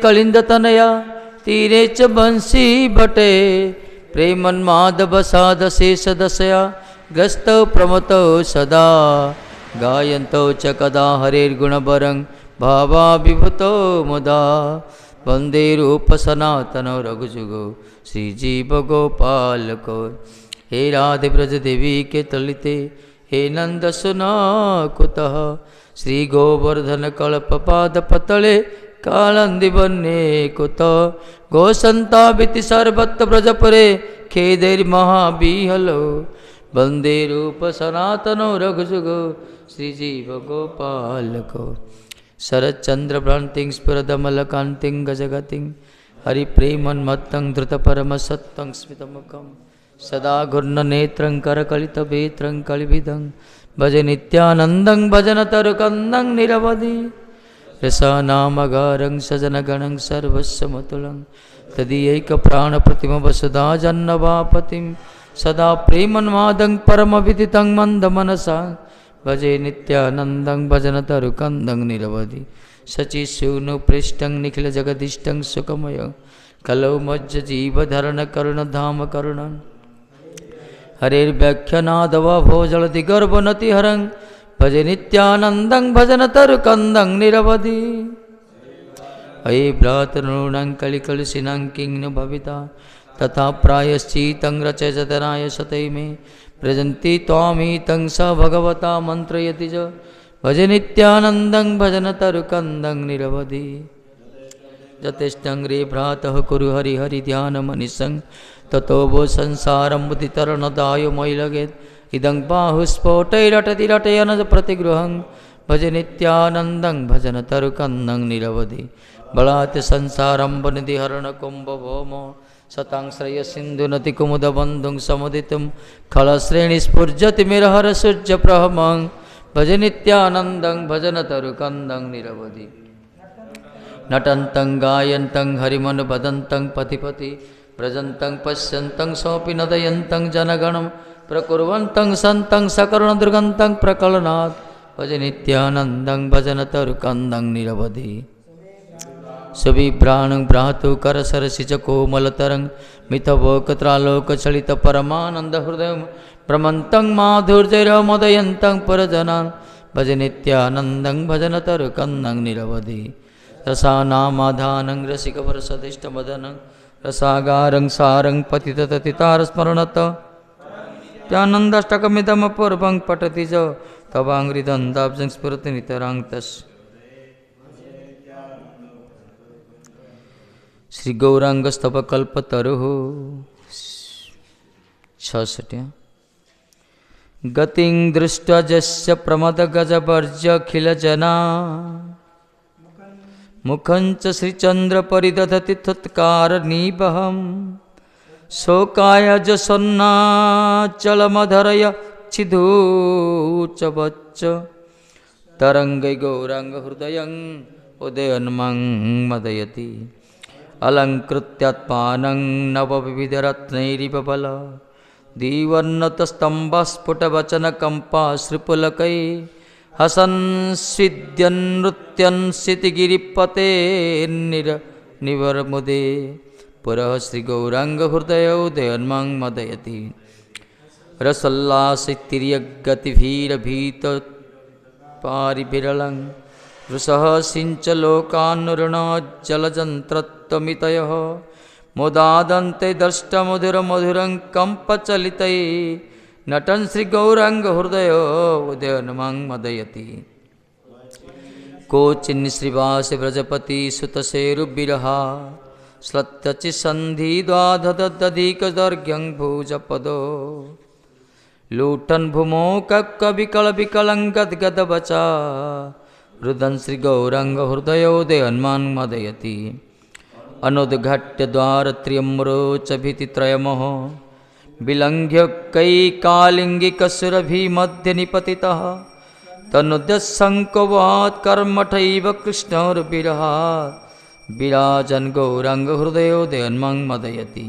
कलिंद तनया तीरे च बंसी बटे प्रेमन्माधव साध शेष दशया ग्रस्तौ प्रमतौ सदा गायन्तौ च कदा हरेर्गुणवरं भावा विभूतो मुदा वंदे रूप सनातनो रघुजुगो श्रीजीव गोपाल को। हे राधे ब्रज देवी के तलिते हे नंद सुना कुतः श्री गोवर्धन कल्प पाद पतले कालंदि बन्ने कुत गोसंतापिति सर्वत्र ब्रजपुरे खेदेर महाबिहलो वंदे रूप सनातनो रघुजुगो श्रीजीव गोपाल को। शरच्चंद्र भ्रांतिं स्फुरदमलकान्तिं गजगतिं हरिप्रेमन्मत्तं धृतपरमसत्तं स्मितमुखं सदा घूर्णनेत्रं करकलितवेत्रं कलिविदं भज नित्यानन्दं भजनतरुकन्दं निरवधि रसानामगारं सजनगणं सर्वस्वमतुलं तदीयैकप्राणप्रतिमवसुधा जन्नवापतिं सदा प्रेमन्मादं परमविदितं मन्दमनसा भजे नित्यानन्दं भजनतरुकन्दं निरवधि शचिशूनुपृष्ठं निखिलजगदिष्टं सुखमयं कलौ मज्जजीवधरणकरुणधाम करुणं हरेर्व्याख्यानादवभोजलधिगर्भनतिहरं भजे नित्यानन्दं भजनतरुकन्दं निरवधि अये भ्रातॄणां कलिकलुषिणां किं नु भविता तथा प्रायश्चितं रचयजतनाय सतै मे प्रजन्ति त्वामितं स भगवता मन्त्रयति च भजे नित्यानन्दं भजनतरुकन्दं निरवधि जतेष्टं रे भ्रातः कुरु हरि हरि ध्यानमनिशं ततो वो संसारं बुद्धितरणदाय मैलगेत् इदं बाहुस्फोटैरटति रटयन प्रतिगृहं भज नित्यानन्दं भजनतरुकन्दं निरवधि बलात् संसारं वनिधिहरणकुम्भभौम सतां श्रेयसिन्धुनति कुमुदबन्धुं समुदितं खलश्रेणिस्फुर्जति मिरहर सूर्यप्रभमं भज नित्यानन्दं भजनतरुकन्दं निरवधि नटन्तं गायन्तं हरिमनुवदन्तं पतिपति व्रजन्तं पश्यन्तं सोऽपि नदयन्तं जनगणं प्रकुर्वन्तं सन्तं सकरुणदुर्गन्तं प्रकलनात् भज नित्यानन्दं भजनतरुकन्दं निरवधि सुविभ्राणं भ्रातु करसरसिच कोमलतरं मिथवोकत्रालोकचलित परमानन्दहृदयं भ्रमन्तं माधुर्यैर्मोदयन्तं परजनान् भज नित्यानन्दं भजनतरुकन्दं निरवधि रसानामाधानं रसिकवरसदिष्टमदनं रसागारं सारं पतितततितारस्मरणत त्यानन्दाष्टकमिदमपूर्वं पठति च तवाङ्घ्रिदन्ताब्जं स्फुरति नितरां तस्। श्री गौरांग स्तव कल्पतरुः 66 गतिं दृष्ट्वा जस्य प्रमदगजवर्ज्यखिलजना मुखं च श्रीचन्द्र परिदधति तत्कारणीवहं शोकाय जसन्नाचलमधरय छिदूचवच्च तरङ्गै गौराङ्गहृदयं उदयन्मं मदयति अलङ्कृत्यात्मानं नवविविधरत्नैरिव बल दीवर्णतस्तम्भस्फुटवचनकम्पाश्रुपुलकै हसन् स्विद्यन्नृत्यन् क्षितिगिरिपतेर्निवर्मुदे पुरः श्रीगौराङ्गहृदय उदयन्मं मदयति रसल्लासितिर्यगतिभिरभीत पारिभिरलं वृषः सिञ्चलोकान्नुरणोज्जलजन्त्रत्वमितयः मुदादन्ते दष्टमधुरमधुरं कम्पचलितै नटन् श्रीगौराङ्गहृदय उदयन्मं मदयति कोचिन्श्रीवासि व्रजपति सुतसेरुविरहा श्लत्यचिसन्धिद्वाधदधिकदर्घ्यं भुजपदो लूटन् भूमौ कविकलविकलं गद्गदवचा रुदन् श्रीगौराङ्गहृदय उदयन्मं मदयति अनुद्घट्य द्वारत्र्यम्रोचभितित्रयमः विलङ्घ्य कैकालिङ्गिकसुरभिमध्ये निपतितः तनुद्यशङ्कवात् कर्मठैव कृष्णोर्विरहात् विराजन् गौराङ्गहृदय उदयन्मं मदयति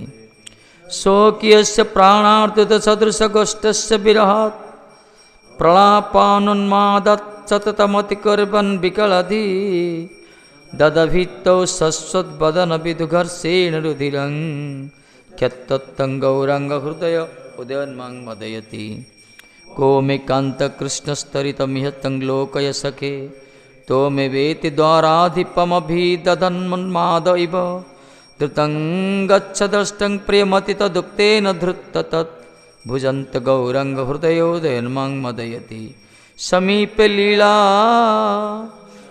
स्वकीयस्य प्राणार्थितसदृशगोष्ठस्य विरहात् प्रलापानुन्मादात् सततमतिकुर्वन् विकलधि ददभित्तौ शश्वद्वदन विदुघर्षेण रुधिरं ख्यत्तत्तं गौराङ्गहृदय उदयन्मां मदयति को मे कान्तकृष्णस्तरितमिह तं लोकय सखे तो मे वेति द्वाराधिपमभिदधन्मन्माद इव धृतं गच्छ द्रष्टं प्रियमति तदुक्तेन धृत्त तत् भुजन्त गौराङ्गहृदयोदयन्मां मदयति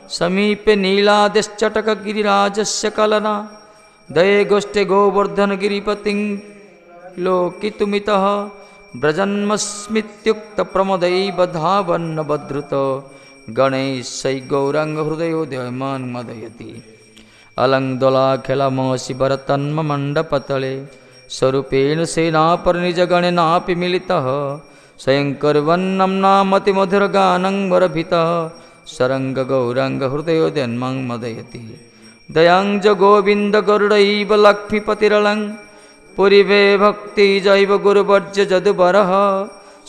समीपे नीलादिश्चटकगिरिराजस्य कलना दये गोष्ठे गोवर्धनगिरिपतिं लोकितुमितः व्रजन्मस्मित्युक्तप्रमदैव धावन्नवधृत गणैश्चै गौराङ्गहृदयोदयमान् मदयति अलङ्दोलाखिलमसि वरतन्ममण्डपतले स्वरूपेण सेनापरिनिजगणेनापि मिलितः स्वयं कुर्वन्नं नामतिमधुरगानं वरभितः सरङ्गगौराङ्गहृदयोदयन्मां मदयति दयांज गोविन्दगरुडैव लक्ष्मीपतिरलं पुरिवे भक्ति जैव गुरुवर्ज जदुबरः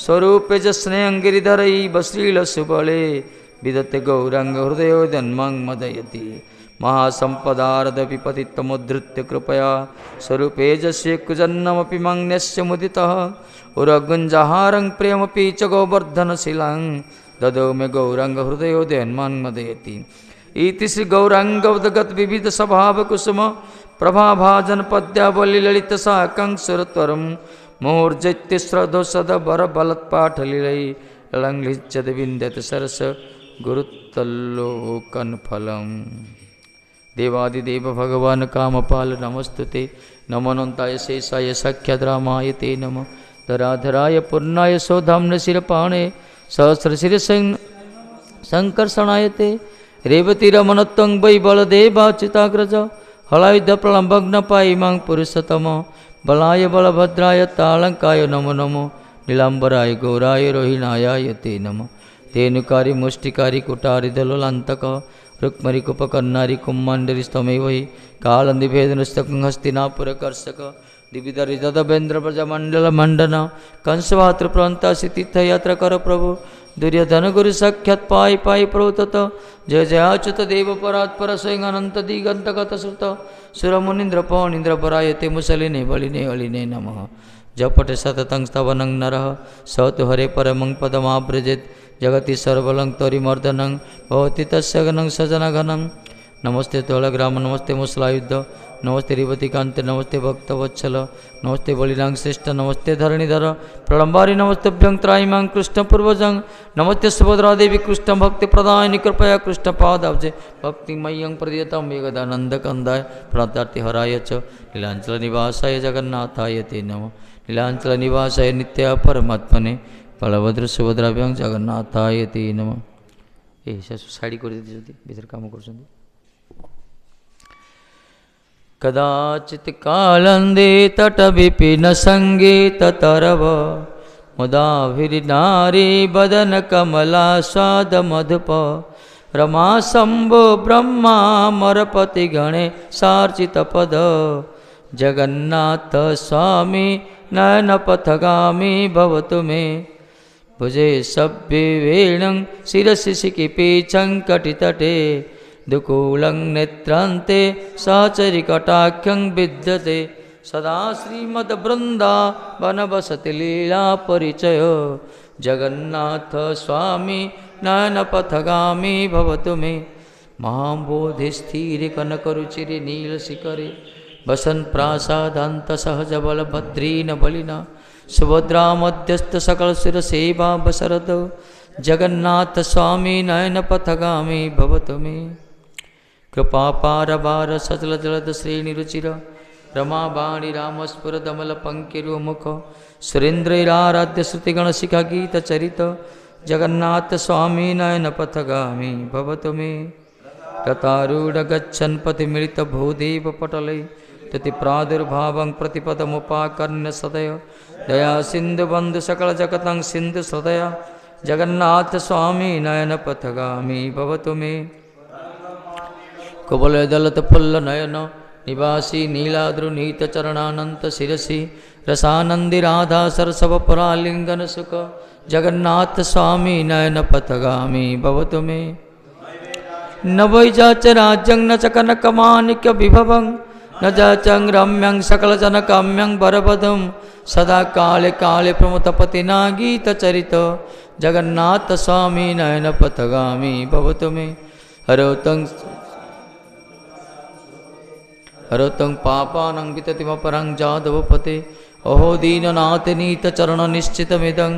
स्वरूपे च स्नेहगिरिधरैव श्रीलसुबले विदते गौराङ्गहृदयोदयन्मां मदयति महासम्पदारदपि पतित्वमुद्धृत्य कृपया स्वरूपे जस्य कुजन्नमपि मान्यस्य मुदितः उरगुञ्जहारं प्रेमपि च गोवर्धनशिलां ददौ मे गौराङ्गहृदयोदयन्मां मदयति इति श्री गौराङ्गवदगत विविध स्वभाव कुसुम प्रभाभाजन पद्यावली ललित साकं सुरत्वरं मोर्जैत्य श्रद्धो सद बर बलत्पाठलीलै लङ्घ्लिच्यत विन्द्यत सरस गुरुत्तल्लोकन फलम। देवादिदेव भगवान कामपाल नमस्तुते नमोऽनन्ताय शेषाय सख्याद्रामाय ते नमः धराधराय पूर्णाय सौधाम्न शिरपाणे सहस्रशिर संकर्षणाय ते रेवती रमणत्वं वै बलदेवाच्युताग्रज हलायुध प्रलम्भग्न पायिमां पुरुषोत्तम बलाय बलभद्राय तालंकाय नमो नमो नीलांबराय गौराय रोहिणाय ते नमः धेनुकारी मुष्टिकारी कुटारि दलोलांतक रुक्मरी कुपकर्णारी कुम्मांडरी स्तमेव हि कालंदिभेदनुस्तकं हस्तिनापुरकर्षक दिविधरि ददभेन्द्र ब्रजमंडल मंडन कंसभातृप्रवंता तीर्थयात्रा कर प्रभु दुर्योधन गुरु साक्षात् पाई पाई प्रोतत जय जयाच्युत देव परात्पर स्वयं अनंत दिगंत गत सुत सुरमुनीन्द्र पवनीन्द्र परायते मुसलिने बलिने अलिने नमः जपटे सततं स्तवनं नरः स तु हरे परमं पदमाव्रजेत् जगति सर्वलं तरिमर्दनं भवति तस्य गणं सजनगणं नमस्ते तोलग्राम नमस्ते मुसलायुद्ध नमस्ते रेवतीकांत नमस्ते भक्तवत्सल नमस्ते बलिरांग श्रेष्ठ नमस्ते धरणीधर प्रलंबारी नमस्तेभ्यं त्रायिमां कृष्ण पूर्वजं नमस्ते सुभद्रा देवी कृष्ण भक्ति प्रदायिनी कृपया कृष्ण पादाब्जे भक्तिमय्यं प्रदीयतां मेघदानंद कंदाय प्रार्थार्थी हराय च नीलांचल निवासाय जगन्नाथाय ते नमः नीलांचल निवासाय नित्य परमात्मने बलभद्र सुभद्राभ्यां जगन्नाथाय ते नमः। ए साड़ी कर देते भीतर काम कर कदाचित् कालंदे तट विपिन संगीत तरव मुदाभिर्नारी बदन कमला स्वाद मधुप रमा शंभो ब्रह्मा मरपति गणे सार्चित पद जगन्नाथ स्वामी नयन पथगामी भवतु मे भुजे सभ्यवेणं शिरसि शिखिपीछं कटितटे दुकूलं नेत्रान्ते सहचरिकटाख्यं विद्यते सदा श्रीमद्वृन्दावनवसति लीला परिचय जगन्नाथ स्वामी नयनपथगामी भवतु मे महाबोधिस्थिरे कनकरुचिरे नीलशिखरे वसन् प्रासादान्त सहजबलभद्रेण बलिना सुभद्रा मध्यस्थ सकल सुरसेवा बसरद जगन्नाथ स्वामी नयनपथगामी भवतु मे कृपापारवार सचल जलद श्रेणिरुचिर रमाबाणी रामस्फुरदमल पंकिरुमुख सुरेन्द्रैराराध्य श्रुतिगणशिखा गीतचरित जगन्नाथ स्वामी नयनपथगामी भवतु मे रतारूढ़ गच्छन् पथिमिलित भूदेव पटले तति प्रादुर्भावं प्रतिपदमुपाकर्ण्य सदय दया सिंधु बंधु सकल जगतं सिंधु सदया जगन्नाथ स्वामी नयनपथगामी भवतु मे कुबल दलत फुल्ल नयन निवासी नीलाद्रुनीत चरणानंत शिरसि रसानंदी राधा सरसव पुरालिंगन सुख जगन्नाथ स्वामी नयनपथगामी भवतु मे न वै च राज्यं न च कनकमाणिक्य विभवं न चं रम्यं सकलजनकाम्यं वरपदं सदा काले काले प्रमुतपतिना गीतचरित जगन्नाथ स्वामी नयन पथगामी भवतु मे हरोतं पापानं विततिमपरं जादवपते अहो दीननाथ नीत चरण निश्चितमिदं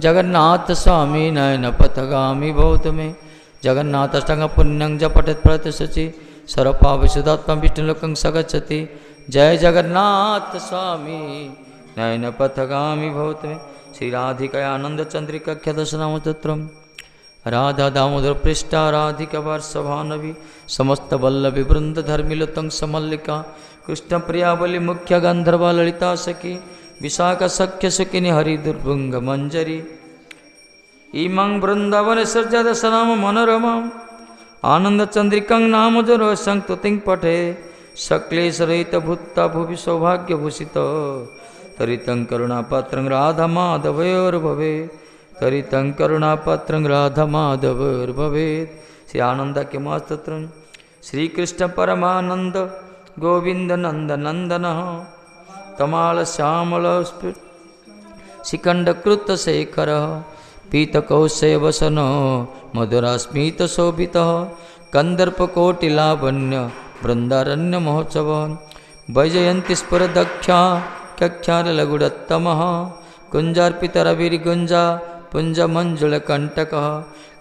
जगन्नाथ स्वामी नयन पथगामी भवतु मे जगन्नाथष्टंग पुण्यं जपठेत् प्रतिशुचि सर्वपापविशुद्धात्मा विष्णुलोकं सगच्छति जय जगन्नाथ स्वामी नयन पथगामी भवतु मे श्री राधिकानंद चंद्रिका ख्यातनामस्तोत्रम् राधा दामोदर पृष्ठा राधिका वार्षभानवी समस्त वल्लभी वृंद धर्मिलतं समल्लिका कृष्ण प्रियावली मुख्य गंधर्वा ललिता सखी विशाखा सख्य सुखिनी हरि दुर्भुंग मंजरी इमं वृंदावन सज्जद सनाम मनोरमा आनंद चंद्रिकं नाम जरो संतुतिं पठे सक्लेश रहित भूता भुवि सौभाग्य भूषित तरितं करुणापात्रं राधा माधवयोर्भवे तरितं करुणापात्रं राधा माधवयोर्भवेत् श्री आनंद के मास्तोत्रं श्री कृष्ण परमानंद गोविंद नंद नंदन तमाल श्यामल शिखंडकृत शेखर पीतकौशेवसन मधुरास्मित शोभित कंदर्पकोटिलावण्य बृंदारण्य महोत्सव वैजयंती स्फुरदख्या कख्यार लघुडत्तम कुंजार्पितरविर्गुंजा पुंजमंजुलकंटक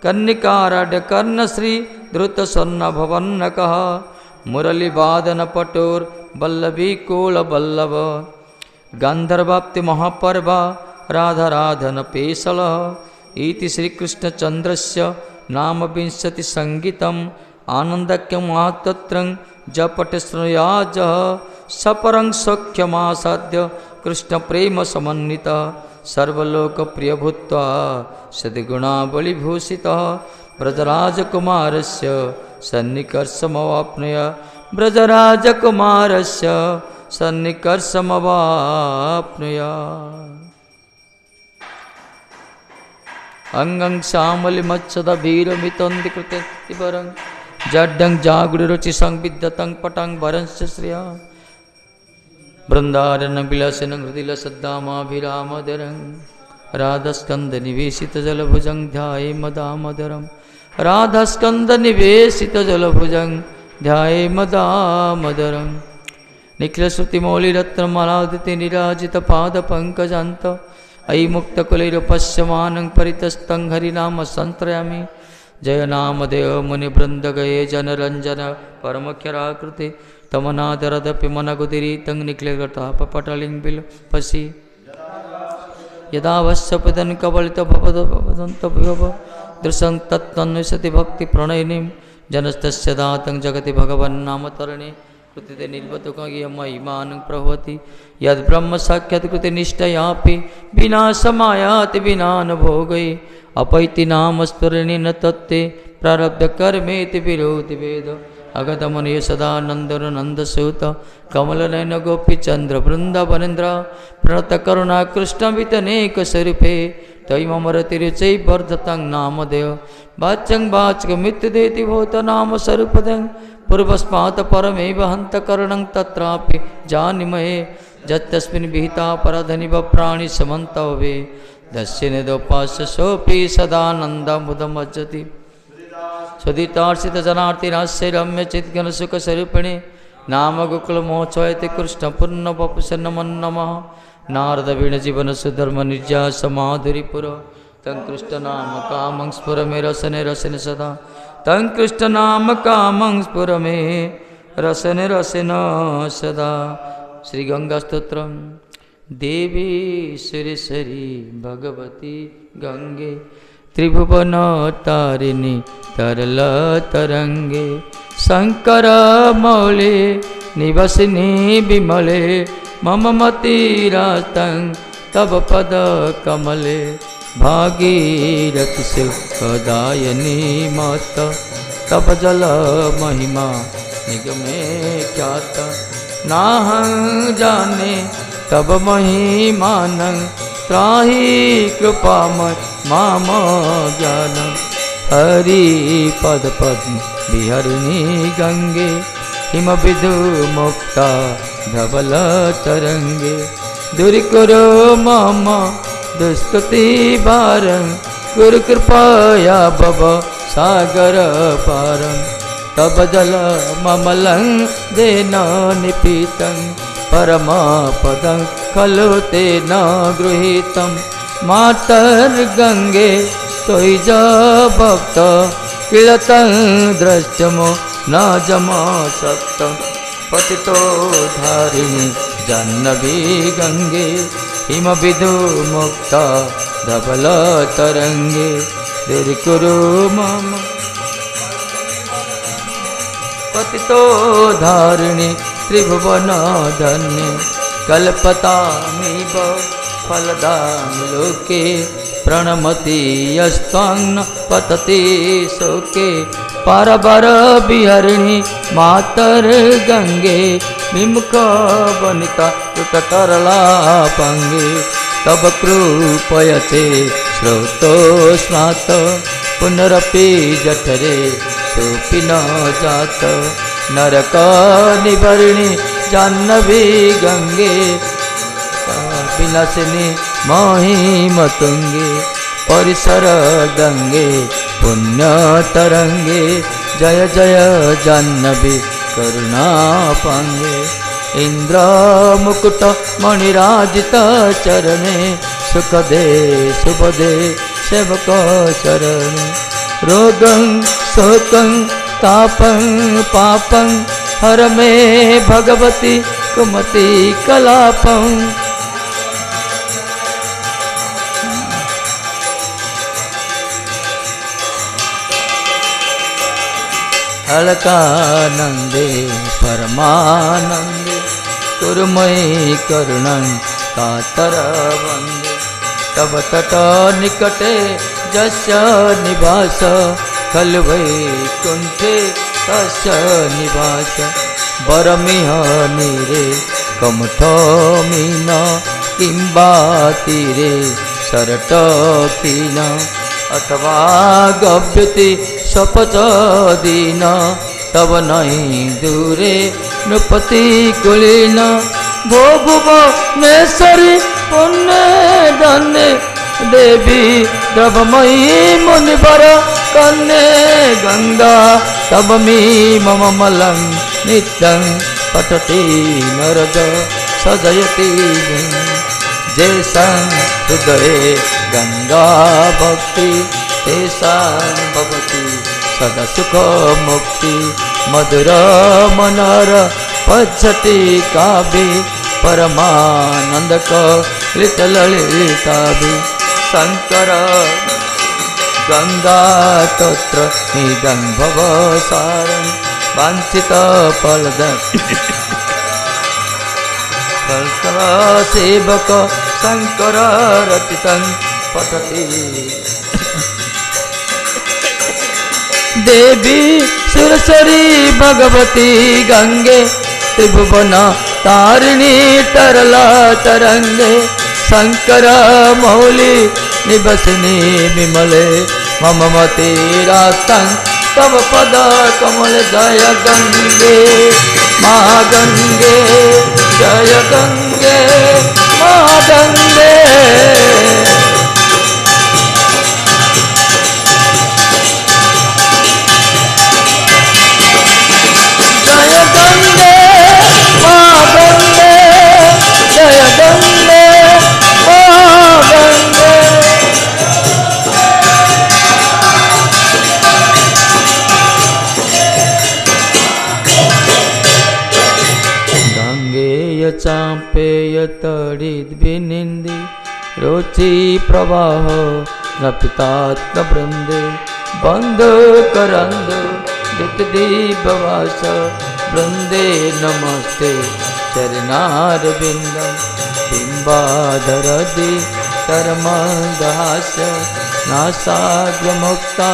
कन्निकाराड्य कर्णश्री धृतस्वर्णभवन्नक मुरलीवादनपटोर वल्लभीकुलवल्लभ गान्धर्वाप्ति महापर्व राधाराधन पेशल इति श्रीकृष्णचन्द्रस्य नाम विंशति संगीतम् आनंदक्य महातत्रं जपटे श्रयाज सपरं सख्यमासाद्य कृष्ण प्रेम समन्वित सर्वलोक प्रिय भूत्वा सद्गुणाबलिभूषितः ब्रजराजकुमारस्य सन्निकर्षमवाप्नुय ब्रजराजकुमारस्य सन्निकर्षमवाप्नुय अंगं श्यामलिमच्छद वीरमितोन्दिकृते तिवरं जड्डं जागुरुचि संविद्यतं पटं वरंश्च श्रिया बृंदारन विलसन हृदिलसद्दामाभिरामदरं राधास्कन्धनिवेशितजलभुजं ध्याये मदामदरं राधास्कन्धनिवेशितजलभुजं ध्याये मदामदरं निखिलश्रुतिमौलिरत्नमालादिते निराजितपादपङ्कजान्त अयि मुक्तकुलैरुपश्यमानं परितस्तं हरिनाम संत्रयामि जय नामदेव मुनिवृन्दगये जनरञ्जन परमख्यराकृते तमनादरदपि मनगुदिरीतं निखिलगतापपटलिं विलपसि यदावश्यपदन् कबलितभवदन्तविभव दृशं तत्त्वन्विषति भक्तिप्रणयिनीं जनस्तस्य दातं जगति भगवन्नामतरणे कृते निर्वतुकयमयिमानं प्रभवति यद्ब्रह्म साक्षात् कृते निष्ठयापि विना समायाति विना न भोगै अपैति नाम स्फुरणेन तत्ते प्रारब्ध कर्मेति विरोधि वेद अगतमनय सदानन्दरनन्दसूत कमलनयन गोपीचन्द्र वृन्दावनेन्द्र प्रणत करुणा कृष्णवितनेक स्वरूपे तयि मम रतिरुचै वर्धतं नामदेव वाच्यं वाचकमित्यदेति भूत नाम स्वरूपदं पूर्वस्मात् परमेव हन्तकरणं तत्रापि जानिमहे यत्तस्मिन् विहिता परधनिव प्राणि समन्तवे दस्यनिदोपास्य सोऽपि सदानन्दमुदमज्जति स्वदितार्षितजनार्तिनास्य रम्यचिद्गणसुखस्वरूपिणे नाम गोकुलमोचयति कृष्णपूर्णवपुषे नमो नमः नारदवीणजीवनसुधर्म निर्यासमाधुरीपुर तं कृष्णनाम कामं स्फुर मे रसने रसने सदा तं कृष्णनाम कामं स्फुर मे रसने रसन सदा श्रीगंगास्तोत्रम देवी सुरेश्वरी भगवती गंगे त्रिभुवन तारिणी तरल तरंगे शंकर मौले निवसिनी विमले मम मतिरातं तव पद कमले भागीरथी सुखदायिनी मत तब जल महिमा निगमे ख्यात नाहं जाने तब महिमान त्राहि कृपामय माम ज्ञान हरि पद पद्म विहरिणी गंगे हिम विधु मुक्ता धवल तरंगे दूरी करो मम दुष्कृति भारं गुरु कृपया भव सागर पारं तब जल ममलं देन निपीतं परमपदं खलु तेन गृहीतं मातर्गंगे त्वयि भक्त किलतं द्रष्टुमो न जमा सक्तं पतितो धारिणी जाह्नवी गंगे हिम विधु मुक्ता धवल तरंगे दुर्कुरु मम पतितो धारिणी त्रिभुवन धन्ये कल्पतामिव फलदां लोके प्रणमति यस्त्वं पतति शोके पारबर विहरिणी मातर्गंगे विमुख वनिता कृततरलापाङ्गे तब कृपयते श्रोतो स्नात पुनरपि जठरे सोऽपि न जात नरक निवारिणी जाह्नवी गंगे विनाशिनी महिमतुंगे परिसर गंगे पुण्य तरंगे जय जय जाह्नवी करुणापांगे इंद्र मुकुट मणिराजित चरणे सुखदे शुभदे सेवक चरणे रोगं शोकं तापं पापं हर मे भगवती कुमति कलापं अलकानंदे परमानंदे कुरुमयि करुणं कातर वंदे तब तट निकटे जस्य निवास खलु वैकुंठे तस्य निवास बरमिह नीरे कमठ मीन किंबा तीरे सरट कीन अथवा गव्यति सपच दीन तब नहीं दूरे नृपति कुलीन भो भुवनेश्वरी पुण्य धन्य देवी द्रवमयी मुनिवर कन्ये गंगा तब मी मम मलं नित्यं पठति नरद सजयति जैसं हृदये गंगा भक्ति तेषां भवति सदा सुख मुक्ति मधुर मनोहर पद्धति काव्ये परमानंद लित ललिताभि शंकर गंगा तत्र निदं भव सारं वांछित फलद सेवक शंकर रचितं पठति देवी सुरसरी भगवती गंगे त्रिभुवन तारिणी तरला तरंगे शंकर मौली निबसिनी विमले मम मतिरास्तं तव पद कमल जय गंगे महागंगे जय गंगे महागंगे जय गंगे महागंगे जय गंगे महागंगे गंगेय चांपेय तडिद्विनिंदे रोचि प्रवाह नपितात्म वृंदे बंद करंद दिव्यवास वृंदे नमस्ते चरणारविंदं बिंबाधरदि तरमंदहास नासाग्रमुक्ता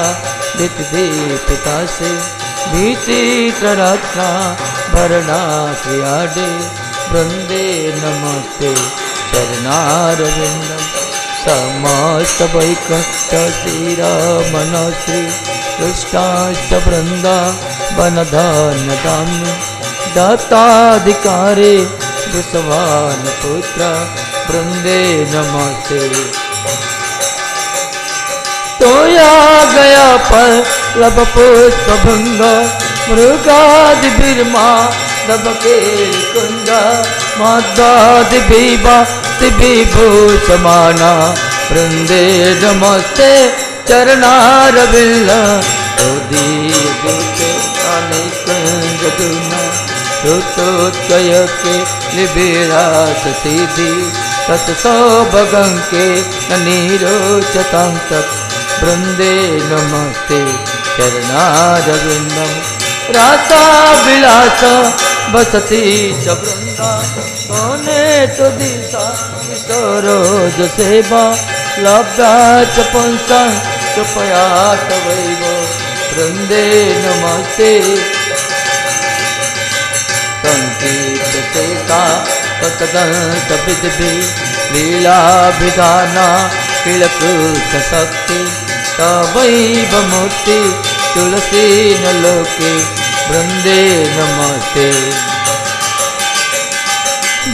दिदीपितासे विचित्ररत्ना भरणा क्रियाडे वृंदे नमस्ते चरणारविंदं समस्त वैकुंठ श्रीरमण श्री कृष्णाष्ट वृंदा वनधान धाम्य दाताधिकारे वृषभान पुत्र वृंदे नमस्ते। तोया गया पर लब पुष्प भंग मृगादि बिरमा दबके कुंड मादादि विभा विभूषमाना वृंदे नमस्ते चरणारविंद उदीय दूते अनेकुंज दुना श्रुतोत्कय के लिबिरास सिद्धि तत्सौभगं के नीरोचतं तत् वृंदे नमस्ते चरणारविंदम। रासा विलास बसती च वृंदा सोने तो दिशा सरोज सेवा लभ्या च पुंसं कृपया तवैव वृंदे नमस्ते। संकीर्तसेता तदंत विधि लीलाभिधाना किलकृत शक्ति तवैव मूर्ति तुलसी न लोके वृंदे नमस्ते।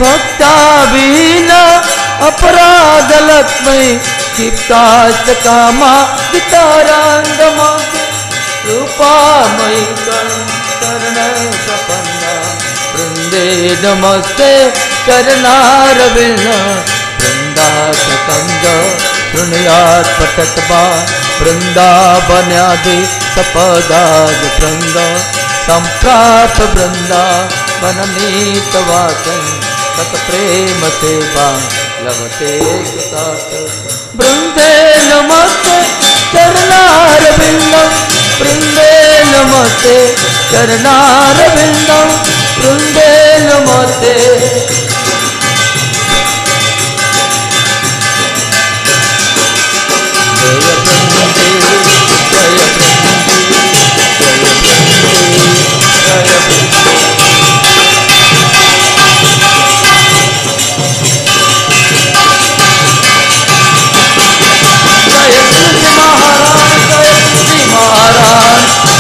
भक्ता वीना अपराध लक्ष्मी क्षिप्ताश्च कामा गीतारांगमा रूपामयी शरण प्रपन्ना वृंदे नमस्ते चरणारविंद। वृंदातकंज शृणुयात् पठत् वा वृंदावनादि सपदाद वृंद संप्राप्त वृंदावननीतवासं तत्प्रेम सेवा लभते कृतार्थ। वृंदे नमस्ते चरणारविंदं वृंदे नमस्ते चरणारविंदं वृंदे नमस्ते।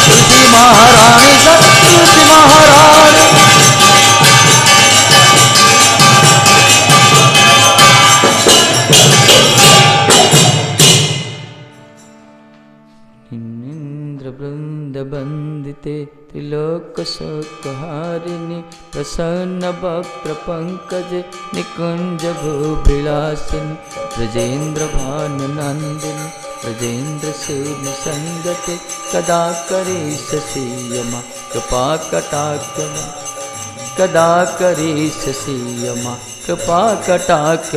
तुलसी महारानी तुलसी महारानी इंद्र वृंद वंदिते त्रिलोक सुखहारिणी प्रसन्न वक्त्र पंकज निकुंज भूविलासिनी ब्रजेंद्र भानुनंदिनी ब्रजेंद्र सूर्य संगते कदा करिष्यसि यमा कृपा कटाक्ष कदा करिष्यसि यमा कृपा कटाक्ष।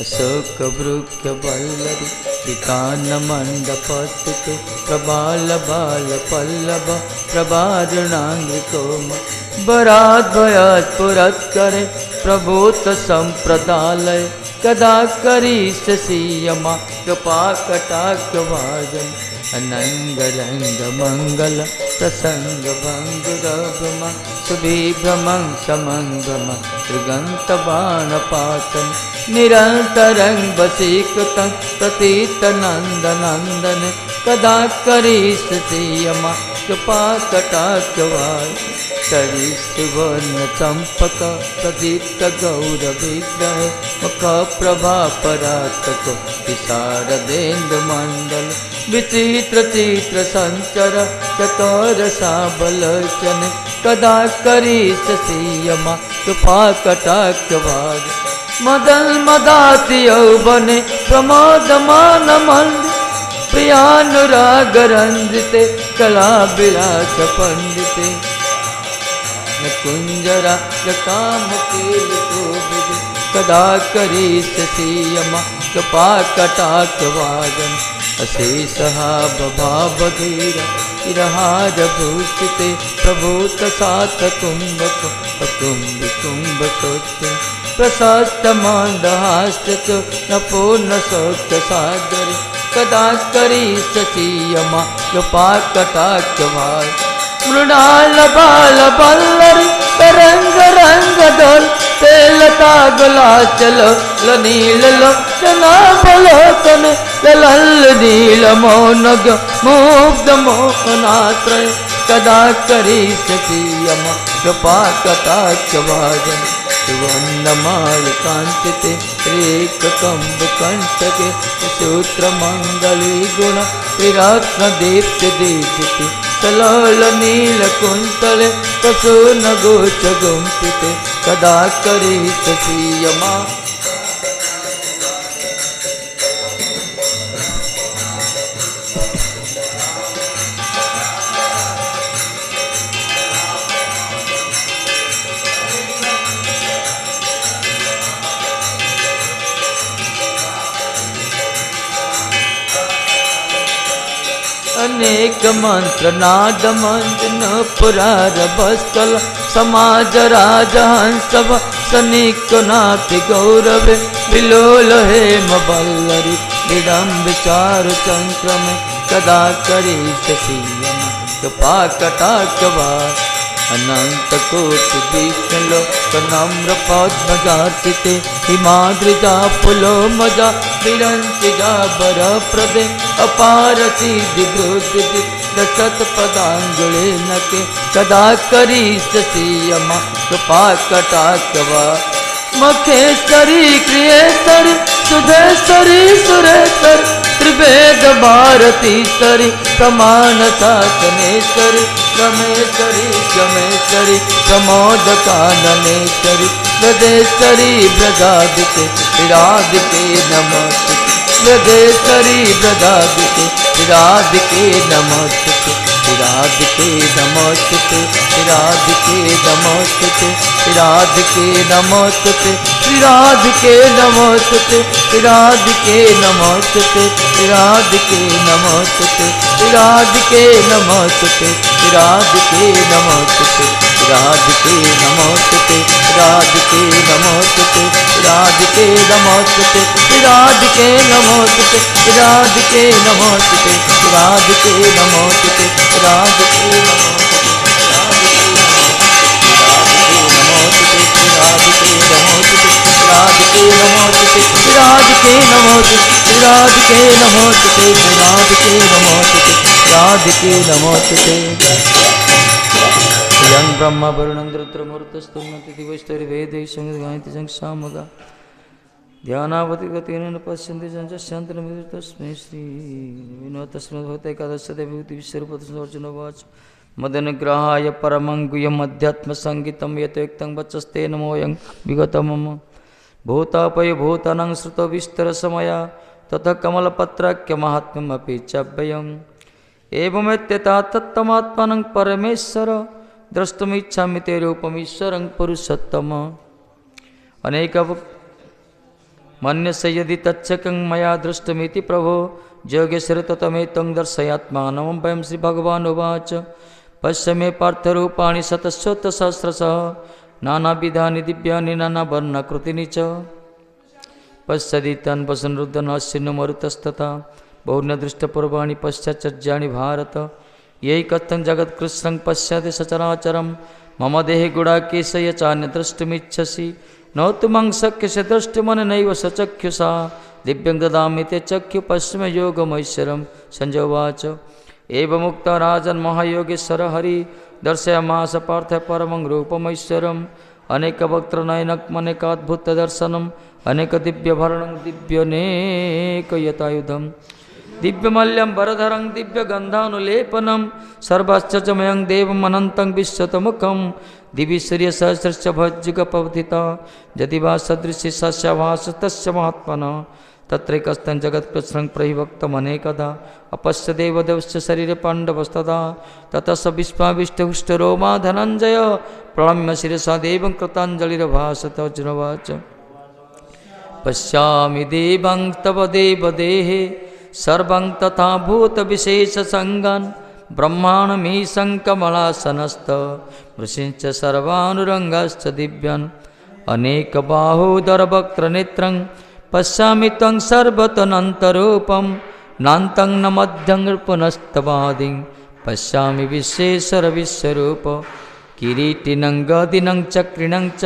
अशोक वृक्ष वल्लरी वितान मंडपस्थिते प्रबाल बाल पल्लव प्रभारुणांग्रिकोम वरात भयात पुरत्करे प्रभूत संप्रदालय कदा करिष्यसि यमा कृपा कटाक्ष भाजन। अनंग रंग मंगल प्रसंग भंगुरभम सुभिभ्रमं समंगम त्रिगंत बाण पातन निरंतरं वशीकृतं प्रतीत नंद नंदन कदा करिष्यसि यमा कृपा कटाक्ष भाजन। सुवर्ण चंपक प्रदीप्त गौर विग्रह मुख प्रभा परातक विशारदेन्दु मंडल विचित्र चित्र संचर चतुर साबलोचन कदा करिष्यसि यमा कृपा कटाक्ष भाजन। मदन मदाति यौवने प्रमोदमान मंद प्रियानुराग रंजिते कला विलास पंडिते कुंजरा काम कदा करिष्यसि यमा कृपा कटाक्ष भाजन। अशेष भावधीर चिरहार भूषिते प्रभूत सात कुंभक कुंभ कुंभ सोत्य प्रशस्त मंदहास्य नपो न शोक सागर कदा करिष्यसि यमा कृपा कटाक्ष भाजन। मृणाल बाल बल्लरी तरंग रंग दल तेलता नागलाचल नीलोचनावलोकन ललल नीलमौनग मुग्ध मोहनात्रय कदा करिष्यति यम कृपा कटाक्षभाजन सुवर्णमाल कांचिते रेककम्बकंटके सूत्रमंगली गुण त्रिरत्न दीप्ति दीप्ति सलोल नीलकुंतले प्रसूनगोच गुंपिते कदा करिष्यसि यमा अनेक मंत्र नाद मंजन पुरार बस्कल समाज राजहंस सनिक नाथ गौरव विलोल हेम बल्लरी विडम्ब चारु चंद्र में कदा करिष्यसि यम कृपा कटाक्षभाजन अनंत कोटि विष्णुलोक नम्र पद्मजार्चिते हिमाद्रिजा पुलो मजा विरंचिजा बर प्रदे अपार सिद्धि वृद्धि दशत पदांगुले नके कदा करिष्यसि यम कृपा कटाक्षभाजन मखेश्वरी क्रियेश्वरी सुधेश्वरी सुरेश्वरी त्रिवेद भारतीश्वरी समान शासनेश्वरी रमेश्वरी जमेश्वरी प्रमोद काननेश्वरी ब्रजेश्वरी ब्रजादिके विराधिके नमस्ते ब्रजेश्वरी ब्रजादिके विराधिके नमस्ते विराधिके नमस्ते विराधिके नमस्ते विराधिके नमस्ते विराधिके नमस्ते विराधिके नमस्ते विराधिके नमस्ते विराधिके नमस्ते विराधिके नमस्ते विराधिके नमस्ते विराधिके नमस्ते विराधिके नमस्ते विराधिके नमस्ते विराधिके नमस्ते विराधिके नमस्ते विराधिके विराधिके नमोस्तुते विराधिके नमोस्तुते विराधिके नमोस्तुते विराधिके नमोस्तुते विराधिके नमोस्तुते यं ब्रह्म वरुणं रुद्रमूर्तस्तुन्नति दिवस्तरि वेदै संगायति संसामगा ध्यानावति गतेन पश्यन्ति संचस्यन्तरमिति तस्मै श्री विनो तस्मद्भगवतेकादशते विभूति विश्वरूपतसर्जनवाच मदनुग्रहाय परमं गुह्यम् अध्यात्मसङ्गीतं यथोक्तं वचस्ते नमोऽयं विगतं मम भूतापय भूतानां श्रुतो विस्तरसमया ततः कमलपत्राख्यमाहात्म्यमपि च व्ययम् एवमेत्यथा तत्तमात्मानं परमेश्वर द्रष्टुमिच्छामि ते रूपमीश्वरं पुरुषोत्तम अनेक मन्यसे यदि तच्छकं मया दृष्टमिति प्रभो योगेश्वर ततमेतं दर्शयात्मानं वयं श्रीभगवानुवाच पश्य मे पार्थरूपाणि शतशोत्तसहस्रशः नानाविधानि दिव्यानि नानावर्णाकृतीनि च पश्यदितान् वसनरुद्धनाश्चिन्नो मरुतस्तथा बहुन्य दृष्टपूर्वाणि पश्चाच्चर्याणि भारत यही कथं जगत्कृष्णं पश्यति सचराचरं मम देहे गुडाकेशय चान्यद्रष्टुमिच्छसि न तु मां शक्यसे द्रष्टुमनेनैव सचक्षुषा दिव्यं ददामि ते चक्षु पश्चिम योगमैश्वरं संजोवाच एवमुक्ता राजन् महायोगेश्वर हरि दर्शयामास पार्थ परमं रूपमैश्वरम् अनेकवक्त्रनयनकमनेकाद्भुतदर्शनम् अनेकदिव्यभरणं दिव्यनेकयतायुधम् दिव्यमल्यं वरधरं दिव्यगन्धानुलेपनं सर्वाश्चर्यमयं देवम् अनन्तं विश्वतमुखं दिवि सूर्यसहस्रस्य भज्जुगपवथिता यदि वा सदृशी सस्याभास तस्य महात्मनः तत्रैकस्थं जगत्कृष्णं प्रहिवक्तमनेकदा अपश्य देवदेवस्य शरीरे पाण्डवस्तदा ततः स विश्वाविष्टहुष्टरोमा धनञ्जय प्रणम्य शिरसा देवं कृताञ्जलिर्भाषत अर्जुनवाच पश्यामि देवं तव देवदेहे सर्वं तथा भूतविशेषसङ्गान् ब्रह्माण्डमीशं कमलासनस्थ ऋषिञ्च सर्वानुरङ्गश्च दिव्यान् अनेकबाहोदरवक्त्रनेत्रं पश्यामि त्वं सर्वतनन्तरूपं नान्तं न मध्यं पुनस्तवादिं पश्यामि विश्वेश्वर विश्वरूप किरीटिनं गदिनं चक्रिणं च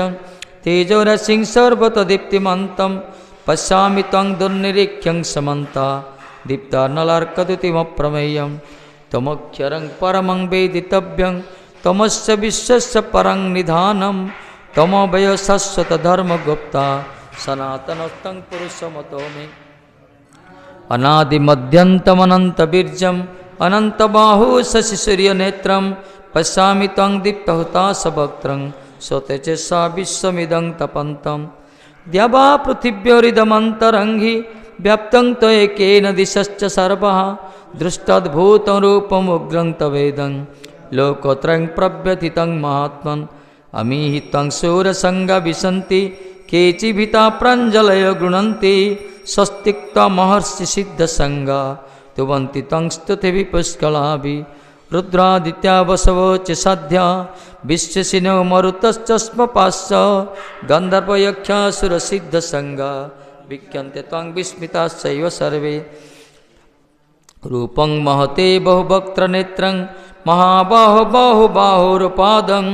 तेजोरसिं सर्वतदीप्तिमन्तं पश्यामि त्वं दुर्निरीक्ष्यं समन्ता दीप्तानलार्कद्युतिमप्रमेयं त्वमक्षरं परमं वेदितव्यं त्वमस्य विश्वस्य परं निधानं त्वमभय शाश्वतधर्मगुप्ता सनातनस्तं पुरुषमतो मे अनादिमध्यन्तमनन्तवीर्यम् अनन्तबाहु शशिसूर्यनेत्रं पश्यामि त्वं दीप्तहुताशवक्त्रं स्वतेजसा विश्वमिदं तपन्तं द्यावा पृथिव्योरिदमन्तरङ्घि व्याप्तं त्वयैकेन दिशश्च सर्वः दृष्टाद्भूतं रूपमुग्रं तवेदं लोकोत्रयं प्रव्यथितं महात्मन् अमीहि त्वं शूरसङ्गा विशन्ति केचिभिता प्राञ्जलयो गृह्णन्ति स्वस्तिक्त्वा महर्षिसिद्धसङ्गा तुवन्ति त्वं स्तुतिभिः पुष्कलाभिः रुद्रादित्या वसवो च साध्या विश्वसिनो मरुतश्च स्मपाश्च गन्धर्वयक्षासुरसिद्धसङ्गा विख्यन्ते त्वं विस्मिताश्चैव सर्वे रूपं महते बहुवक्त्रनेत्रं महाबाहो बाहुबाहुरुपादं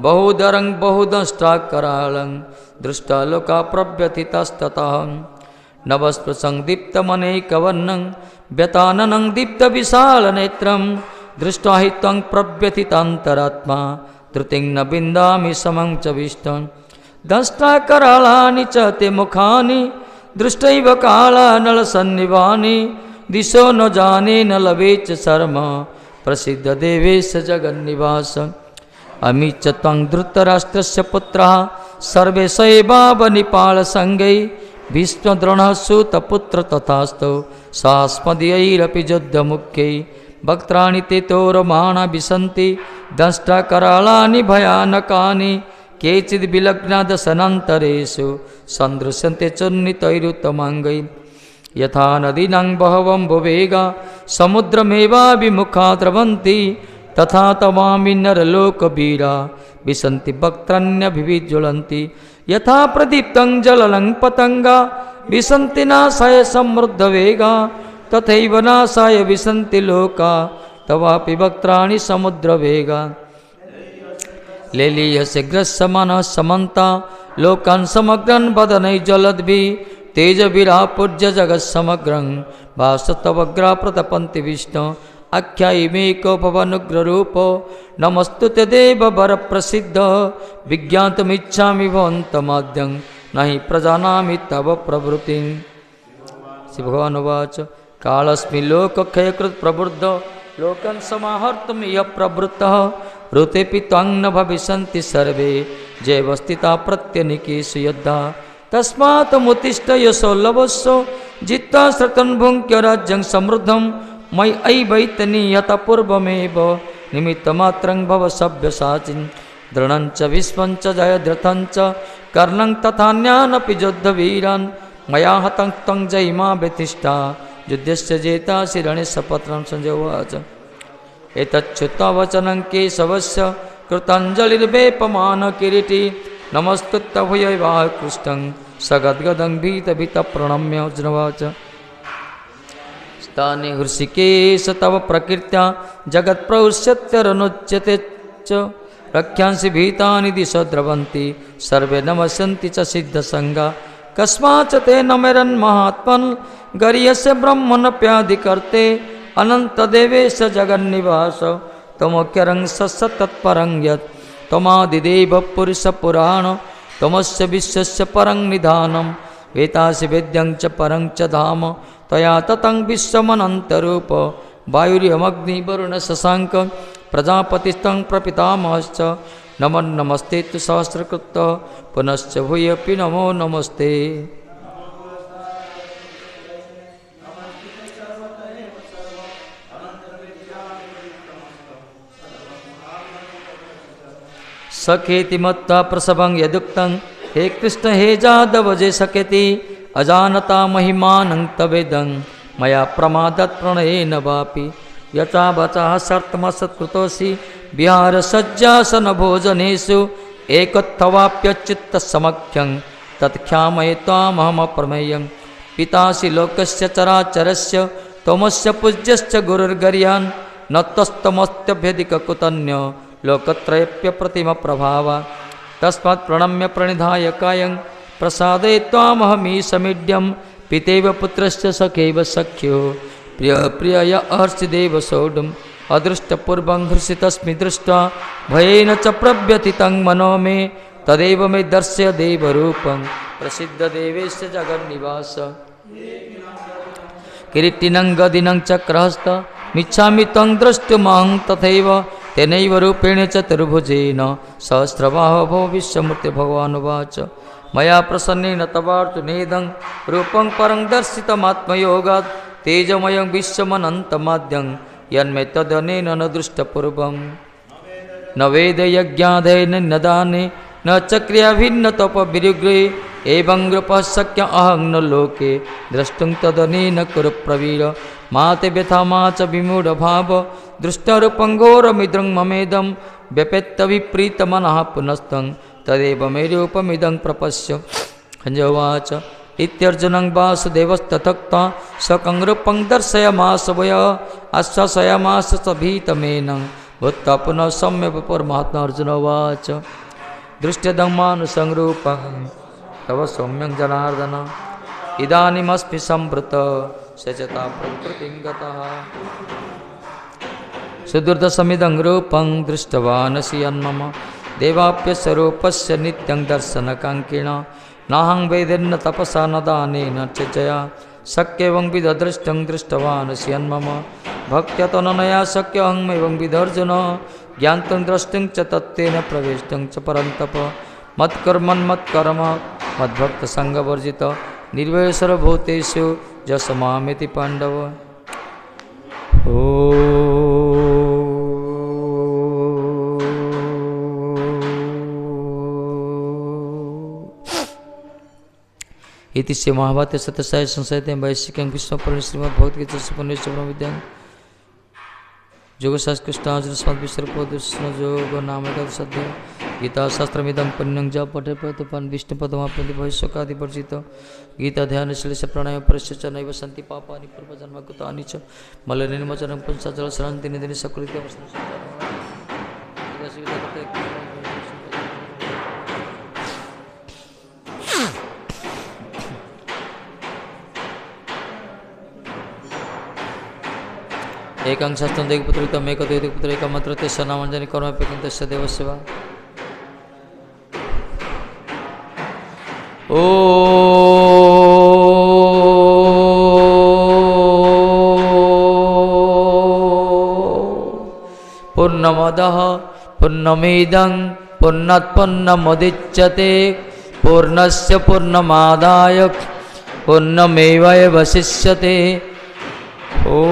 बहुदरं बहुदंष्ट्राकरालं दृष्टा लोका प्रव्यथितास्ततः नवस्पृशं दीप्तमनेकवर्णं व्यताननं दीप्तविशालनेत्रं दृष्ट्वा हि त्वं प्रव्यथितान्तरात्मा धृतिं न विन्दामि समं च विष्टं दंष्ट्राकरालानि च ते मुखानि दृष्टैव कालानलसन्निभानि दिशो न जाने न लभे च शर्म प्रसिद्धदेवेश जगन्निवास अमी च त्वं धृतराष्ट्रस्य पुत्रः सर्वे सैवावनिपालसङ्गै भीष्मद्रोणः सूतपुत्र तथास्तौ सास्मदीयैरपि युद्धमुख्यै वक्त्राणि ते तोरमाणा विशन्ति दंष्ट्राकरालानि भयानकानि केचिद् विलग्नादशनान्तरेषु सन्दृश्यन्ते चूर्णितैरुत्तमाङ्गै यथा नदीनां बहवं बुवेगा समुद्रमेवाभिमुखा द्रवन्ति तथा तवामि नरलोकवीरा विशन्ति वक्त्राण्यभिज्वलन्ति यथा प्रदीप्तं जललं पतंगा विशन्ति नाशाय समृद्धवेगा तथैव नाशाय विशन्ति लोका तवापि वक्त्राणि समुद्रवेगा लेलीयसे ग्रस्यमानः समन्ता लोकान् समग्रन् वदनैर्ज्वलद्भिः तेजविरापूज्य जगत्समग्रं भासतवग्रा प्रतपन्ति विष्णु आख्यायिमेको भवनुग्ररूपो नमस्तुते देववरप्रसिद्ध विज्ञातुमिच्छामि भवन्तमाद्यं न हि प्रजानामि तव प्रवृत्तिं श्री भगवान् उवाच कालस्मिन् लोकक्षयकृत् प्रवृद्धो लोकं समाहर्तुं यः प्रवृत्तः ऋतेऽपि त्वं न भविष्यन्ति सर्वे जैवस्थिता प्रत्यनिकेषु यद्धा तस्मात् मुत्तिष्ठ यशो लभस्व जित्वा श्रुतं भुङ्क्य राज्यं समृद्धं मयि ऐवैतनीयता पूर्वमेव निमित्तमात्रं भव सभ्यसाचिन् दृढं च विश्वं च जयद्रथं च कर्णं तथान्यानपि युद्धवीरान् मया हतं त्वं जयिमा व्यतिष्ठा युद्धस्य जेतासि रणे सपत्रं संजय उवाच एतच्छ्रुत्वा वचनं केशवस्य कृताञ्जलिर्वेपमानकिरीटी नमस्तुत्य भूयैवाह कृष्णं सगद्गदं भीतभीतप्रणम्य अर्जुनोवाच स्थाने हृषिकेश तव प्रकृत्या जगत्प्रौष्यत्यरनुच्यते च रक्ष्यांसि भीतानि दिशो द्रवन्ति सर्वे नमस्यन्ति च सिद्धसङ्गा कस्माच्च ते नमेरन्महात्मन् गरीयस्य ब्रह्मणप्याधिकर्ते अनन्तदेवेश जगन्निवास तमोख्यरं सत्तत्परं यत् त्वमादिदेव पुरुषपुराण त्वमस्य विश्वस्य परं निधानं वेतासि वेद्यं च परं च धाम त्वया ततं विश्वमनन्तरूप वायुर्यमग्निवरुणशशाङ्क प्रजापतिस्तं प्रपितामहश्च नमस्ते तु सहस्रकृतः पुनश्च भूयपि नमो नमस्ते। सखेति मत्वा प्रसवं यदुक्तं हे कृष्ण हे जादव जे सखेति अजानता महिमानं तवेदं मया प्रमादात् प्रणयेन वापि यथा वचः सर्तमसत्कृतोऽसि विहारसज्जासनभोजनेषु एकत्थवाप्यच्युत्तसमख्यं तत्क्षामये त्वामहमप्रमेयं पितासि लोकस्य चराचरस्य त्वमस्य पूज्यश्च गुरुर्गर्यान् न तस्तमस्त्यभ्यधिककुतन्य लोकत्रयप्यप्रतिमप्रभाव तस्मात् प्रणम्य प्रणिधाय कायं प्रसादे त्वामहमीशमीड्यं पितेव पुत्रस्य सखैव सख्यो प्रिय प्रिय हर्षिदेव सौडुम् अदृष्टपूर्वं हृषितस्मि दृष्ट्वा भयेन च प्रव्यथितं मनो मे तदेव मे दर्शय देवरूपं प्रसिद्धदेवेश जगन्निवास किरीटिनं गदिनं चक्रहस्त मिच्छामि तं द्रष्टुमहं तथैव तेनैव रूपेण चतुर्भुजेन सहस्रबाहो विश्वमूर्ति भगवानुवाच मया प्रसन्नेन तवार्जुनेदं रूपं परं दर्शितमात्मयोगात् तेजमयं विश्वमनन्तमाद्यं यन्मे तदनेन न दृष्टपूर्वं न वेदयज्ञादयेन न दाने न च क्रियाभिन्नतपविरुग्रे एवं नृपः शक्य अहं न लोके द्रष्टुं तदनेन कुरु प्रवीर मा ते व्यथा मा च विमूढभाव दृष्टरूपं घोरमिदं ममेदं व्यपेत्तविप्रीतमनः पुनस्तं तदेव मे रूपमिदं प्रपश्य हञ्जवाच इत्यर्जुनं वासुदेवस्तथक्त्वा स्वकं रूपं दर्शयामास वयः आश्वासयामास च भीतमेनं भूत्वा पुनः सम्यक् परमात्मा अर्जुनोवाच दृष्ट्यदं मानुषं रूपं तव सौम्यं जनार्दन इदानीमस्मि संवृत सचता प्रकृतिं गतः सुदुर्दशमिदं रूपं दृष्टवानसि यन्मम देवाप्यस्य रूपस्य नित्यं दर्शनकाङ्क्षिण नाहं वेदेन्न तपसा न दानेन च जया शक्येवं विददृष्टं दृष्टवानसि यन्मम भक्त्यतननया शक्यहमेवं विदर्जुन ज्ञातुं द्रष्टुं च तत्तेन प्रवेष्टुं च परन्तप मत्कर्मन्मत्कर्म मद्भक्तसङ्गवर्जित निर्वैषरभूतेषु जसमामिति पाण्डव ओ इति से महाभारते सत्यसाई संशयते वैशिकं विष्णुपुराणे श्रीमद्भगवद्गीता उपनिषद् योगशास्त्र कृष्णार्जुन स्मद्विश्वरूपदर्शन योग नामक सद्य गीता शास्त्रमिदं पुण्यं ज पठे पठेपन विष्णुपदमाप्यन्ति भविष्यकादि वर्जित गीता ध्यानशील से प्राणायाम परिश्च नैव सन्ति पापानि पूर्वजन्मकृतानि च मलनिर्मोचनं पुंसजलस्रवन्ति निधिनि सकृत्य एकं शास्त्रं देवपुत्रयुक्तम् एकद्वैतपुत्र एकमात्र तस्य नामाञ्जनि कर्मपेकं तस्य देवस्य वा ओ पूर्णमदः पूर्णमिदं पूर्णात् पूर्णमुदच्यते पूर्णस्य पूर्णमादाय पूर्णमेवावशिष्यते ओ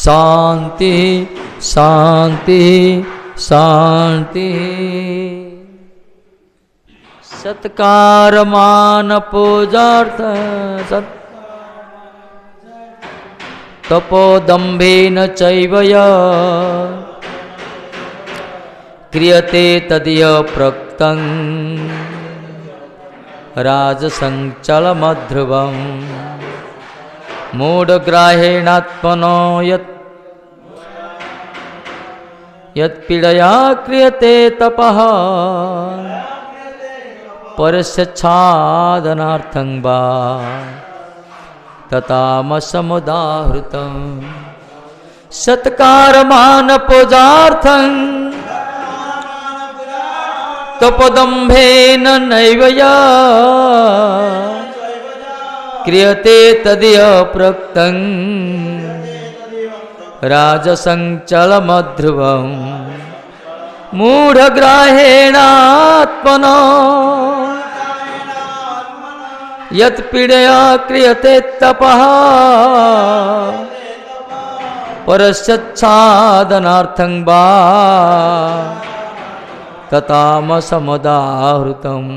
शांति शांति शांति सत्कार मान पूजार्थ सत् तपोदम्भेन चैव क्रियते तदीय प्रोक्तं राजसंचलमध्रुवम् मूढग्राहेणात्मनो यत्पीडया क्रियते तपः परस्यच्छादनार्थं वा ततामसमुदाहृतं सत्कारमानपूजार्थं तपोदम्भेन नैव क्रियते तदीय प्रोक्तं राजसंचलमध्रुवम् मूढग्राहेणात्मनो यत्पीडया क्रियते तपः परस्यच्छादनार्थं वा ततामसमुदाहृतम्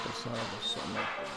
प्रसाद समर्पण।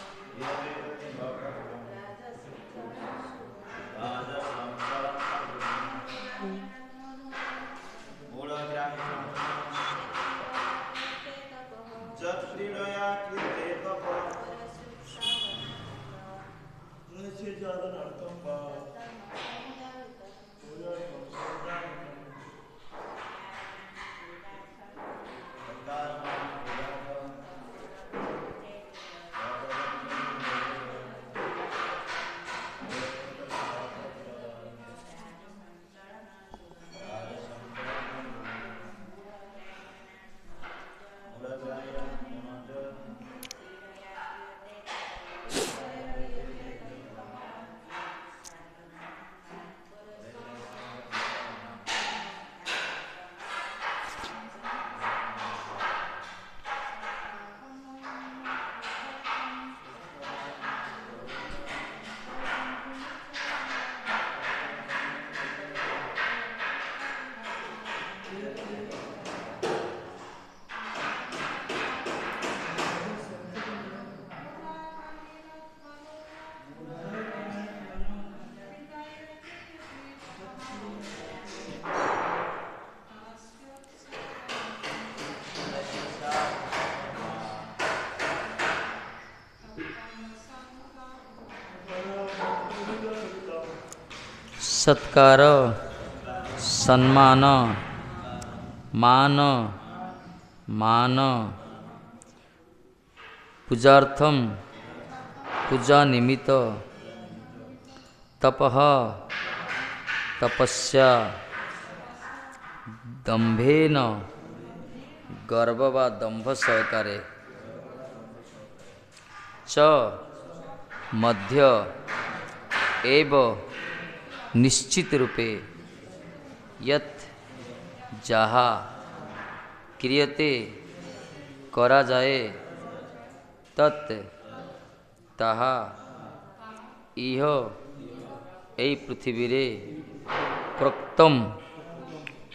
सत्कार सम्मान मान मान पूजार्थम पूजा निमित्त तपः तपस्या दंभेन गर्व व दंभ सहकारे च मध्य एव निश्चित रूपे यत् जहा क्रियते करा जाए तत् ताहा इह एई पृथ्वी रे प्रोक्तम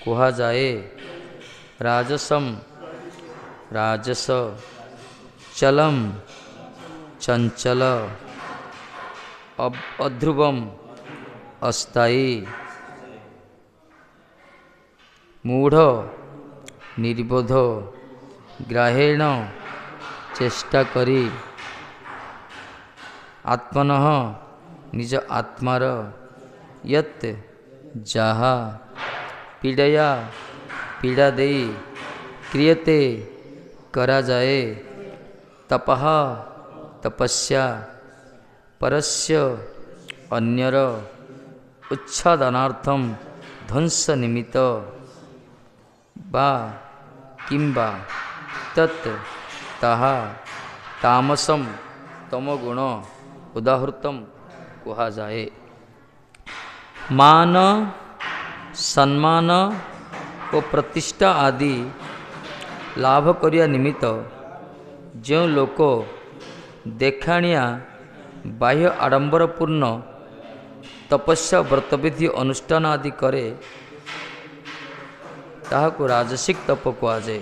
कुहा जाए राजसम राजस चलम चंचल अध्रुवम अस्थायी मूढ़ निर्बोध ग्राहेण चेष्टा करी आत्मनः निज आत्मार यत् जहा पीड़या पीड़ा देई क्रियते करा जाए तपः तपस्या परस्य अन्यर उच्छादनार्थम ध्वंस निमित्त बा किंबा तत् ताहा तामसम तमोगुण उदाहृतम कुहा जाए। मान सम्मान और प्रतिष्ठा आदि लाभ करिया निमित्त जो लोक देखाणिया बाह्य आडंबरपूर्ण तपस्या व्रतविधि अनुष्ठान आदि करे ताहाको राजसिक तप कुहाଯାଏ।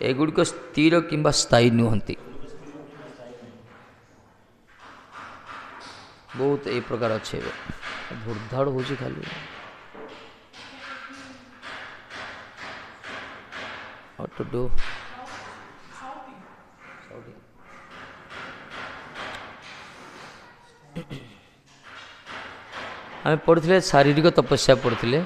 एगुड़िक स्थिर किंबा स्थायी नुहंती। बहुत ए प्रकार अच्छे भुड़धाड़ हो खाली to do आम पढ़ुले शारीरिक तपस्या पढ़ुले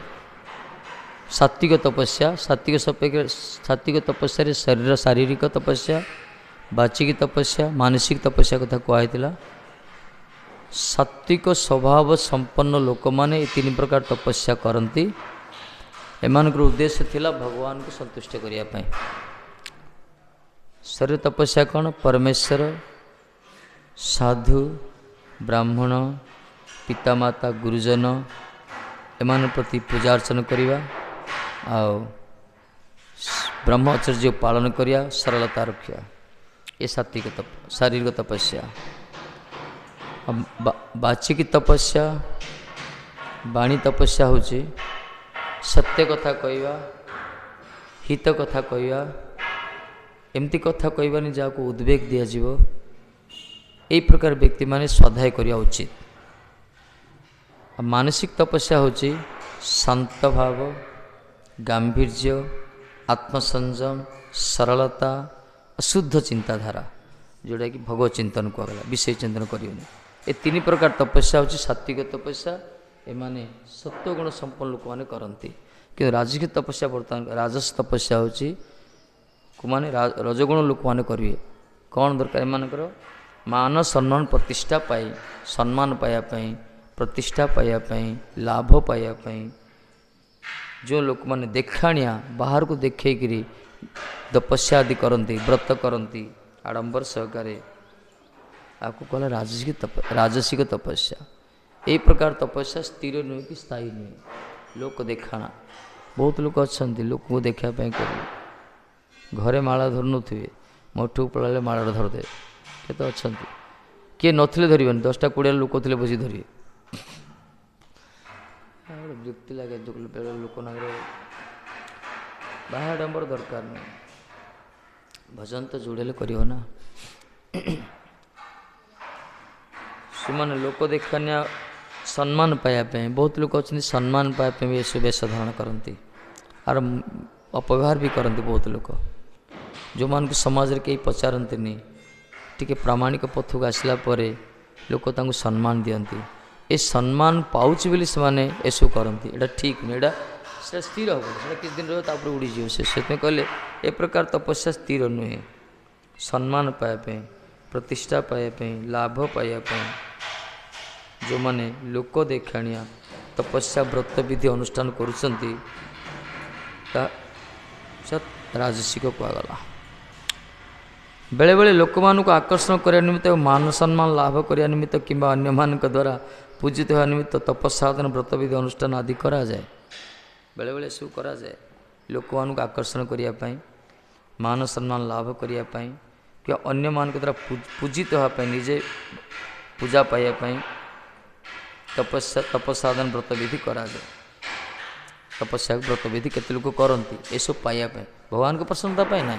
सात्विक तपस्या सात्विक तपस्या शरीर शारीरिक तपस्या बाचिक तपस्या मानसिक तपस्या कथा कहला। सात्विक स्वभाव संपन्न लोक माने तीन प्रकार तपस्या करती। एमानकर उद्देश्य थिला भगवान को संतुष्ट करिया पई। शरीर तपस्या कौन परमेश्वर साधु ब्राह्मण पितामाता गुरुजन एमान प्रति पूजा अर्चन करिवा आउ ब्रह्मचर्य पालन करिया सरलता रखिया ये सात्विक तप शारीरिक तपस्या। बाचिक तपस्या वाणी तपस्या होची सत्य कथा कहवा हित कथा कहवा एमती कथा कहबानी जहाँ उद्वेग दिज्व यही प्रकार व्यक्ति माने स्वाध्याय करवा उचित। मानसिक तपस्या होची शांत भाव, गांभीर्य, आत्मसंयम, सरलता, शुद्ध चिंताधारा जोटा कि भगवत चिंतन कहला, विषय चिंतन करियोनी। ये तीन प्रकार तपस्या होची सात्विक तपस्या, एमाने सत्वगुण संपन्न लोक माने करंती। कि राजसिक तपस्या बर्तमान राजस तपस्या होची माने रजगुण लोक माने करिवे। कौन दरकार एमानकर मान सम्मान प्रतिष्ठा पाई, सम्मान पाया पाई, प्रतिष्ठा पाया पाई, लाभ पाया पाई जो लोक माने देखाणिया बाहर को देखैकरी तपस्या आदि करंती, व्रत करंती आडंबर सहकारे आपको कहला राजसिक तपस्या। यही प्रकार तपस्या स्थिर नुहे कि स्थायी नुहे, लोक देखाणा। बहुत लोक अच्छा लोक को देखापी कर घरे माला धर नुथे मठू पड़े माला धरदे केत अच्छा किए नथिले धरबेनि 10टा 20 लोक थे बसी धरिए वृत्ति लगे लोक ना बाहा डंबर दरकार नहीं भजन तो जोड़े करना सुमाने लोक देखानिया सम्मान पायापे बहुत लोक अच्छा सम्मान पायापे भी ये वेश धारण करती आर अपव्यवहार भी करती बहुत लोक जो मान समाज रे कहीं पचारती नहीं टी प्रामाणिक पथ को आसला परे लोक तांको सम्मान दियंती ए सम्मान पाउच बोली से माने एसु करती एटा ठीक नहीं एटा से स्थिर हम से किस दिन रही उड़ी जीव से कहले ए प्रकार तपस्या स्थिर नुहे सम्मान पायापे प्रतिष्ठा पायापे लाभ पायापे जो माने लोक देखाणिया तपस्या व्रत विधि अनुष्ठान करुचंती राजसिक कहगला बेले बेले लोक मानक आकर्षण करने निमित्त मान सम्मान लाभ करने निमित्त कि अन्य मान द्वारा पूजित होगा निमित्त तपस्साधन व्रत विधि अनुष्ठान आदि करा जाए बेले बेले सब करा जाए लोक मानक आकर्षण करने मान सम्मान लाभ करने कि अन्य मान द्वारा पूजित होगापी निजे पूजा पाइबापी तपस्साधन व्रत विधि करा जाए तपस्या व्रत विधि केते लोक करती ये सब पाइबापी भगवान को प्रसन्नता पाए ना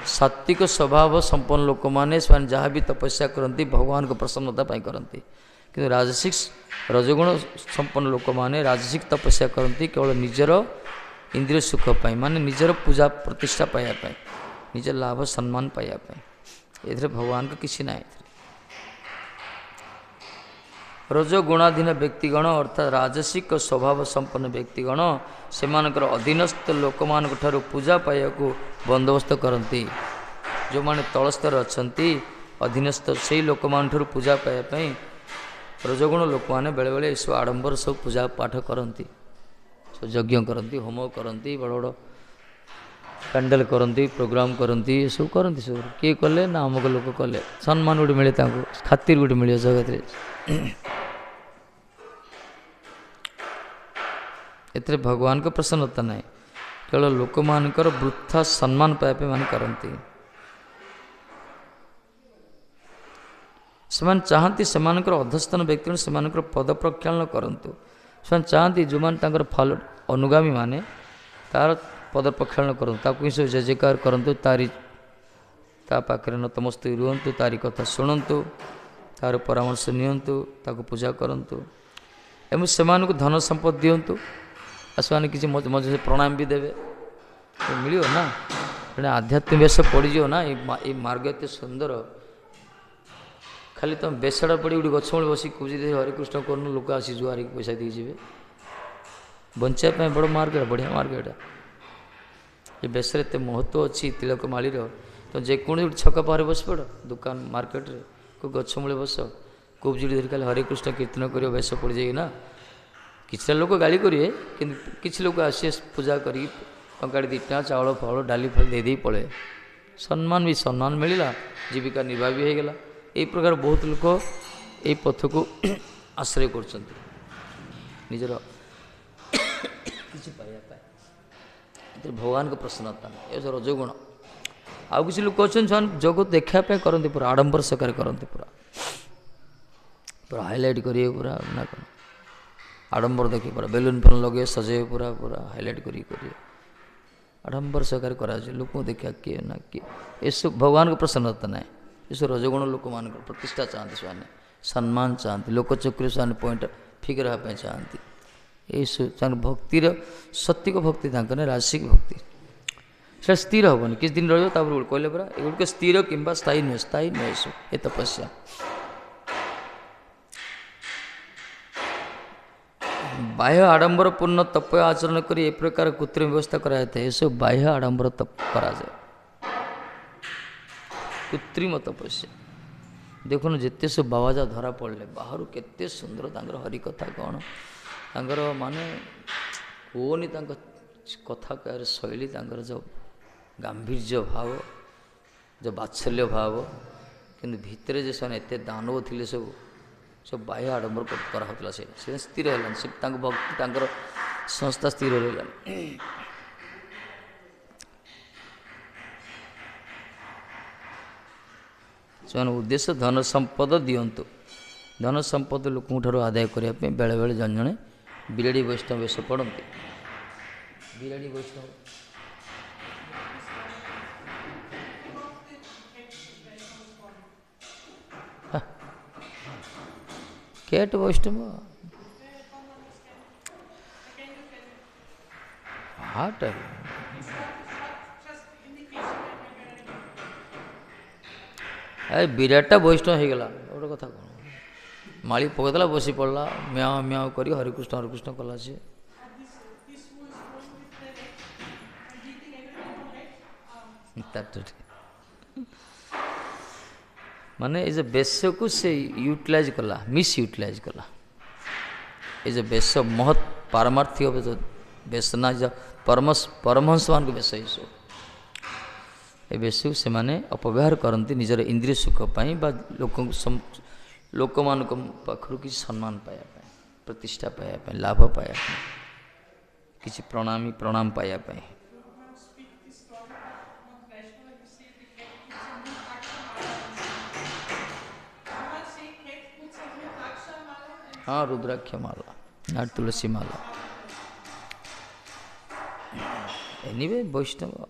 सात्विक स्वभाव संपन्न लोक मैंने जहाँ भी तपस्या करती भगवान को प्रसन्नता पाई करती कि राजसिक रजगुण संपन्न लोक मैंने राजसिक तपस्या करती केवल निजर इंद्रिय सुख पाई माने निजर पूजा प्रतिष्ठा पाइबापी निज लाभ सम्मान पाइबापी ए भगवान का किसी ना रजगुणाधीन व्यक्तिगण अर्थात राजसिक स्वभाव संपन्न व्यक्तिगण से अधीनस्थ लोक मान पूजा पाइबा बंदोबस्त करती जो माने तलस्तर अच्छा अधीनस्थ से लोक मान पूजा पाइबापी रजगुण लोक मैंने बेले बेले सब आडंबर सब पूजा पाठ करती सब यज्ञ करती होम करती बड़ बड़ पैंडल करती प्रोग्राम करती सब करती सब किए कले ना अमुक लोक कले सम्मान गोटे मिले खातिर गोटे मिले जगत एते भगवान को प्रसन्नता ना केवल लोक मानकर वृथा सम्मान पाइबा मान करती से चाहती से अधस्थन व्यक्ति से पद प्रक्षालन करतु से चाहती जो मैंने फल अनुगामी माने तार पद प्रक्षालन करूँ सब जय जयकार करूँ तारी पाखे नतमस्तक रुहतु तारी कथा शुणु तार परामर्श नियंतु ताको पूजा करंतु एवं से धन संपद दिंतु आसमाने किसी मजे से प्रणाम भी देवे तो मिलो ना तेना आध्यात्मिक बेश पड़ज ना ये मार्ग एत सुंदर खाली तुम बेसड़ा पड़ी गोटे गछ मूल बस पूजी दे हरे कृष्ण कर लोक आसी जुआर पैसा दी जी बचाई बड़ मार्ग बढ़िया मार्ग एटा ये बेसर एत महत्व अच्छी तिलक मालीर तो जेको छक पारे बस पड़ दुकान मार्केट रे को गछ मूले बस कुबजुड़ी धर खाली हरे कृष्ण कीर्तन कर बेस पड़ जाए ना किसी लोक गाड़ी करेंगे कि किसी लोक आसे पूजा कर टंका 2 टଙ୍କା चाउल फल डाली फल दे पड़े सम्मान भी सम्मान मिलला जीविका निर्वाह भी होगला यही प्रकार बहुत लोक यही पथ को आश्रय कर निजर कि भगवान को प्रसन्नता ये रजगुण आउ किसी लोक अच्छे जगत देखापी करती पूरा आडंबर सकार करती पूरा पूरा हाईलाइट करिए पूरा ना कौन आडंबर देखिए पूरा बेलून फेलून लगे सजे पूरा पूरा हाईलाइट करिए आडंबर सहकार करा लोक देखा किए ना किए एसब भगवान को प्रसन्नता ना एसब रजगुण लोक मान प्रतिष्ठा चाहते से सम्मान चाहते लोक चक्र से पॉइंट फिगर हाँपाई चाहती ये भक्तिर सत्विक भक्ति राजसिक भक्ति से स्थिर हेनी किस दिन रही कहले परा एगुड़िक स्थिर कि स्थायी नुहे सब ये तपस्या बाह्य आडंबर पूर्ण तप आचरण कर ए प्रकार कृत्रिम व्यवस्था कराए ये सब बाह्य आडंबर तप करा जाए कृत्रिम तपस्या देखुन जिते सब बाबाजा धरा पड़े बाहर केते सुंदर हरिकथा कौन तांकर माने होनी कथा कह शैली जो गांभीर्य भाव जो बात्सल्य भाव किंतु भितर जे एत दानव थे सब बाह्य आडंबर कराला से स्थिर है भक्ति संस्था स्थिर रहा से उद्देश्य धन संपद दिंतु धन संपद लोक आदाय करने बेले बेले जन जड़े बिराड़ी वैष्णव वेश पड़ती बिराड़ी वैष्णव केट वैष्णव हाट बिराटा वैष्णव हो गला गोटे कथा कौन माली पकईदेला बसी पड़ा म्याओ म्याओ कर हरिकृष्ण कला सी माने ए बेश को से यूटिलाइज कला मिस यूटिलाइज कला ए बेश महत् पारमार्थिक बेश ना परमहंस मान बेश ये बेश से माने अपव्यवहार करती निजर इंद्रिय सुख पाई लोक मान पाखु कि सम्मान पाइबा प्रतिष्ठा पाइबा लाभ पाइबा किसी प्रणामी प्रणाम पाइबा हाँ रुद्राक्ष माला ना तुलसी माला एनीवे वैष्णव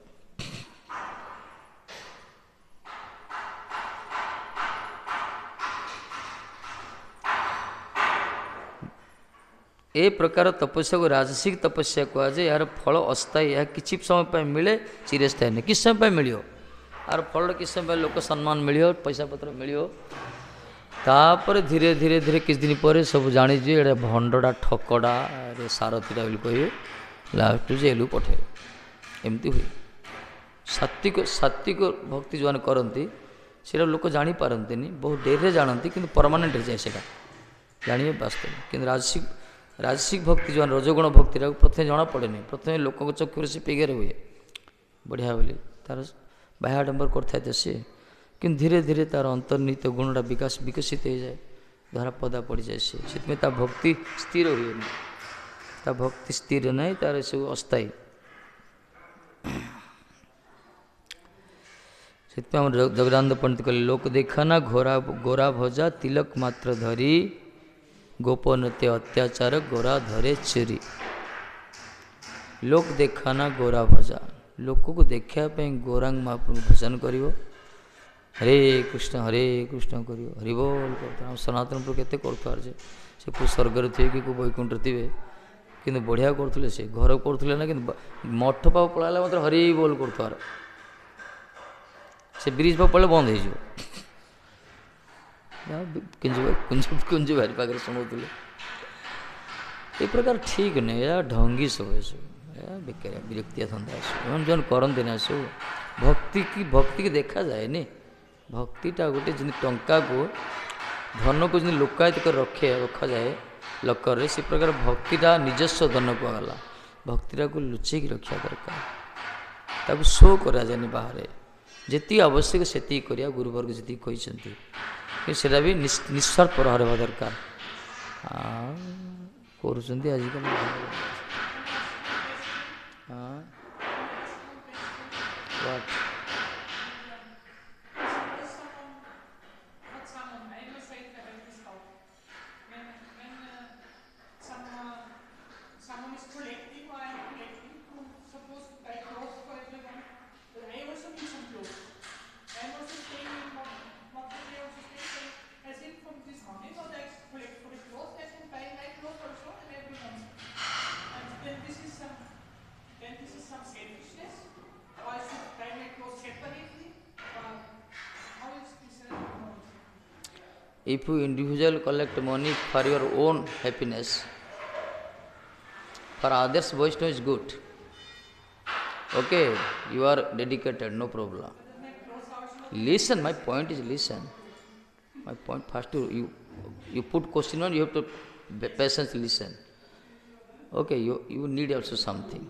ए प्रकार तपस्या को राजसिक तपस्या कहुए यार फल अस्थायी यह किसी समय मिले चिरस्थायी नहीं किस समय मिल यार फल किस समय लोक सम्मान मिल पैसा पत्र मिल तापर धीरे धीरे धीरे किस दिन पर सब जानी जे भंडा ठकड़ा सारथीटा बोली कहे लास्ट जेलू पठे एमती हुए सात्विक सात्विक भक्ति जो करती से लोक जापारती बहुत डेरे जानती कि परमानेंट जाए से जानवे वास्तव कि राजसिक भक्ति जो रजगुण भक्ति प्रथम जना पड़े प्रथम लोक चक्षुर से पिघर हुए बढ़िया बोली तार बाह्य आडंबर करता सी कि धीरे धीरे तार अंतर्निहित गुणटा विकसित हो जाए धरा पदा पड़ जाए सी भक्ति स्थिर हुए भक्ति स्थिर ना तार सब अस्थायी से जगदानंद पंडित कहले लोक देखना गोरा भजा तिलक मात्र धरी गोपनते अत्याचार गोरा धरे चुरी लोक देखाना गोरा भजा लोक को देखापी गौरांग महाप्रभु भजन कर हरे कृष्ण कर हरि बोल करता सनातन प्रभु केते करतार जे से को स्वर्ग थे कि को वैकुंठ थे कि बढ़िया करते से घर करते ना कि मठ पाव पलाला मतलब हरि बोल करतार से ब्रिज पर पड़े बंद हो कुंज भारी पाखे शुणुले ये प्रकार ठीक नहीं या ढंगी सब बेकारिया विरक्तिया धंदा सब जो करते ना सब भक्ति की देखा जाए नी भक्तिटा गोटे जमी टंका को धन को जमी लोकायत कर रखा जाए लकर से प्रकार भक्तिटा निजस्व धन को गला भक्तिटा को लुचेक रखा दरकार ताको शो करा जाए बाहर जी आवश्यक से करा गुरुवर्ग जी कहते सेटा भी निस्वार्थ प्रहार होगा दरकार कर आजिकल If you individual collect money for your own happiness, for others Vaishnava is good. Okay, you are dedicated, no problem. Listen, my point is listen. My point first you put question on, you have to patiently listen. Okay, you need also something.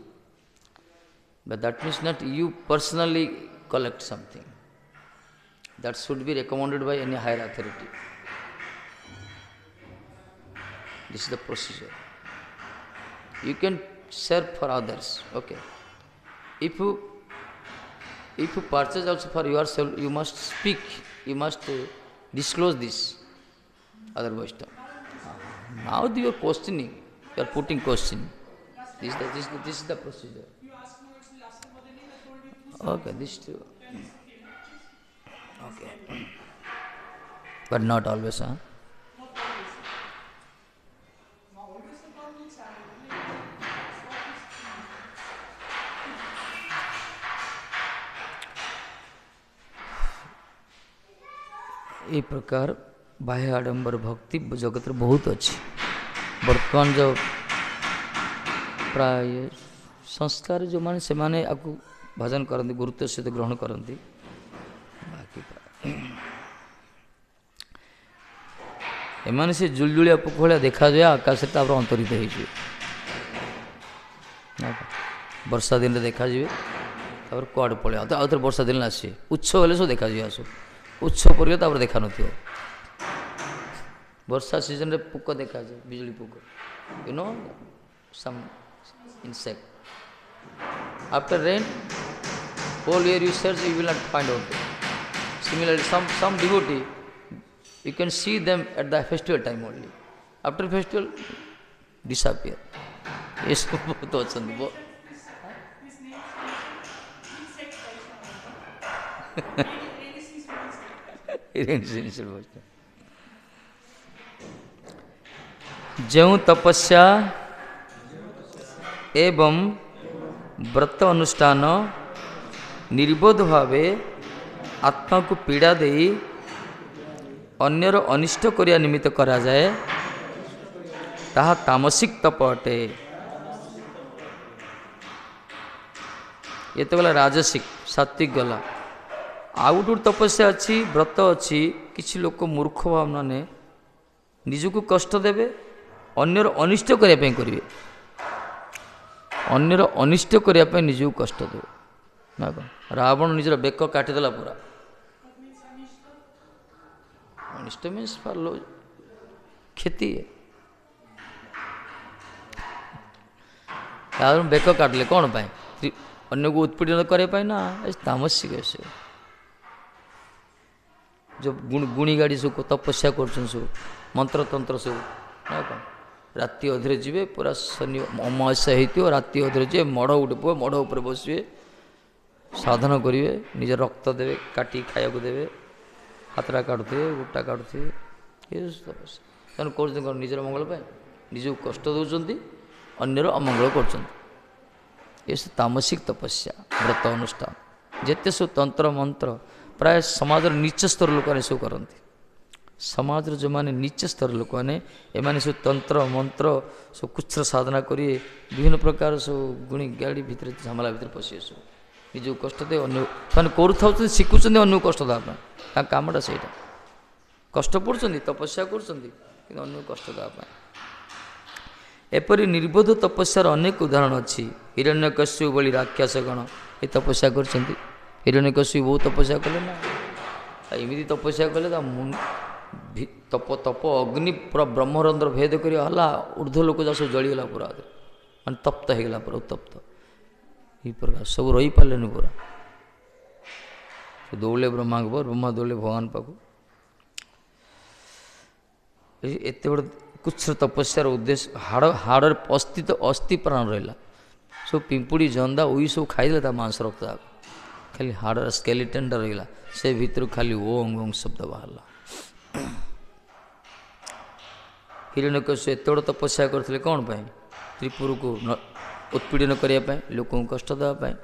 But that means not you personally collect something. That should be recommended by any higher authority. This is the procedure. You can serve for others. Okay. If you purchase also for yourself, you must speak. You must disclose this. Otherwise, now you are questioning. You are putting question. This is the procedure. Okay, this too. Okay. But not always, huh? ये प्रकार बाह्य आडंबर भक्ति जगत में बहुत अच्छी। बर्तमान जो प्राय संस्कार जो माने से माने आपको भजन करती गुरुत्व सहित ग्रहण करती बाकी एमाने से जुलजुलिया पोक भाया देखा जाए आकाश से अंतरित हो वर्षा दिन देखा जाए कड़े पड़े आउे वर्षा दिन आसे उत्सव हेल्ले सब देखा जाए आसो उत्सव पर देखा न वर्षा सीजन रे पोक देखा जाए बिजुली पोक you know some insect. After rain, whole year you search, you will not find out. Similarly, some devotee, you can see them at the festival time only. After festival, disappear. Yes, बहुत अच्छा है। जो तपस्या एवं व्रत अनुष्ठान निर्बोध भावे आत्मा को पीड़ा दे अन्यर अनिष्ट करिया निमित्त करा जाए ताहा तामसिक तप अटे। ये तो गला राजसिक सात्विक गला। आउट तपस्या अच्छी व्रत अच्छी किसी लोक मूर्ख भावना ने निजको कष्ट देवे अन्यर अनिष्ट करने करेंगे अन्यर अनिष्ट करने निजको कष्ट देवे ना कौन रावण निजर बेक काटिदेला पूरा अनिष्ट मीन्स फॉर लो क्षति बेक काटिले कौन पाए अन्य को उत्पीड़न करने ना तामसिक से जो गुणी गाड़ी सब तपस्या कर मंत्र तंत्र सब ना कौन राति अधे जी पूरा शनि अमावस्या हो राति अधे जी मढ़ गोटे पुओ मढ़ उपर बसवे साधन करेंगे निज रक्त देवे काटी खाया देवे हाथरा काटुथे गोटा काटुथे ये तपस्या कर निजर मंगल निज कष्ट दौरान अन्यर अमंगल कर तामसिक तपस्या व्रत अनुष्ठान जिते सब तंत्र मंत्र प्राय समाज नीच स्तर लोक सब करती समाज जो माने नीच स्तर लोक मैंने सब तंत्र मंत्र सब कुछ साधना करेंगे विभिन्न प्रकार सब गुणी गाड़ी भितर झमेला भितर पशि सब निज कष्ट दे अन्य कर शिखुं अन्य कष्ट देवाई कामटा से कष्ट पड़ुं तपस्या कर कष्ट देवाई एपरी निर्बोध तपस्यार अनेक उदाहरण अच्छी हिरण्यकश्यप भली राक्षस गण ये तपस्या कर हिरण्यकश्यप बहुत तपस्या कले ना एमती तपस्या कले तप तप अग्नि पूरा ब्रह्मरंध्र भेद करला ऊर्ध्व लोक जा सब जलीगला पूरा मान तप्त होगा पूरा उत्तप्त ये प्रकार सब रही पारे पूरा दौड़े ब्रह्मा के ब्रह्मा दौड़े भगवान पाक एत बड़ कुछ तपस्यार उद्देश्य हाड़ हाड़ अस्थि प्राण रहा सब पिंपुड़ी जंदा वही सब खाई मांस रक्त खाली हाड़ स्केलेटन रहा से भीतर खाली ओंग ओंग शब्द बाहर हिरण्यकश्यप एत बड़ तपस्या करते कौन पाए त्रिपुर को उत्पीड़न करने लोक कष्ट देवाई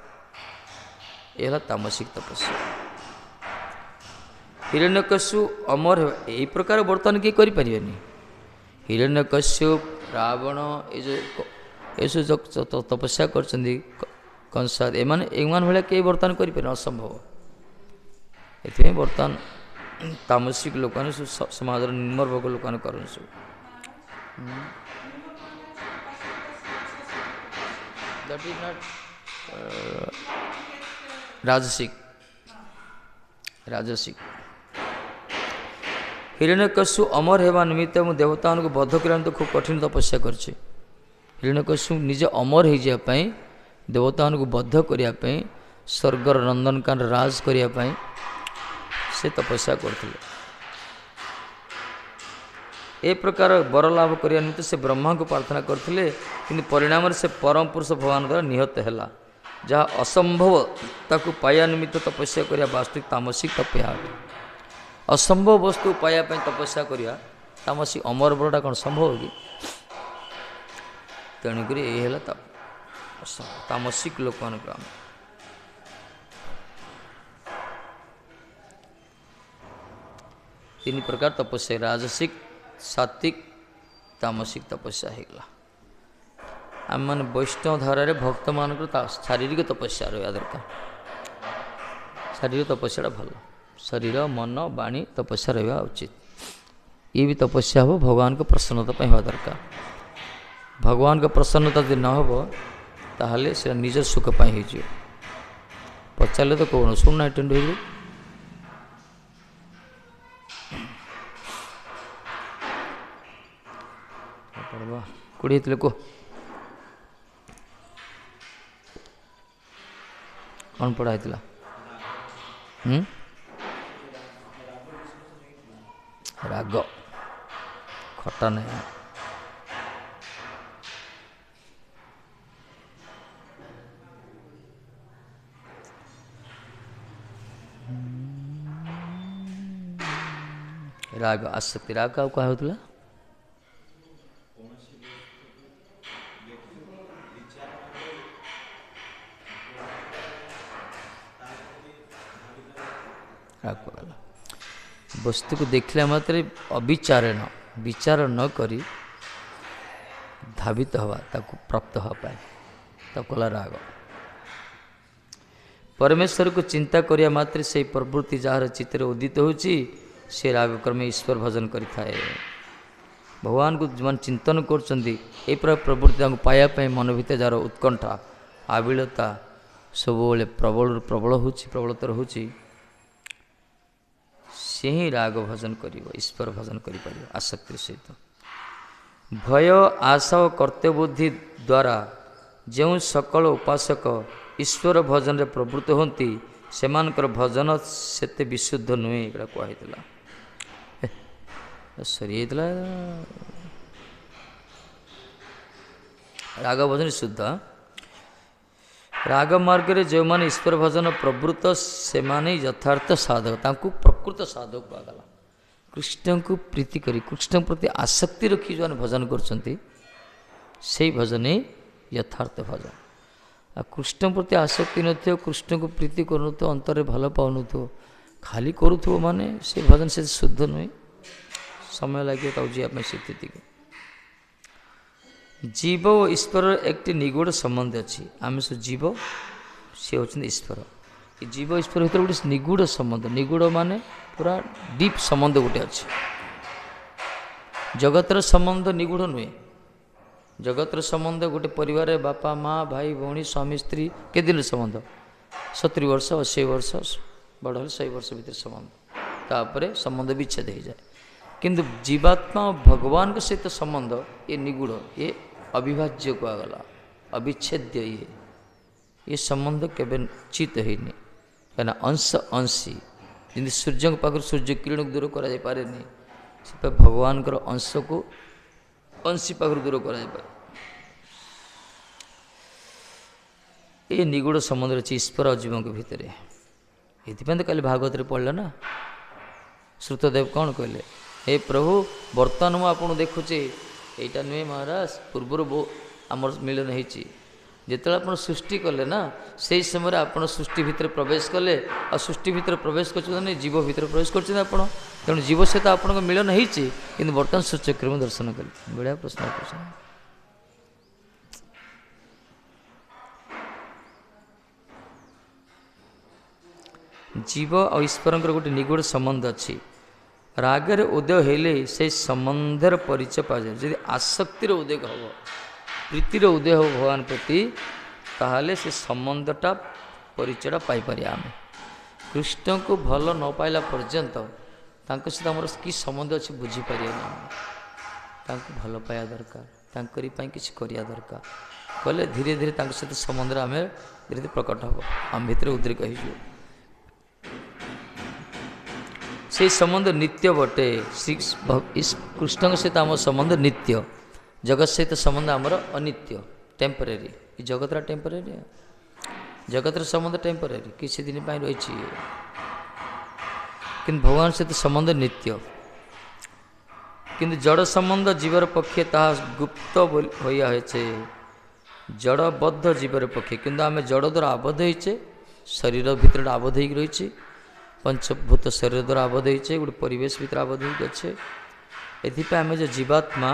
यह तामसिक तपस्या हिरण्यकश्यु अमर यही प्रकार बर्ତ୍ତमान किए करें। हिरण्यकश्यु रावण ये जो तपस्या कर कंसा एमान भाया कई बर्ତ୍ତमान करें असंभव। ये बर्ତ୍ତमान तामसिक लोक समाज निम्नवर्ग लोक कर दैट इज नॉट राजसिक। हिरण्यकश्यु अमर होगा निमित्त मु देवता को बध करने तो खूब कठिन तपस्या करछे। हिरण्यकश्यु निजे अमर हो जाए देवता को बध करने स्वर्गर नंदनकान राज करने से तपस्या करते। ए प्रकार वर लाभ करने निमित्त से ब्रह्मा को प्रार्थना करते कि परिणाम से परम पुरुष भगवान द्वारा निहत है। जहाँ असंभव ताकू पाया निमित्त तपस्या करिया वास्तविक तामसिक तपस्या। असंभव वस्तु पायापी तपस्या करिया तामसिक अमर बड़टा कौन संभव कि तेणुक ये तामसिक लोक तीन प्रकार तपस्या राजसिक सात्विक तामसिक तपस्या होगा। आम मैंने वैष्णव धारा भक्त मान शारीरिक तपस्या रहा दरकार। शारीरिक तपस्या भल शरीर मन वाणी तपस्या रहा उचित। ये भी तपस्या हो भगवान को प्रसन्नता हवा दरकार। भगवान का प्रसन्नता यदि न हो ताहले से निज सुख पाई हो पचारे तो कौन शुणना अटेंड हो कोड़े कह कौन पढ़ाई राग खटा नहीं राग आसक्ति राग का क्या होता वस्तु को देखला मात्र अविचारण विचार न करी धावित हवा ताकू प्राप्त हवा पाए तला राग। परमेश्वर को चिंता करिया मात्र से प्रवृत्ति जार चित्त उदित होची से राग क्रमे ईश्वर भजन करि थाए। भगवान को जो चिंतन करचंदी ए प्रवृत्ति पाया मन भितर जार उत्कंठा आविलता सब प्रबल होची प्रबलतर होची से ही राग भजन कर ईश्वर भजन कर आसक्ति सहित। भय आशा और कर्तव्यबुद्धि द्वारा जो सकल उपासक ईश्वर भजन रे प्रवृत्त होती से भजन सेते विशुद्ध नुहे यहाँ कहला सरी राग भजन शुद्ध। राग मार्ग रे जो माने ईश्वर भजन प्रवृत्त से माने यथार्थ साधक तांकु प्रकृत साधक कहला। कृष्ण को प्रीति करी कृष्ण प्रति आसक्ति रखी जो भजन करछंती से भजन ही यथार्थ भजन। आ कृष्ण प्रति आसक्ति नथियो कृष्ण को प्रीति करू तो अंतर भल पाउनु तो खाली करू माने से भजन से शुद्ध नुहे समय लगे तो जी आप स्थिति को जीव और ईश्वर एक निगूढ़ संबंध अच्छी आम सब जीव सी होती ईश्वर जीव ईश्वर भर गोटे निगूढ़ संबंध निगूढ़ माने पूरा डीप संबंध गोटे अच्छे। जगतर संबंध निगूढ़ नुहे जगतर संबंध गोटे परिवार बापा माँ भाई भौणी स्वामी स्त्री के दिन संबंध 70 वर्ष 80 वर्ष बड़ 100 वर्ष भीतर संबंध तापर संबंध विच्छेद हो जाए किंतु जीवात्मा भगवान के सहित संबंध ये निगूढ़ ये अविभाज्य कहगला अविच्छेद्य ये संबंध केवे चित है कहीं अंश अंशी जमी सूर्य पाख सूर्य किरण को दूर करा पारे भगवान अंश को अंशी पाख दूर करा ये निगूढ़ संबंध अच्छी ईश्वर और जीवों के भितर ये तो कल भागवत पढ़ल ना श्रुतदेव कौन कहले हे प्रभु बर्तमान मुझे देखुचे यहाँ नुहे महाराज पूर्वर आमर मिलन होती ଯେତେବେଳେ ଆପଣ ସୃଷ୍ଟି କଲେ ନା ସେହି ସମୟରେ ଆପଣ ସୃଷ୍ଟି ଭିତରେ ପ୍ରବେଶ କଲେ ଆଉ ସୃଷ୍ଟି ଭିତରେ ପ୍ରବେଶ କରୁଛନ୍ତି ଜୀବ ଭିତରେ ପ୍ରବେଶ କରୁଛନ୍ତି ଆପଣ। ତେଣୁ ଜୀବ ସହିତ ଆପଣଙ୍କ ମିଳନ ହେଇଛି କିନ୍ତୁ ବର୍ତ୍ତମାନ ସୂର୍ଯ୍ୟକ୍ରମ ଦର୍ଶନ କଲେ। ବଢ଼ିଆ ପ୍ରଶ୍ନ କରୁଛନ୍ତି। ଜୀବ ଆଉ ଈଶ୍ୱରଙ୍କର ଗୋଟେ ନିଗୁଡ଼ ସମ୍ବନ୍ଧ ଅଛି। ରାଗରେ ଉଦୟ ହେଲେ ସେହି ସମ୍ବନ୍ଧର ପରିଚୟ ପାଯାଏ। ଯଦି ଆସକ୍ତିର ଉଦୟ ହେବ, ପ୍ରୀତିର ଉଦୟ ହେବ ଭଗବାନ ପ୍ରତି, ତାହେଲେ ସେ ସମ୍ବନ୍ଧଟା ପରିଚୟଟା ପାଇପାରିବା ଆମେ। କୃଷ୍ଣଙ୍କୁ ଭଲ ନ ପାଇଲା ପର୍ଯ୍ୟନ୍ତ ତାଙ୍କ ସହିତ ଆମର କି ସମ୍ବନ୍ଧ ଅଛି ବୁଝିପାରିବାନି ଆମେ। ତାଙ୍କୁ ଭଲ ପାଇବା ଦରକାର, ତାଙ୍କରି ପାଇଁ କିଛି କରିବା ଦରକାର, କଲେ ଧୀରେ ଧୀରେ ତାଙ୍କ ସହିତ ସମ୍ବନ୍ଧରେ ଆମେ ଧୀରେ ଧୀରେ ପ୍ରକଟ ହେବ, ଆମ ଭିତରେ ଉଦ୍ରେକ ହେଇଯିବ। ସେହି ସମ୍ବନ୍ଧ ନିତ୍ୟ ବଟେ। କୃଷ୍ଣଙ୍କ ସହିତ ଆମ ସମ୍ବନ୍ଧ ନିତ୍ୟ, ଜଗତ ସହିତ ସମ୍ବନ୍ଧ ଆମର ଅନିତ୍ୟ, ଟେମ୍ପରାରୀ। ଏ ଜଗତଟା ଟେମ୍ପରାରୀ, ଜଗତର ସମ୍ବନ୍ଧ ଟେମ୍ପରାରୀ, କିଛି ଦିନ ପାଇଁ ରହିଛି। କିନ୍ତୁ ଭଗବାନ ସହିତ ସମ୍ବନ୍ଧ ନିତ୍ୟ। କିନ୍ତୁ ଜଡ଼ ସମ୍ବନ୍ଧ ଜୀବର ପକ୍ଷେ ତାହା ଗୁପ୍ତ ହୋଇଆ ହୋଇଛେ, ଜଡ଼ବଦ୍ଧ ଜୀବର ପକ୍ଷେ। କିନ୍ତୁ ଆମେ ଜଡ଼ ଦ୍ୱାରା ଆବଦ୍ଧ ହେଇଛେ, ଶରୀର ଭିତରେ ଆବଦ୍ଧ ହେଇକି ରହିଛି, ପଞ୍ଚଭୂତ ଶରୀର ଦ୍ୱାରା ଆବଦ୍ଧ ହେଇଛେ, ଗୋଟେ ପରିବେଶ ଭିତରେ ଆବଦ୍ଧ ହେଇକି ଅଛେ। ଏଥିପାଇଁ ଆମେ ଯେଉଁ ଜୀବାତ୍ମା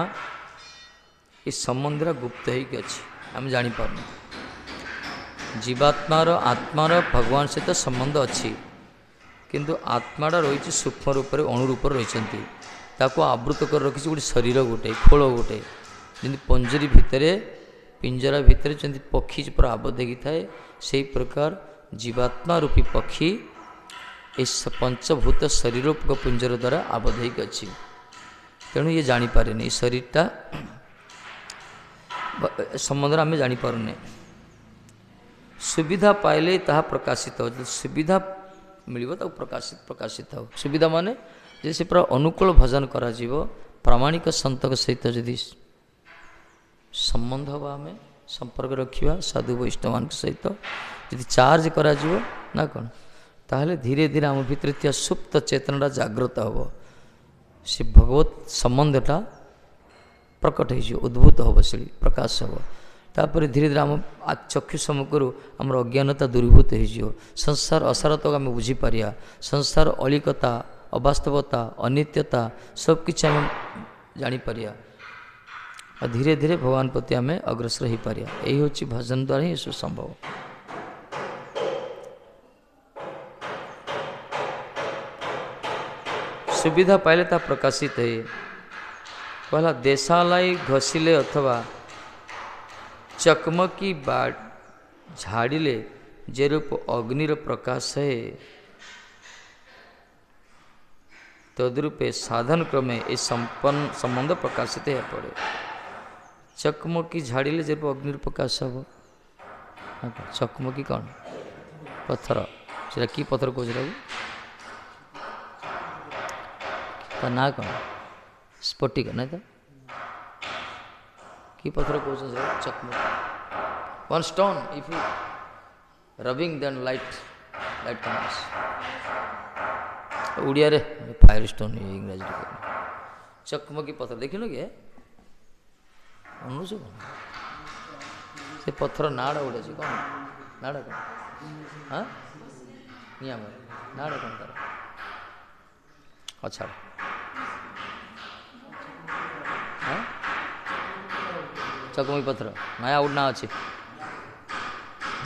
ଏ ସମ୍ବନ୍ଧରେ ଗୁପ୍ତ ହେଇକି ଅଛି, ଆମେ ଜାଣିପାରୁନୁ। ଜୀବାତ୍ମାର ଆତ୍ମାର ଭଗବାନ ସହିତ ସମ୍ବନ୍ଧ ଅଛି, କିନ୍ତୁ ଆତ୍ମାଟା ରହିଛି ସୂକ୍ଷ୍ମ ରୂପରେ, ଅଣୁ ରୂପରେ ରହିଛନ୍ତି। ତାକୁ ଆବୃତ କରି ରଖିଛି ଗୋଟେ ଶରୀର, ଗୋଟେ ଖୋଳ, ଗୋଟେ ଯେମିତି ପଞ୍ଜରୀ ଭିତରେ, ପିଞ୍ଜରା ଭିତରେ ଯେମିତି ପକ୍ଷୀ ପୁରା ଆବଦ୍ଧ ହେଇକି ଥାଏ, ସେହି ପ୍ରକାର ଜୀବାତ୍ମା ରୂପୀ ପକ୍ଷୀ ଏ ପଞ୍ଚଭୂତ ଶରୀର ପୁଞ୍ଜର ଦ୍ୱାରା ଆବଦ୍ଧ ହେଇକି ଅଛି। ତେଣୁ ଇଏ ଜାଣିପାରେନି, ଏ ଶରୀରଟା ସମ୍ବନ୍ଧରେ ଆମେ ଜାଣିପାରୁନେ। ସୁବିଧା ପାଇଲେ ତାହା ପ୍ରକାଶିତ ହେବ। ଯଦି ସୁବିଧା ମିଳିବ ତାକୁ ପ୍ରକାଶିତ ହେବ। ସୁବିଧା ମାନେ ଯଦି ସେ ପୁରା ଅନୁକୂଳ ଭଜନ କରାଯିବ, ପ୍ରାମାଣିକ ସନ୍ତଙ୍କ ସହିତ ଯଦି ସମ୍ବନ୍ଧ ହେବ, ଆମେ ସମ୍ପର୍କ ରଖିବା ସାଧୁ ବୈଷ୍ଣବମାନଙ୍କ ସହିତ, ଯଦି ଚାର୍ଜ କରାଯିବ ନା କ'ଣ, ତାହେଲେ ଧୀରେ ଧୀରେ ଆମ ଭିତରେ ଥିବା ସୁପ୍ତ ଚେତନାଟା ଜାଗ୍ରତ ହେବ। ସେ ଭଗବତ ସମ୍ବନ୍ଧଟା ପ୍ରକଟ ହେଇଯିବ, ଉଦ୍ଭୂତ ହେବ, ସେଠି ପ୍ରକାଶ ହେବ। ତାପରେ ଧୀରେ ଧୀରେ ଆମ ଚକ୍ଷୁ ସମ୍ମୁଖରୁ ଆମର ଅଜ୍ଞାନତା ଦୂରୀଭୂତ ହେଇଯିବ। ସଂସାର ଅସାରତାକୁ ଆମେ ବୁଝିପାରିବା। ସଂସାର ଅଳିକତା, ଅବାସ୍ତବତା, ଅନିତ୍ୟତା ସବୁକିଛି ଆମେ ଜାଣିପାରିବା। ଆଉ ଧୀରେ ଧୀରେ ଭଗବାନ ପ୍ରତି ଆମେ ଅଗ୍ରସର ହୋଇପାରିବା। ଏହି ହେଉଛି ଭଜନ ଦ୍ୱାରା ହିଁ ଏସବୁ ସମ୍ଭବ। ସୁବିଧା ପାଇଲେ ତାହା ପ୍ରକାଶିତ ହୁଏ। କହିଲା ଦେଶାଲାଇ ଘଷିଲେ ଅଥବା ଚକମକି ବା ଝାଡ଼ିଲେ ଯେ ରୂପ ଅଗ୍ନିର ପ୍ରକାଶ ହେ, ତଦ୍ରୂପେ ସାଧନ କ୍ରମେ ଏ ସମ୍ବନ୍ଧ ପ୍ରକାଶିତ ହେବା ପଡ଼େ। ଚକମକି ଝାଡ଼ିଲେ ଯେ ରୂପ ଅଗ୍ନିର ପ୍ରକାଶ ହେବ। ଚକମକି କ'ଣ? ପଥର। ସେଟା କି ପଥର କହୁଛି? ତା ନାଁ କ'ଣ? ସ୍ଫଟିକ ନାଇଁ ତ? କି ପଥର କହୁଛନ୍ତି? ଚକମକି। One stone, if you rubbing, then light comes. ଓଡ଼ିଆରେ ଫାୟାର ଷ୍ଟୋନ୍, ଇଂରାଜୀରେ ଚକମକି ପଥର। ଦେଖିନୁ କି ଅନୁଛୁ କ'ଣ? ସେ ପଥର ନାଁଟା ଗୋଟେ ଅଛି, କ'ଣ ନାଁଟା କ'ଣ? ହଁ, ନିଆମର ନାଁଟା କ'ଣ ତାର? ଆଚ୍ଛା, ହଁ, ଚକମକି ପଥର ନାଇଁ, ଆଉ ଗୋଟେ ନାଁ ଅଛି,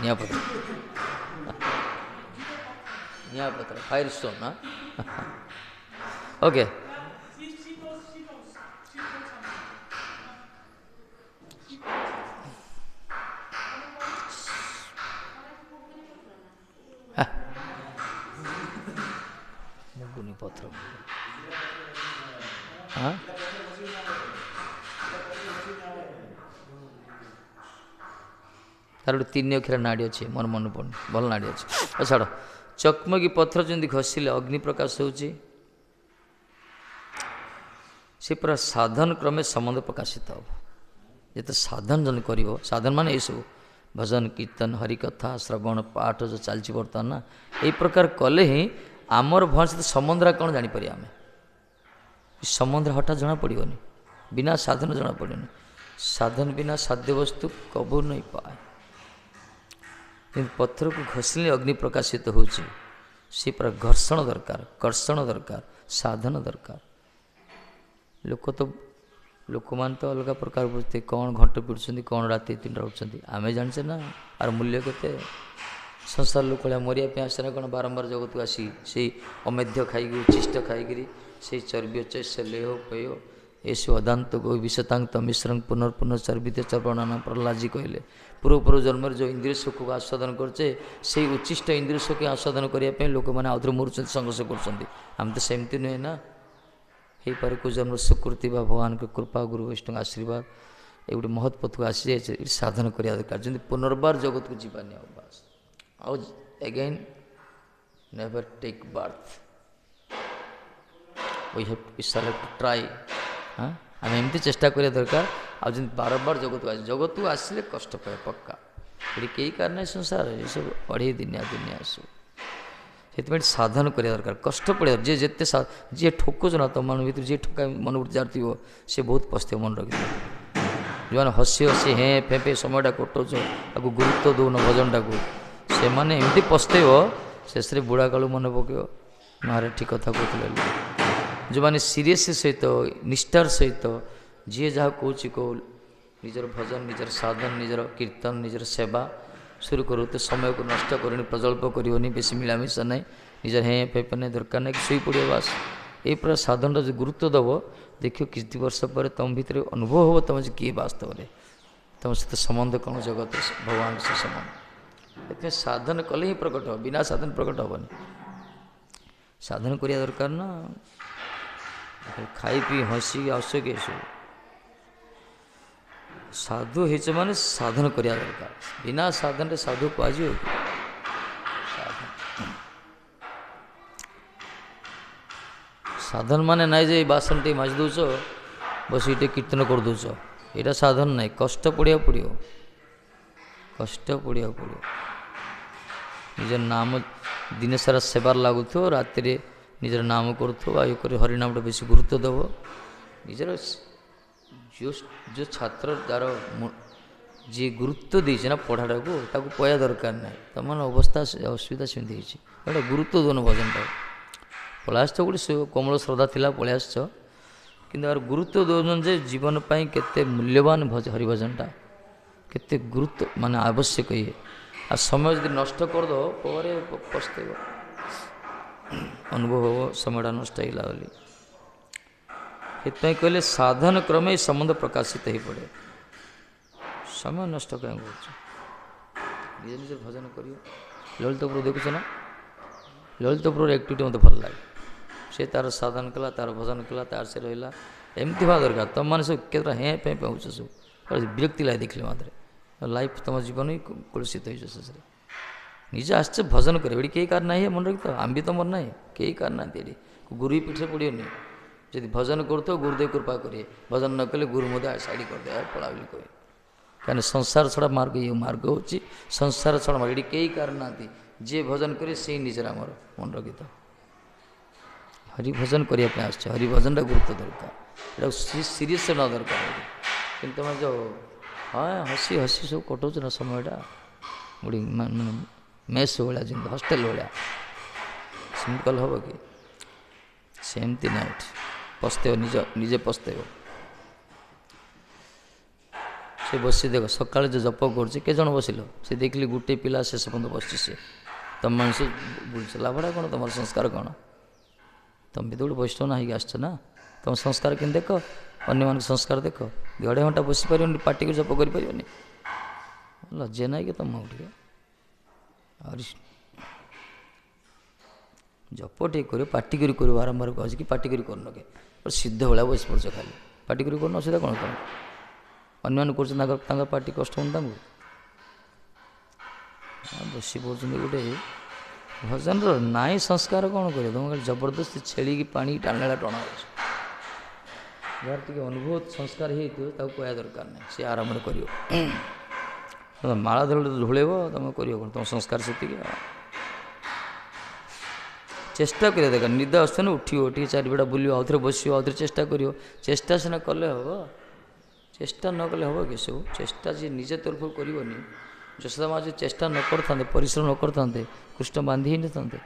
ନିଆଁ ପଥର। ନିଆଁ ପଥର, ଫାୟାର ଷ୍ଟୋନ୍। ହଁ, ଓକେ। ମୁଗୁନି ପଥର। ହଁ, ତାର ଗୋଟେ 3 ଅକ୍ଷର ନାଡ଼ି ଅଛି, ମୋର ମନେ ପଡ଼ୁନି, ଭଲ ନାଡ଼ି ଅଛି। ଛାଡ଼। ଚକମକି ପଥର ଯେମିତି ଘଷିଲେ ଅଗ୍ନି ପ୍ରକାଶ ହେଉଛି, ସେ ପୁରା ସାଧନ କ୍ରମେ ସମ୍ବନ୍ଧ ପ୍ରକାଶିତ ହେବ। ଯେତେ ସାଧନ ଜଣେ କରିବ, ସାଧନ ମାନେ ଏସବୁ ଭଜନ, କୀର୍ତ୍ତନ, ହରିକଥା, ଶ୍ରବଣ, ପାଠ ଯେଉଁ ଚାଲିଛି ବର୍ତ୍ତମାନ ନା, ଏଇ ପ୍ରକାର କଲେ ହିଁ ଆମର ଭଗବାନ ସହିତ ସମ୍ବନ୍ଧଟା କ'ଣ ଜାଣିପାରିବା ଆମେ। ସମ୍ବନ୍ଧ ହଠାତ୍ ଜଣାପଡ଼ିବନି, ବିନା ସାଧନ ଜଣାପଡ଼ିବନି। ସାଧନ ବିନା ସାଧ୍ୟ ବସ୍ତୁ କବୁ ନେଇ ପାଏ। पत्थर को घषिले अग्नि प्रकाशित होची से पूरा घर्षण दरकार, कर्षण दरकार, साधन दरकार। लोक मान तो अलग प्रकार बुझते कौन घंट पिटुंट कौन राति 3टा उठुंट आम जाने ना आर मूल्य केते। संसार लोक मरिया आसना कौन बारंबार जगत को आसी से अमेध्य खाई उच्चिष्ट खाई से चर्बी चैश्य लेह पेय ऐसे अदांत गो विषतांत मिश्रं पुनर्पुनः चर्बित चर्पणाना प्रहलादी कहले पूर्व जन्म जो इंद्रिय सुख को आस्वादन करचे से उच्चिष्ट इंद्रिय सुख के आस्वादन करने लोक मैंने आउे मूर्छा संघर्ष करम तो सेमती नुहे ना हो पारे को जन्म सुकृति भगवान के कृपा गुरु वैष्णव आशीर्वाद ये गोटे महत् पथ को आसी जाए साधन करने दरकार जमी पुनर्बार जगत को जीवानी बस आउ again never take birth we have to select try. हाँ आम एमती चेष्टा करिया दरकार आ बारंबार जगत को जगत को आसिले कष्ट पाए पक्का ये कई कारण संसार ये सब अढ़े दुनिया सब से साधन करिया दरकार कष्ट पड़े जे जिते जी ठोकुच ना तुम मन भर जी ठोका मन भर जाती सी बहुत पस्ते मन रखी जो मैंने हसी हसी हेँ फेपे समयटा कटौच आपको गुरुत्व दौन भजनटा को से मैंने एमती पस्तेब शेष बुढ़ा कालू मन पकड़ मारे ठीक कथा कहते जो मैंने सीरीयस सहित निष्ठार सहित जी जहाँ कौच कौ निजर भजन निजर साधन निजर कीर्तन निजर सेवा शुरू करो तो समय को नष्ट करनी प्रजल्प करनी बेसी मिलामिशा ना निजर हेँ फेपे नहीं दरकार ना कि शुई पड़े बास ये पूरा साधन जो गुरुत्व दब देखियो किसी वर्ष पर तुम भीतर अनुभव हो तुम किए वास्तव में तुम सहित संबंध कौन जगत भगवान से संबंध ये साधन कले ही प्रकट हो बिना साधन प्रकट हेनी साधन करिया दरकार ना खाई पी हसी आवश्यक सब साधु हो माने साधन करिया दरकार बिना साधन रे साधु पाज साधन माने ना जे बासन टे माज दौच बस ये कीर्तन कर दौच यहाँ साधन ना कष्ट पड़िया पड़ो कष्ट पड़िया पड़ो निज नाम दिन सारा सेवार लगुथ राति निजर नाम करुवा ये कर हरिनाम बेस गुरुत्व दब निजर जो छात्र तार जी गुरुत्व देছে ना पढ़ाटा को ताको पया दरकार ना तुम अवस्था असुविधा सेमती गोटे गुरुत्व दौन भजनटा पलैस गोटे कोमल श्रद्धा थिला पलैस कि गुरुत्व दौन जे जीवन पाई केते मूल्यवान हरिभजनटा केते गुरुत्व माने आवश्यक ये आ समय यदि नष्ट करदो पर पछतेब अनुभव हो समयटा नष्ट होगा बोली ये कहले साधन क्रमे संबंध प्रकाशित हो पड़े समय नष्ट क्या निज निज भजन करियो ललित प्रभु देखुच ना ललित प्रभु एक्टिविटी मत भल लगे से तार साधन कला तार भजन कला तार से रहा एमती हवा दरकार तुम मैंने सब के हेँ पे पहुँच सब विरक्ति लगे देखले मात्र लाइफ तुम जीवन ही कलुषित हो शेष निज आसचे भजन करे ये कई कारण है मन रखी आम भी तुम ना कई कारण ना गुरु पीठे पड़ोनी जब भजन करो गुरुदेव कृपा करिए भजन न कले गुरु मध्य साइड कर दे पड़ा बोली कहे कहीं संसार छड़ा मार्ग ये मार्ग हो संसार छड़ा मार्ग ये कई कारण ना जी भजन करे से निजर आमर मन रखी हरि भजन करने आस हरि भजन गुरुत्व दरकार सीरीयस न दरकार कि तुम जो हाँ हसी हसी सब कटौच ना समयटा गोटे मेस भाया जमी हस्टेल भाया सेमती कल हम कि सेमती ना पस्तेब निज निजे पस्तेब से बसी देख सका जो जप कर बसिल से देखली गोटे पिला शेष पर्यटन बस सी तुम मनुष्य बुझ लाभटा कौन तुम संस्कार कौन तुम भी तो गोटे वैष्णव ना आसछ ना तुम संस्कार कि देख अन्य मान संस्कार देख घड़े घंटा बसी पार पार्टी को जप कर लज्जा ना कि तुम टे जप टे कर पार्टी कर बारंबार कह कि पार्टी कर के सिद्ध भाया बस पड़ खाली पार्टी कर असुविधा कौन तुम अन्य कर पार्टी कष्ट हो बसी पड़े गोटे भजन नाई संस्कार कौन कर तुम जबरदस्ती छेड़ी की पानी टाणा टणा यार टे अनुभव संस्कार हो कह दरकार नहीं सी आराम कर माला धर ढोलेब तुम कर तुम संस्कार से चेष्टा करिया देखा निद आस उठो टे चारिपटा बुल आउ थे बस आउ थे चेष्टा कर चेष्टा सीना कले हम चेष्टा न कले हम कि सब चेष्टा जी निजे तरफ करनी ଯଶୋଦା ମା ଯଦି ଚେଷ୍ଟା ନ କରିଥାନ୍ତେ, ପରିଶ୍ରମ ନ କରିଥାନ୍ତେ, କୃଷ୍ଣ ବାନ୍ଧି ହିଁ ନଥାନ୍ତେ।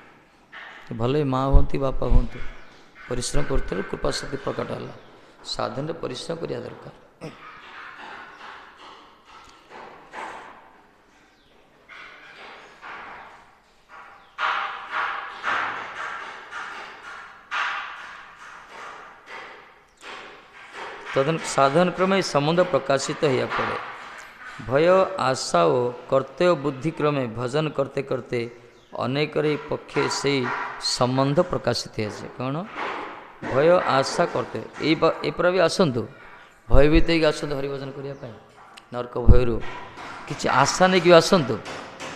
ଭଲ ମା ହୁଅନ୍ତି, ବାପା ହୁଅନ୍ତୁ, ପରିଶ୍ରମ କରୁଥିଲେ କୃପା ଶକ୍ତି ପ୍ରକଟ ହେଲା। ସାଧନରେ ପରିଶ୍ରମ କରିବା ଦରକାର। ସାଧନ କ୍ରମେ ଏହି ସମ୍ବନ୍ଧ ପ୍ରକାଶିତ ହେବା ପଡ଼େ। ଭୟ ଆଶା ଓ କର୍ତ୍ତବ୍ୟ ବୁଦ୍ଧି କ୍ରମେ ଭଜନ করতে করতে ଅନେକର ପକ୍ଷେ ସେହି ସମ୍ବନ୍ଧ ପ୍ରକାଶିତ ହେଇଛି। କ'ଣ ଭୟ ଆଶା କର୍ତ୍ତବ୍ୟ ଏପରା ବି ଆସନ୍ତୁ, ଭୟଭୀତ ହେଇକି ଆସନ୍ତୁ ହରିଭଜନ କରିବା ପାଇଁ। ନରକ ଭୟରୁ କିଛି ଆଶା ନେଇକି ଆସନ୍ତୁ,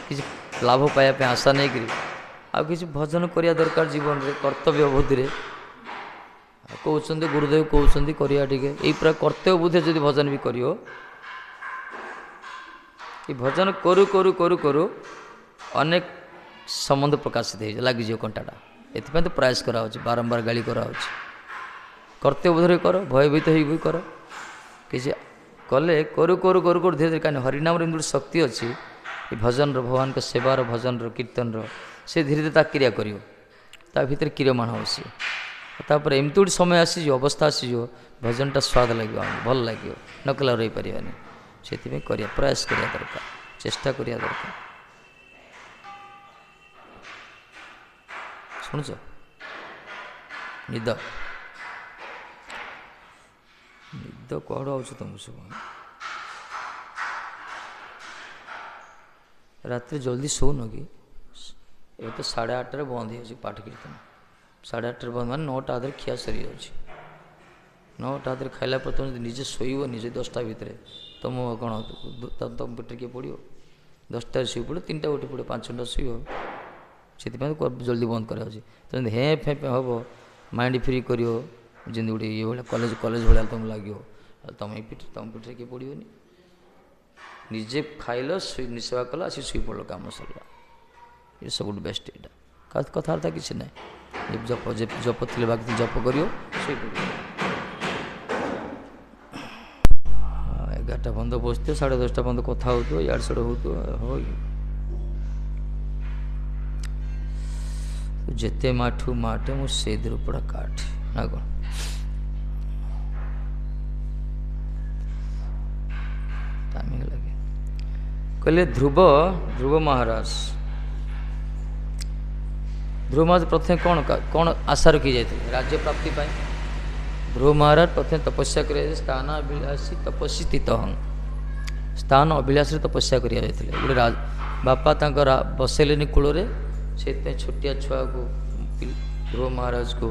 କିଛି ଲାଭ ପାଇବା ପାଇଁ ଆଶା ନେଇକରି, ଆଉ କିଛି ଭଜନ କରିବା ଦରକାର ଜୀବନରେ କର୍ତ୍ତବ୍ୟ ବୁଦ୍ଧିରେ। କହୁଛନ୍ତି ଗୁରୁଦେବ କହୁଛନ୍ତି କରିବା ଟିକେ, ଏଇ ପୁରା କର୍ତ୍ତବ୍ୟ ବୁଦ୍ଧିରେ ଯଦି ଭଜନ ବି କରିବ, ଏ ଭଜନ କରୁ କରୁ କରୁ କରୁ ଅନେକ ସମ୍ବନ୍ଧ ପ୍ରକାଶିତ ହେଇଯିବ, ଲାଗିଯିବ କଣ୍ଟାଟା। ଏଥିପାଇଁ ତ ପ୍ରୟାସ କରାହେଉଛି, ବାରମ୍ବାର ଗାଳି କରାହେଉଛି। କର୍ତ୍ତବ୍ୟ ବୁଦ୍ଧିରେ କର, ଭୟଭୀତ ହେଇକି କର। କିଛି କଲେ କରୁ କରୁ କରୁ କରୁ ଧୀରେ ଧୀରେ, କାହିଁକି ହରିନାମର ଏମିତି ଗୋଟେ ଶକ୍ତି ଅଛି, ଏ ଭଜନର, ଭଗବାନଙ୍କ ସେବାର, ଭଜନର, କୀର୍ତ୍ତନର, ସେ ଧୀରେ ଧୀରେ ତା କ୍ରିୟା କରିବ, ତା ଭିତରେ କ୍ରିୟମାଣ ହେବ ସିଏ। ତାପରେ ଏମିତି ଗୋଟେ ସମୟ ଆସିଯିବ, ଅବସ୍ଥା ଆସିଯିବ, ଭଜନଟା ସ୍ୱାଦ ଲାଗିବ, ଆମକୁ ଭଲ ଲାଗିବ, ନ କଲେ ରହିପାରିବାନି। ସେଥିପାଇଁ କରିବା, ପ୍ରୟାସ କରିବା ଦରକାର, ଚେଷ୍ଟା କରିବା ଦରକାର। ଶୁଣୁଛ ନିଦ ନିଦ କୁଆଡ଼ୁ ଆଉଛି ତମକୁ ସବୁ? ରାତିରେ ଜଲ୍ଦି ଶୋଉନ କି? ଏବେ ତ 8:30ରେ ବନ୍ଦ ହେଇଯାଉଛି ପାଠ କୀର୍ତ୍ତନ। 8:30ରେ ବନ୍ଦ ମାନେ 9ଟା ଆଧରେ ଖିଆ ସରିଯାଉଛି। 9ଟା ଆଧରେ ଖାଇଲା ପରେ ତୁମେ ଯଦି ନିଜେ ଶୋଇବ, ନିଜେ 10ଟା ଭିତରେ, ତୁମ କ'ଣ ତମ ପେଟରେ କିଏ ପଡ଼ିବ? 10ଟାରେ ଶୋଇ ପଡ଼ିବ, 3ଟା ଉଠି ପଡ଼ିବ, 5 ଘଣ୍ଟା ଶୋଇବ। ସେଥିପାଇଁ ଜଲ୍ଦି ବନ୍ଦ କରାଯାଉଛି। ତୁମେ ହେଁ ଫେଁ ହେବ, ମାଇଣ୍ଡ ଫ୍ରି କରିବ, ଯେମିତି ଗୋଟେ ଇଏ ଭଳିଆ କଲେଜ ଭଳିଆ ତୁମକୁ ଲାଗିବ, ଆଉ ତମ ପିଠରେ କିଏ ପଡ଼ିବନି। ନିଜେ ଖାଇଲ, ସେବା କଲ, ଆସି ଶୋଇ ପଡ଼ିଲ, କାମ ସରିଲା। ଏ ସବୁଠୁ ବେଷ୍ଟ ଏଇଟା। କଥାବାର୍ତ୍ତା କିଛି ନାହିଁ। ଜପ ଥିଲେ ବାକି ଜପ କରିବ, ଶୋଇପଡ଼ିବ। 11ଟା ପର୍ଯ୍ୟନ୍ତ ବସିଥିବ, 10:30ଟା ପର୍ଯ୍ୟନ୍ତ କଥା ହେଉଥିବ, ଇଆଡ଼େ ସିଆଡ଼େ ହେଉଥିବ। ହଉ ଯେତେ ମାଠୁ ମାଠେ ମୁଁ ସେଇଥିରୁ ପଡ଼ା କାଠେ, ନା କ'ଣ? ଟାଇମିଂ ଲାଗେ। କହିଲେ ଧ୍ରୁବ ମହାରାଜ ପ୍ରଥମେ କ'ଣ ଆଶା ରଖି ଯାଇଥିଲେ? ରାଜ୍ୟ ପ୍ରାପ୍ତି ପାଇଁ। ଧ୍ରୁବ ମହାରାଜ ପ୍ରଥମେ ତପସ୍ୟା କରିବା, ସ୍ଥାନ ଅଭିଳାଷୀ ତପସ୍ୟା ସ୍ଥିତହଂ, ସ୍ଥାନ ଅଭିଳାଷରେ ତପସ୍ୟା କରିବା ଯାଇଥିଲେ। ଗୋଟେ ବାପା ତାଙ୍କ ବସେଇଲେନି କୂଳରେ, ସେଥିପାଇଁ ଛୋଟିଆ ଛୁଆକୁ ଧ୍ରୁବ ମହାରାଜକୁ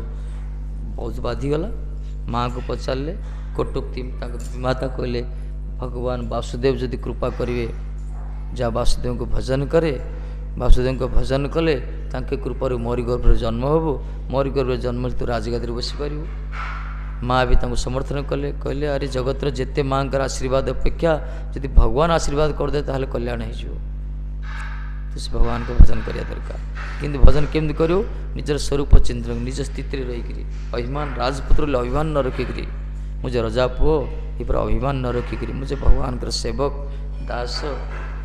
ବହୁତ ବାଧିଗଲା। ମାଆଙ୍କୁ ପଚାରିଲେ, କଟୁକ୍ତି, ତାଙ୍କ ମାତା କହିଲେ, ଭଗବାନ ବାସୁଦେବ ଯଦି କୃପା କରିବେ, ଯାହା ବାସୁଦେବଙ୍କୁ ଭଜନ କରେ, ବାସୁଦେବଙ୍କ ଭଜନ କଲେ ତାଙ୍କ କୃପାରୁ ମୋରି ଗର୍ଭରେ ଜନ୍ମ ହେବୁ, ମୋରି ଗର୍ଭରେ ଜନ୍ମ ହେଲେ ତୁ ରାଜଗାଦିରେ ବସିପାରିବୁ। ମାଆ ବି ତାଙ୍କୁ ସମର୍ଥନ କଲେ, କହିଲେ ଆରେ ଜଗତର ଯେତେ ମାଆଙ୍କର ଆଶୀର୍ବାଦ ଅପେକ୍ଷା ଯଦି ଭଗବାନ ଆଶୀର୍ବାଦ କରିଦେବେ ତାହେଲେ କଲ୍ୟାଣ ହେଇଯିବ। ତ ସେ ଭଗବାନଙ୍କ ଭଜନ କରିବା ଦରକାର। କିନ୍ତୁ ଭଜନ କେମିତି କରିବୁ? ନିଜର ସ୍ୱରୂପ ଚିନ୍ତନ, ନିଜ ସ୍ଥିତିରେ ରହିକିରି, ଅଭିମାନ, ରାଜପୁତ୍ର ହେଲେ ଅଭିମାନ ନ ରଖିକିରି, ମୁଁ ଯେ ରଜା ପୁଅ, ଏ ପୁରା ଅଭିମାନ ନ ରଖିକିରି, ମୁଁ ଯେ ଭଗବାନଙ୍କର ସେବକ ଦାସ,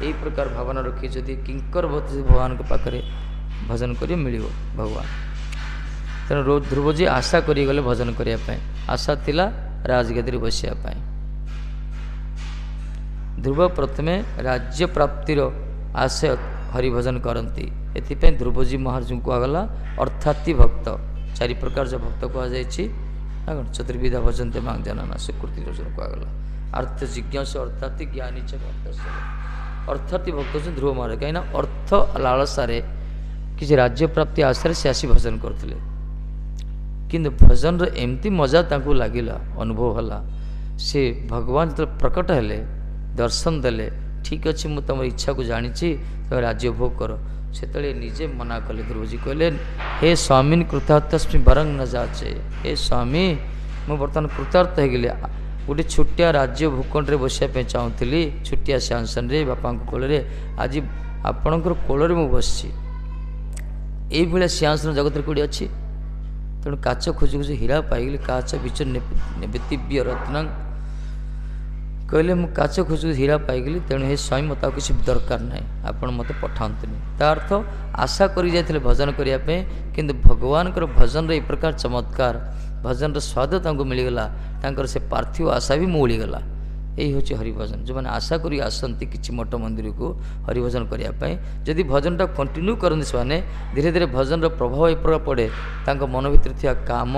ଏହି ପ୍ରକାର ଭାବନା ରଖି ଯଦି କିଙ୍କର ଭଗବାନଙ୍କ ପାଖରେ ଭଜନ କରିବ, ମିଳିବ ଭଗବାନ। ତେଣୁ ଧ୍ରୁବଜୀ ଆଶା କରିଗଲେ ଭଜନ କରିବା ପାଇଁ। ଆଶା ଥିଲା ରାଜଗାଦିରେ ବସିବା ପାଇଁ। ଧ୍ରୁବ ପ୍ରଥମେ ରାଜ୍ୟ ପ୍ରାପ୍ତିର ଆଶା ହରିଭଜନ କରନ୍ତି। ଏଥିପାଇଁ ଧ୍ରୁବଜୀ ମହାରାଜଙ୍କୁ କୁହାଗଲା ଅର୍ଥାତୀ ଭକ୍ତ। 4 ପ୍ରକାର ଯେଉଁ ଭକ୍ତ କୁହାଯାଇଛି, ନା କ'ଣ? ଚତୁର୍ବିଧା ଭଜନ୍ତେ ମାଂ ଜନାନା, ସ୍ୱୀକୃତି ଭଜନ କୁହାଗଲା। ଅର୍ଥ ଜିଜ୍ଞାସ ଅର୍ଥାତୀ ଜ୍ଞାନୀ ଚ ଭକ୍ତ। ଅର୍ଥାତୀ ଭକ୍ତ ହେଉଛନ୍ତି ଧ୍ରୁବ ମହାରାଜ। କାହିଁକିନା ଅର୍ଥ ଲାଳସାରେ, କିଛି ରାଜ୍ୟ ପ୍ରାପ୍ତି ଆଶାରେ ସେ ଆସି ଭଜନ କରୁଥିଲେ। କିନ୍ତୁ ଭଜନର ଏମିତି ମଜା ତାଙ୍କୁ ଲାଗିଲା, ଅନୁଭବ ହେଲା। ସେ ଭଗବାନ ଯେତେବେଳେ ପ୍ରକଟ ହେଲେ, ଦର୍ଶନ ଦେଲେ, ଠିକ୍ ଅଛି ମୁଁ ତୁମର ଇଚ୍ଛାକୁ ଜାଣିଛି, ତୁମେ ରାଜ୍ୟ ଭୋଗ କର, ସେତେବେଳେ ନିଜେ ମନା କଲେ। ଧ୍ରୁବଜୀ କହିଲେ, ହେ ସ୍ୱାମୀନ୍ କୃତାର୍ଥସ୍ମି ବରଂ ନ ଯାଚେ। ହେ ସ୍ୱାମୀ, ମୁଁ ବର୍ତ୍ତମାନ କୃତାର୍ଥ ହେଇଗଲି। ଗୋଟେ ଛୋଟିଆ ରାଜ୍ୟ ଭୂଖଣ୍ଡରେ ବସିବା ପାଇଁ ଚାହୁଁଥିଲି, ଛୋଟିଆ ସିଂହାସନରେ ବାପାଙ୍କ କୋଳରେ, ଆଜି ଆପଣଙ୍କର କୋଳରେ ମୁଁ ବସିଛି। ଏଇଭଳିଆ ସିଂହାସନ ଜଗତରେ କେଉଁଠି ଅଛି? ତେଣୁ କାଚ ଖୋଜି ଖୋଜି ହୀରା ପାଇଗଲି। କାଚ ବିଚ ନେବେତିବ୍ୟ ରତ୍ନଂ, कहले मु काच खोजु हीरा पाइगली तेणु हे स्वामी मत किसी दरकार ना आपण मत पठातुनि ता अर्थ आशा करी जाइथिले भजन करिया पे किंतु भगवान भजन रे प्रकार चमत्कार भजन स्वाद तांको मिलगला तांकर से पार्थिव आशा भी मूलीगला यही हूँ हरिभजन जो मैंने आशा करी आसती किसी मठ मंदिर को हरिभजन करने जदि भजनटा कंटिन्यू करते से धीरे धीरे भजन प्रभाव ये प्रकार पड़े मन भर थी काम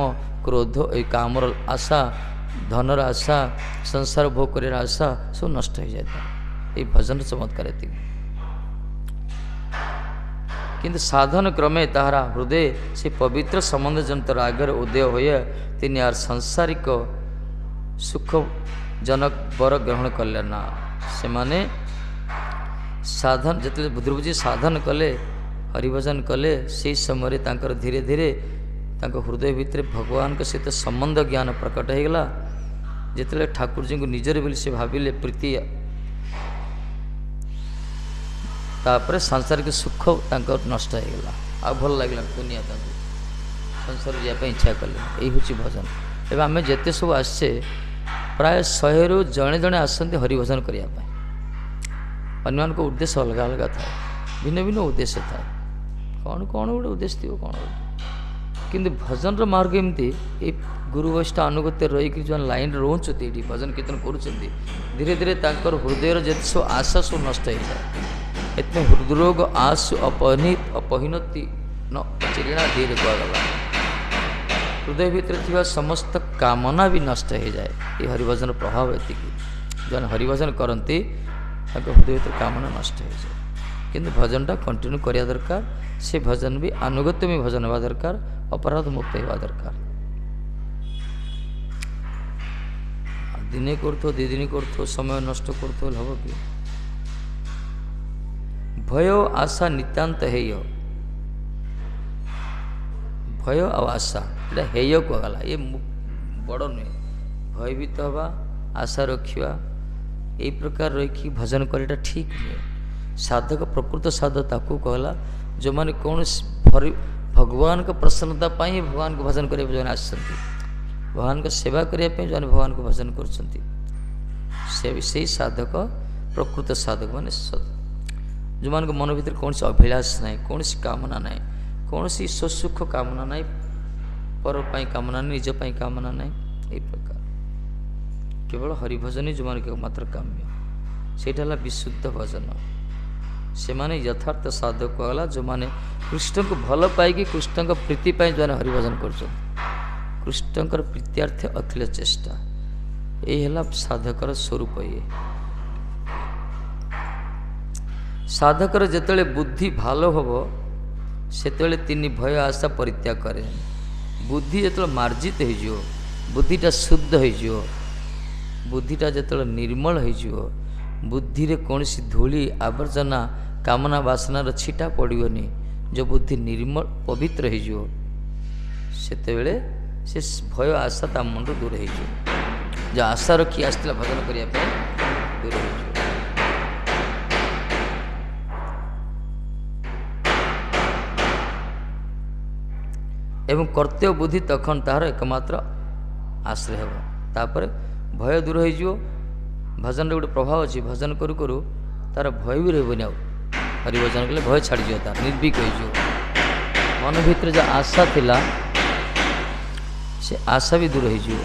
क्रोध ये कामर आशा धनर आशा संसार भोग कर आशा सब नष्ट हो जाए ये भजन चमत्कार ये किंतु साधन क्रमे ताहारा हृदय से पवित्र संबंध जनित रागर उदय हुए तीन यार सांसारिक सुख जनक वर ग्रहण कले ना से माने साधन जिते बुद्धि बुझी साधन कले हरिभजन कले से समय तांकर धीरे धीरे तांको हृदय भितर भगवान के सहित संबंध ज्ञान प्रकट हो गला जिते ठाकुर जी को निजर बोली से भाविले प्रीति तापर सांसारिक सुख तांकर नष्ट हो गला आ भल लगला दुनिया तांको संसार जाए इच्छा कले यही हूँ भजन एवं आम जिते सब आसे प्राय 100 रु जड़े जड़े आसते हरिभजन करने अन्य उद्देश्य अलग अलग था भिन्न भिन्न उद्देश्य था कौन कौन गोटे उद्देश्य थी कौन किंतु भजन मार्ग एमती ये गुरु वैष्णव अनुगत्य रही जो लाइन रोचते ये भजन कीर्तन करुँच धीरे धीरे हृदय जिते सब आशा सब नष्ट हो जाए इतने हृदरोग आशु अपहिनति न चिरणा धीरे कहगला हृदय भितर थी समस्त कामना भी नष्ट हो जाए ये हरिभजन प्रभाव ये जो हरिभजन करती हृदय भितर कामना नष्ट हो जाए किंतु भजनटा कंटिन्यू करिया दरकार से भजन भी अनुगत्य में भजन हवा दरकार अपराध मुक्त होगा दरकार दिने करथो दी दिन करथो समय नष्ट करथो हम कि भय आशा नितांत हेय भय आ आशा ये हेय कहला ये बड़ नुहे भयभीत हवा आशा रखा यही प्रकार रही भजन करटा ठीक नुहे साधक प्रकृत साधक ताकू कहला जो मैंने कौन भगवान का प्रसन्नता पाई भगवान को भजन करने जो आसती भगवान का सेवा करने जो भगवान को भजन कर साधक प्रकृत साधक माने जो मान मन भर कौन अभिलाष ना कौन कामना ना कौन स्वसुख कामना ना पर कामना नहीं निज कामना ना ये प्रकार केवल हरिभजन ही जो मान मात्र काम्य सेटा विशुद्ध भजन से माने यथार्थ साधक कहला जो माने कृष्ण को भल पाई कृष्ण को प्रीति पाई जो हरिभजन कर कृष्ण प्रीत्यार्थ अखिल चेष्टा यही है साधकर स्वरूप ये साधकर जिते बुद्धि भालो हम से तीन भय आशा परित्याग करे बुद्धि जो मार्जित हो बुद्धिटा शुद्ध हो बुद्धिटा जो निर्मल हो बुद्धि रे कौन सी धूली आवर्जना कामना वासनार छिटा पड़ोनी जो बुद्धि निर्मल पवित्र हो से भय आशा ता मुंड दूर हो जो आशा रखी आसला भजन करने दूर हो एवं कर्तव्य बुद्धि तखन तार एकमात्र आश्रय हो तापर भय दूर हो भजन गोटे प्रभाव अच्छी भजन करू करू तार भय भी रही हरिभजन कले भय छाड़ तार निर्भीक हो मन भीतर जो आशा थिला से आशा भी दूर हो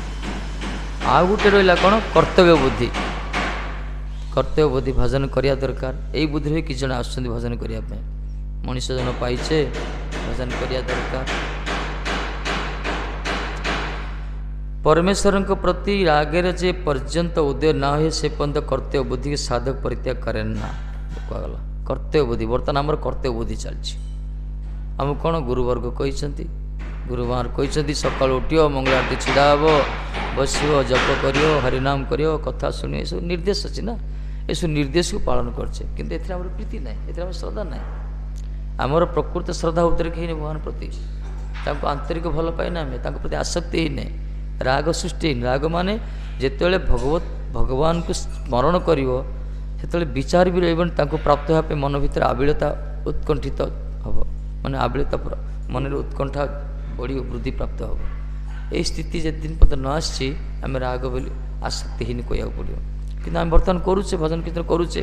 आउ गोटे रहा कौन कर्तव्य बुद्धि भजन करिया दरकार यही बुद्धि भी किसी जन आसुच्च भजन करने मनीष जन पाइचे भजन करिया दरकार परमेश्वर प्रति रागेर जे पर्यंत उदय ना हुए से पर्यंत कर्तव्य बुद्धि के साधक परित्याग करें ना कहला कर्तव्य बुद्धि बर्तमान आम कर्तव्य बुद्धि चलती आम कौन गुरुवर्ग कहते गुरुवार कहते सकाल उठियो मंगल आरती छिड़ा हे बस जप करियो हरिनाम करियो कथा शुणी ये सब निर्देश अच्छी ना ये सब निर्देश को पालन करछे किंतु एथरे हमर प्रीति ना एथरे हमर श्रद्धा ना आमर प्रकृत श्रद्धा उतरे कहीं भगवान प्रति तांको आंतरिक भल पाए ना आम तांको प्रति आसक्ति ही नहीं राग सृष्टि राग माने जिते भगवान को स्मरण करिवो सेते विचार भी रही प्राप्त होगा मन भीतर आबिलता उत्कंठित हम माने आबिलता मन उत्कंठा बढ़ी वृद्धि प्राप्त हम यही स्थिति जिन पर्यटन न आम राग बोली आसक्तिहीन कह पड़ो କିନ୍ତୁ ଆମେ ବର୍ତ୍ତମାନ କରୁଛେ ଭଜନ କୀର୍ତ୍ତନ କରୁଛେ।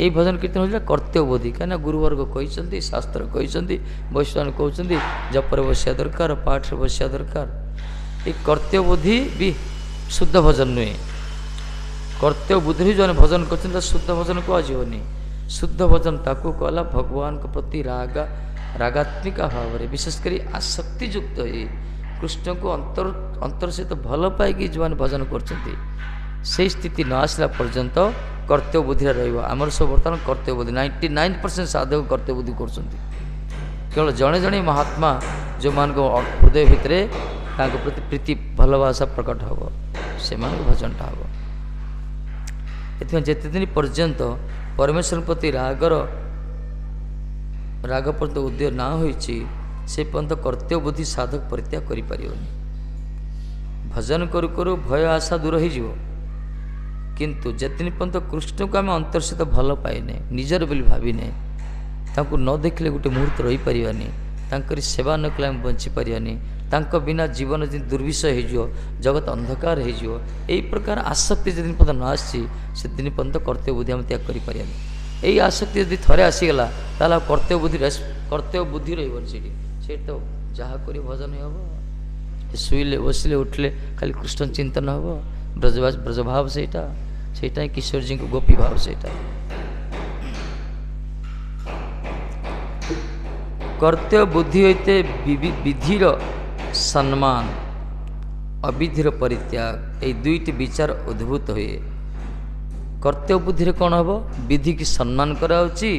ଏଇ ଭଜନ କୀର୍ତ୍ତନ ହେଉଛି କର୍ତ୍ତବ୍ୟବୋଧି, କାହିଁକିନା ଗୁରୁବର୍ଗ କହିଛନ୍ତି, ଶାସ୍ତ୍ର କହିଛନ୍ତି, ବୈଷ୍ଣବ କହୁଛନ୍ତି ଜପରେ ବସିବା ଦରକାର, ପାଠରେ ବସିବା ଦରକାର। ଏଇ କର୍ତ୍ତବ୍ୟବୋଧି ବି ଶୁଦ୍ଧ ଭଜନ ନୁହେଁ। କର୍ତ୍ତବ୍ୟ ବୁଦ୍ଧିରେ ଯେଉଁମାନେ ଭଜନ କରୁଛନ୍ତି ତା ଶୁଦ୍ଧ ଭଜନ କୁହାଯିବନି। ଶୁଦ୍ଧ ଭଜନ ତାକୁ କଲା ଭଗବାନଙ୍କ ପ୍ରତି ରାଗାତ୍ମିକ ଭାବରେ, ବିଶେଷ କରି ଆସକ୍ତିଯୁକ୍ତ ହୋଇ କୃଷ୍ଣଙ୍କୁ ଅନ୍ତର ସହିତ ଭଲ ପାଇକି ଯେଉଁମାନେ ଭଜନ କରୁଛନ୍ତି, ସେଇ ସ୍ଥିତି ନ ଆସିଲା ପର୍ଯ୍ୟନ୍ତ କର୍ତ୍ତବ୍ୟ ବୁଦ୍ଧିରେ ରହିବ। ଆମର ସବୁ ବର୍ତ୍ତମାନ କର୍ତ୍ତବ୍ୟ ବୁଦ୍ଧି, 99% ସାଧକ କର୍ତ୍ତବ୍ୟ ବୁଦ୍ଧି କରୁଛନ୍ତି। କେବଳ ଜଣେ ଜଣେ ମହାତ୍ମା ଯେଉଁମାନଙ୍କ ହୃଦୟ ଭିତରେ ତାଙ୍କ ପ୍ରତି ପ୍ରୀତି ଭଲବାସା ପ୍ରକଟ ହେବ, ସେମାନଙ୍କ ଭଜନଟା ହେବ। ଏଥିପାଇଁ ଯେତେ ଦିନ ପର୍ଯ୍ୟନ୍ତ ପରମେଶ୍ୱର ପ୍ରତି ରାଗ ପର୍ଯ୍ୟନ୍ତ ଉଦୟ ନା ହୋଇଛି, ସେ ପର୍ଯ୍ୟନ୍ତ କର୍ତ୍ତବ୍ୟ ବୁଦ୍ଧି ସାଧକ ପରିତ୍ୟାଗ କରିପାରିବନି। ଭଜନ କରୁ କରୁ ଭୟ ଆଶା ଦୂର ହୋଇଯିବ, କିନ୍ତୁ ଯେତିନି ପର୍ଯ୍ୟନ୍ତ କୃଷ୍ଣକୁ ଆମେ ଅନ୍ତର ସହିତ ଭଲ ପାଇନେ, ନିଜର ବୋଲି ଭାବିନେ, ତାଙ୍କୁ ନ ଦେଖିଲେ ଗୋଟେ ମୁହୂର୍ତ୍ତ ରହିପାରିବାନି, ତାଙ୍କରି ସେବା ନ କଲେ ଆମେ ବଞ୍ଚିପାରିବାନି, ତାଙ୍କ ବିନା ଜୀବନ ଯେମିତି ଦୁର୍ବିଷୟ ହେଇଯିବ, ଜଗତ ଅନ୍ଧକାର ହେଇଯିବ, ଏହି ପ୍ରକାର ଆସକ୍ତି ଯେଦିନ ପର୍ଯ୍ୟନ୍ତ ନ ଆସିଛି, ସେଦିନ ପର୍ଯ୍ୟନ୍ତ କର୍ତ୍ତବ୍ୟ ବୁଦ୍ଧି ଆମେ ତ୍ୟାଗ କରିପାରିବାନି। ଏଇ ଆସକ୍ତି ଯଦି ଥରେ ଆସିଗଲା, ତାହେଲେ ଆଉ କର୍ତ୍ତବ୍ୟ ବୁଦ୍ଧି ରହିବନି ସେଇଠି। ସେଇଠି ତ ଯାହା କରି ଭଜନ ହେବ, ଶୋଇଲେ ବସିଲେ ଉଠିଲେ ଖାଲି କୃଷ୍ଣ ଚିନ୍ତନ ହେବ, ବ୍ରଜଭାବ ସେଇଟା ହିଁ କିଶୋରଜୀଙ୍କ ଗୋପୀ ଭାବ ସେଇଟା। କର୍ତ୍ତବ୍ୟ ବୁଦ୍ଧି ହଇତେ ବିଧିର ସମ୍ମାନ, ଅବିଧିର ପରିତ୍ୟାଗ, এই দুইটি ବିଚାର ଉଦ୍ଭୂତ ହୁଏ। କର୍ତ୍ତବ୍ୟ ବୁଦ୍ଧିରେ କ'ଣ ହେବ? ବିଧିକି ସମ୍ମାନ କରାଯାଉଛି,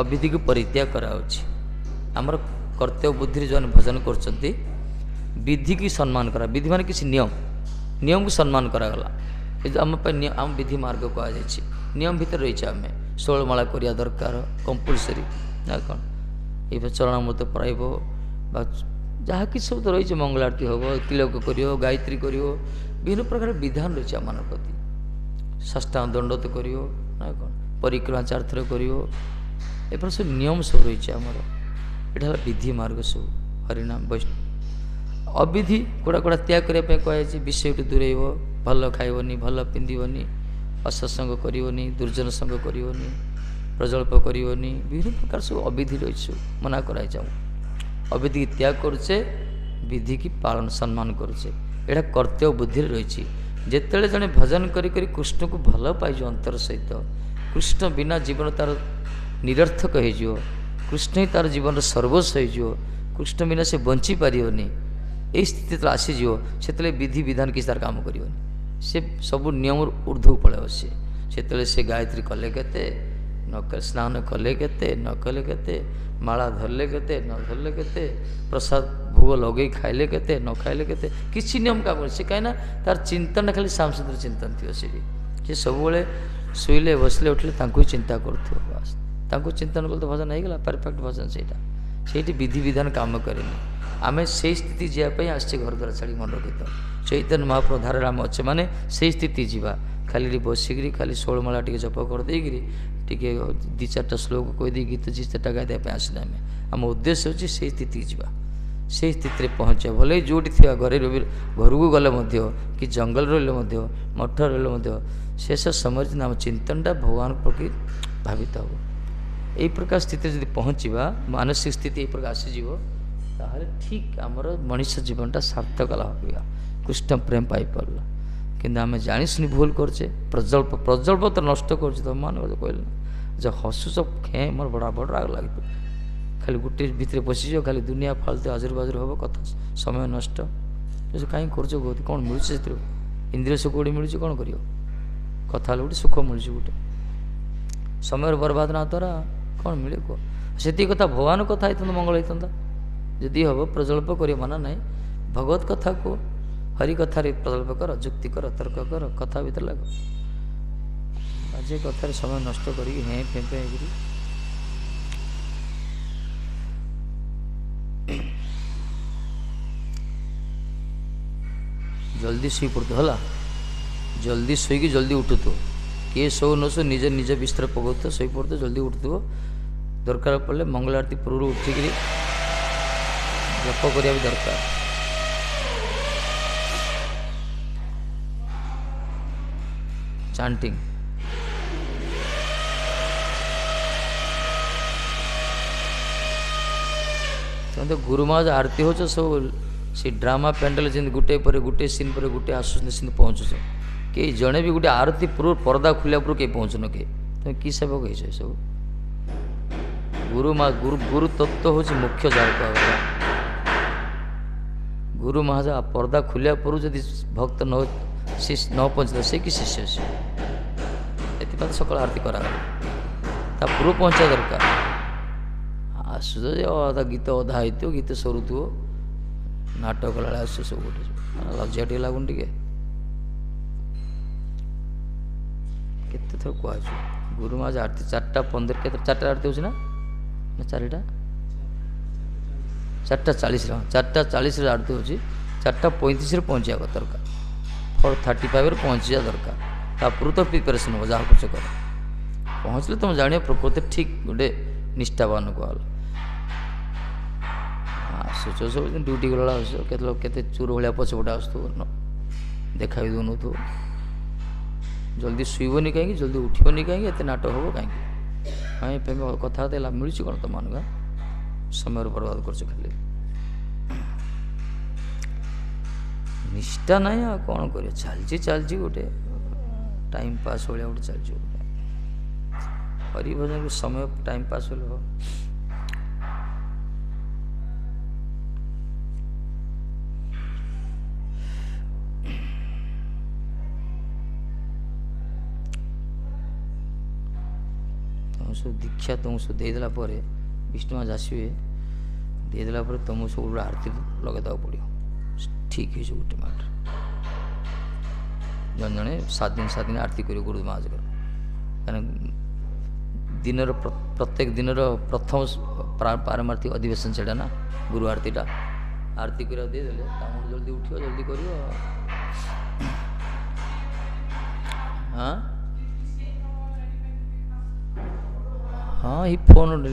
ଅବିଧିକୁ ପରିତ୍ୟାଗ କରାଯାଉଛି। ଆମର କର୍ତ୍ତବ୍ୟ ବୁଦ୍ଧିରେ ଯେଉଁମାନେ ଭଜନ କରୁଛନ୍ତି, ବିଧିକି ସମ୍ମାନ କରା, ବିଧି ମାନେ କିଛି ନିୟମକୁ ସମ୍ମାନ କରାଗଲା। ଏ ଯେଉଁ ଆମ ପାଇଁ ଆମ ବିଧି ମାର୍ଗ କୁହାଯାଇଛି, ନିୟମ ଭିତରେ ରହିଛି। ଆମେ 16 ମାଳା କରିବା ଦରକାର କମ୍ପଲସରି, ନା କ'ଣ? ଏଇ ଚରଣାମୃତ ପାଇବ ବା ଯାହା କିଛି ସବୁ ତ ରହିଛି, ମଙ୍ଗଳ ଆରତୀ ହେବ, ତିଳକ କରିବ, ଗାୟତ୍ରୀ କରିବ, ବିଭିନ୍ନ ପ୍ରକାର ବିଧାନ ରହିଛି ଆମମାନଙ୍କ ପ୍ରତି। ଷଷ୍ଠାଙ୍ଗ ଦଣ୍ଡତ କରିବ, ନା କ'ଣ? ପରିକ୍ରମା 4 ଥର କରିବ, ଏପରି ସବୁ ନିୟମ ସବୁ ରହିଛି ଆମର। ଏଇଟା ହେଲା ବିଧି ମାର୍ଗ ସବୁ, ହରିନାମ ବୈଷ୍ଣବ। ଅବିଧି କୋଡ଼ା ତ୍ୟାଗ କରିବା ପାଇଁ କୁହାଯାଇଛି। ବିଷୟଠୁ ଦୂରେଇବ, ଭଲ ଖାଇବନି, ଭଲ ପିନ୍ଧିବନି, ଅସତ୍ସଙ୍ଗ କରିବନି, ଦୁର୍ଜନ ସଙ୍ଗ କରିବନି, ପ୍ରଜଳ୍ପ କରିବନି, ବିଭିନ୍ନ ପ୍ରକାର ସବୁ ଅବିଧି ରହିଛି, ସବୁ ମନା କରାଯାଇଛି। ଆମକୁ ଅବିଧିକି ତ୍ୟାଗ କରୁଛେ, ବିଧିକି ପାଳନ ସମ୍ମାନ କରୁଛେ, ଏଇଟା କର୍ତ୍ତବ୍ୟ ବୁଦ୍ଧିରେ ରହିଛି। ଯେତେବେଳେ ଜଣେ ଭଜନ କରି କରି କୃଷ୍ଣକୁ ଭଲ ପାଇଯିବ ଅନ୍ତର ସହିତ, କୃଷ୍ଣ ବିନା ଜୀବନ ତାର ନିରର୍ଥକ ହେଇଯିବ, କୃଷ୍ଣ ହିଁ ତାର ଜୀବନର ସର୍ବସ୍ୱ ହେଇଯିବ, କୃଷ୍ଣ ବିନା ସେ ବଞ୍ଚିପାରିବନି। এই ସ୍ଥିତି ଯେତେବେଳେ ଆସିଯିବ, ସେତେବେଳେ ବିଧି ବିଧାନ କିଛି ତାର କାମ କରିବନି। ସେ ସବୁ ନିୟମରୁ ଉର୍ଦ୍ଧ୍ୱକୁ ପଳାଇବ। ସେତେବେଳେ ସେ ଗାୟତ୍ରୀ କଲେ କେତେ, ସ୍ନାନ କଲେ କେତେ, ନ କଲେ କେତେ, ମାଳା ଧରିଲେ କେତେ, ନ ଧରିଲେ କେତେ, ପ୍ରସାଦ ଭୋଗ ଲଗେଇ ଖାଇଲେ କେତେ, ନ ଖାଇଲେ କେତେ, କିଛି ନିୟମ କାମ ସେ କାହିଁକିନା ତାର ଚିନ୍ତନଟା ଖାଲି ସାଂସାରିକ ଚିନ୍ତନ ଥିବ। ସେଠି ସେ ସବୁବେଳେ ଶୋଇଲେ ବସିଲେ ଉଠିଲେ ତାଙ୍କୁ ହିଁ ଚିନ୍ତା କରୁଥିବ। ବାସ୍ ତାଙ୍କୁ ଚିନ୍ତନ କଲେ ତ ଭଜନ ହେଇଗଲା, ପରଫେକ୍ଟ ଭଜନ ସେଇଟା। ସେଇଠି ବିଧି ବିଧାନ କାମ କରେନି। ଆମେ ସେଇ ସ୍ଥିତି ଯିବା ପାଇଁ ଆସିଛେ, ଘର ଦ୍ୱାରା ଛାଡ଼ି ମନ ରଖିତ ଚୈତନ୍ୟ ମହାପ୍ରଭୁ ଧାରାରେ ଆମେ ଅଛେ ମାନେ ସେଇ ସ୍ଥିତି ଯିବା। ଖାଲି ବସିକିରି ଖାଲି 16 ମାଳା ଟିକେ ଜପ କରିଦେଇକିରି ଟିକେ 2-4ଟା ଶ୍ଲୋକ କହିଦେଇ ଗୀତ 2-4ଟା ଗାଇବା ପାଇଁ ଆସିଲେ ଆମେ। ଆମ ଉଦ୍ଦେଶ୍ୟ ହେଉଛି ସେଇ ସ୍ଥିତିକି ଯିବା, ସେଇ ସ୍ଥିତିରେ ପହଞ୍ଚିବା। ଭଲେ ଯେଉଁଠି ଥିବା ଘରକୁ ଗଲେ ମଧ୍ୟ, କି ଜଙ୍ଗଲ ରହିଲେ ମଧ୍ୟ, ମଠ ରହିଲେ ମଧ୍ୟ, ଶେଷ ସମୟରେ ଆମ ଚିନ୍ତନଟା ଭଗବାନ ପ୍ରତି ଭାବିତ ହେବ। এই ପ୍ରକାର ସ୍ଥିତିରେ ଯଦି ପହଞ୍ଚିବା, ମାନସିକ ସ୍ଥିତି এই ପ୍ରକାର ଆସିଯିବ, ତାହେଲେ ଠିକ୍ ଆମର ମଣିଷ ଜୀବନଟା ସାର୍ଥକ ଲାଭ କରିବା, କୃଷ୍ଣ ପ୍ରେମ ପାଇପାରିଲା। କିନ୍ତୁ ଆମେ ଜାଣିଶୁଣି ଭୁଲ କରୁଛେ, ପ୍ରଜଳ୍ପ ତ ନଷ୍ଟ କରୁଛେ। ତୁମମାନଙ୍କ କହିଲେ ନା, ଯେ ହସୁଛ ଖେଁ, ମୋର ବଡ଼ ରାଗ ଲାଗିବ। ଖାଲି ଗୋଟେ ଭିତରେ ପଶିଯିବ, ଖାଲି ଦୁନିଆ ଫାଲତୁ ଆଜୁର ବାଜୁର ହେବ, କଥା ସମୟ ନଷ୍ଟ। କାହିଁକି କରୁଛ କହୁଛି, କ'ଣ ମିଳୁଛି ସେଥିରୁ? ଇନ୍ଦ୍ରିୟ ସୁଖ ଗୋଟେ ମିଳୁଛି, କ'ଣ କରିବ? କଥା ହେଲେ ଗୋଟେ ସୁଖ ମିଳୁଛି, ଗୋଟେ ସମୟର ବର୍ବାଦ ନା ଦ୍ୱାରା କ'ଣ ମିଳେ କୁହ? ସେତିକି କଥା ଭଗବାନ କଥା ହେଇଥାନ୍ତା, ମଙ୍ଗଳ ହେଇଥାନ୍ତା। ଯଦି ହେବ ପ୍ରଜଳ୍ପ କରିବ, ମାନା ନାହିଁ। ଭଗବତ କଥା କୁହ, ହରି କଥାରେ ପ୍ରଜଳ୍ପ କର, ଯୁକ୍ତି କର, ତର୍କ କର, କଥା ଭିତରେ ଲାଗ। ଆଜି କଥାରେ ସମୟ ନଷ୍ଟ କରିକି ହେଁ ଫେଁ ହେଇକିରି ଜଲ୍ଦି ଶୋଇ ପଡ଼ୁଥିବ ହେଲା, ଜଲ୍ଦି ଶୋଇକି ଜଲ୍ଦି ଉଠୁଥିବ। କିଏ ଶୋଉ ନ ଶୋଉ ନିଜ ନିଜ ବିସ୍ତର ପକାଉଥିବ, ଶୋଇ ପଡ଼ୁଥିବ, ଜଲ୍ଦି ଉଠୁଥିବ। ଦରକାର ପଡ଼ିଲେ ମଙ୍ଗଳ ଆରତୀ ପୂର୍ବରୁ ଉଠିକିରି ଜପ କରିବା ବି ଦରକାର। ଚାଣ୍ଟିଂ। ତୁମେ ତ ଗୁରୁମା ଆରତି ହେଉଛ ସବୁ ସେ ଡ୍ରାମା ପ୍ୟାଣ୍ଡେଲ୍ ଯେମିତି ଗୋଟେ ପରେ ଗୋଟେ ସିନ୍ ପରେ ଗୋଟେ ଆସୁଛନ୍ତି ସେମିତି ପହଞ୍ଚୁଛ। କେହି ଜଣେ ବି ଗୋଟେ ଆରତି ପୂର୍ବରୁ ପରଦା ଖୋଲିବା ପୂର୍ବରୁ କେହି ପହଞ୍ଚୁନ କେହି। ତୁମେ କି ସେବକ ହେଇଛ ଏସବୁ? ଗୁରୁମା ଗୁରୁ ତତ୍ତ୍ୱ ହେଉଛି ମୁଖ୍ୟ ଯାହା କୁହାଗଲା। ଗୁରୁ ମହାଜା ପର୍ଦା ଖୋଲିବା ପୂର୍ବରୁ ଯଦି ଭକ୍ତ ନ ପହଞ୍ଚିଲା ସେ କି ଶିଷ୍ୟ ସେ? ଏଥିପାଇଁ ସକାଳ ଆରତି କରାଗଲା, ତା ପୂର୍ବ ପହଞ୍ଚିବା ଦରକାର। ଆସୁଛ ଯେ ଅଧା ଗୀତ ଅଧା ହେଇଥିବ, ଗୀତ ସରୁଥିବ, ନାଟକ କଲାବେଳେ ଆସୁଛ ସବୁ ଗୋଟେ ଲଜ୍ଜା ଟିକେ ଲାଗୁନି ଟିକେ? କେତେ ଥର କୁହାଯିବ ଗୁରୁ ମହାଜା ଆରତି 4:15 କେତେ 4ଟା ଆରତି ହେଉଛି ନା 4ଟା 4:40 4:40 ଆରତି ହେଉଛି। 4:35 ପହଞ୍ଚିବା ଦରକାର, 4:35 ପହଞ୍ଚିବା ଦରକାର। ତା ପୂର୍ବରୁ ତ ପ୍ରିପାରେସନ୍ ହେବ, ଯାହା ଖର୍ଚ୍ଚ କର ପହଞ୍ଚିଲେ ତୁମେ ଜାଣିବ ପ୍ରକୃତ ଠିକ୍ ଗୋଟେ ନିଷ୍ଠାବାନ କୁହାଗଲା। ଆସୁଛ ସବୁ ଡ୍ୟୁଟି ଗଲାବେଳେ ଆସୁଛ, କେତେବେଳେ କେତେ ଚୋର ଭଳିଆ ପଛପଟେ ଆସୁଥିବ, ଦେଖା ବି ଦେଉନଥିବ। ଜଲ୍ଦି ଶୋଇବନି କାହିଁକି, ଜଲ୍ଦି ଉଠିବନି କାହିଁକି, ଏତେ ନାଟକ ହେବ କାହିଁକି? କଥାବାର୍ତ୍ତା ହେଲା ମିଳୁଛି କ'ଣ ତୁମମାନଙ୍କୁ? ସମୟର ବର୍ବାଦ କରୁଛ ଖାଲି। ନିଷ୍ଠା ନାହିଁ ଆଉ କ'ଣ କରିବ? ଚାଲିଛି ଗୋଟେ ଟାଇମ୍ ପାସ୍ ଭଳିଆ ଗୋଟେ ଚାଲିଛି ଗୋଟେ ହରିଭଜନକୁ ସମୟ ଟାଇମ୍ ପାସ୍ ହେଲେ ହବ। ତୁମକୁ ସବୁ ଦୀକ୍ଷା ତୁମକୁ ସବୁ ଦେଇଦେଲା ପରେ ବିଷ୍ଣୁ ମାସ ଆସିବେ, ଦେଇଦେଲା ପରେ ତୁମକୁ ସବୁ ଗୋଟେ ଆରତି ଲଗାଇଦେବାକୁ ପଡ଼ିବ। ଠିକ୍ ହେଇଛି ଗୋଟେ ମାଟ ଜଣେ ଜଣେ 7 ଦିନ ଆରତି କରିବ ଗୁରୁ ମହାରାଜଙ୍କର। କାରଣ ଦିନର ପ୍ରତ୍ୟେକ ଦିନର ପ୍ରଥମ ପାରମାର୍ଥିକ ଅଧିବେଶନ ସେଇଟା ନା, ଗୁରୁ ଆରତୀଟା। ଆରତି କରିବାକୁ ଦେଇଦେଲେ ତାଙ୍କୁ ଜଲ୍ଦି ଉଠିବ, ଜଲ୍ଦି କରିବ। ହଁ he phoned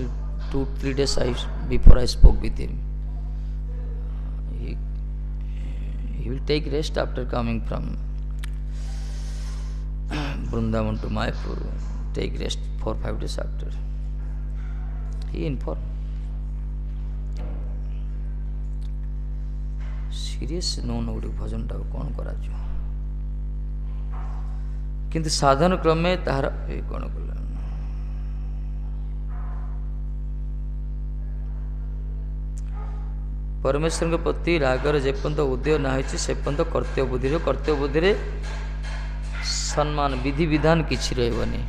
2-3 days before I spoke with him. He will take rest after coming from Vrindavan to Mayapur. Take rest 4-5 days after. He informed. Serious ନଉନ ଗୋଟେ ଭଜନଟାକୁ କ'ଣ କରାଯିବ? କିନ୍ତୁ ସାଧନ କ୍ରମେ ତାହାର କ'ଣ କଲା? ପରମେଶ୍ୱରଙ୍କ ପ୍ରତି ରାଗର ଯେପର୍ଯ୍ୟନ୍ତ ଉଦୟ ନା ହେଇଛି ସେ ପର୍ଯ୍ୟନ୍ତ କର୍ତ୍ତବ୍ୟ ବୁଦ୍ଧିରେ ସମ୍ମାନ ବିଧିବିଧାନ କିଛି ରହିବନି।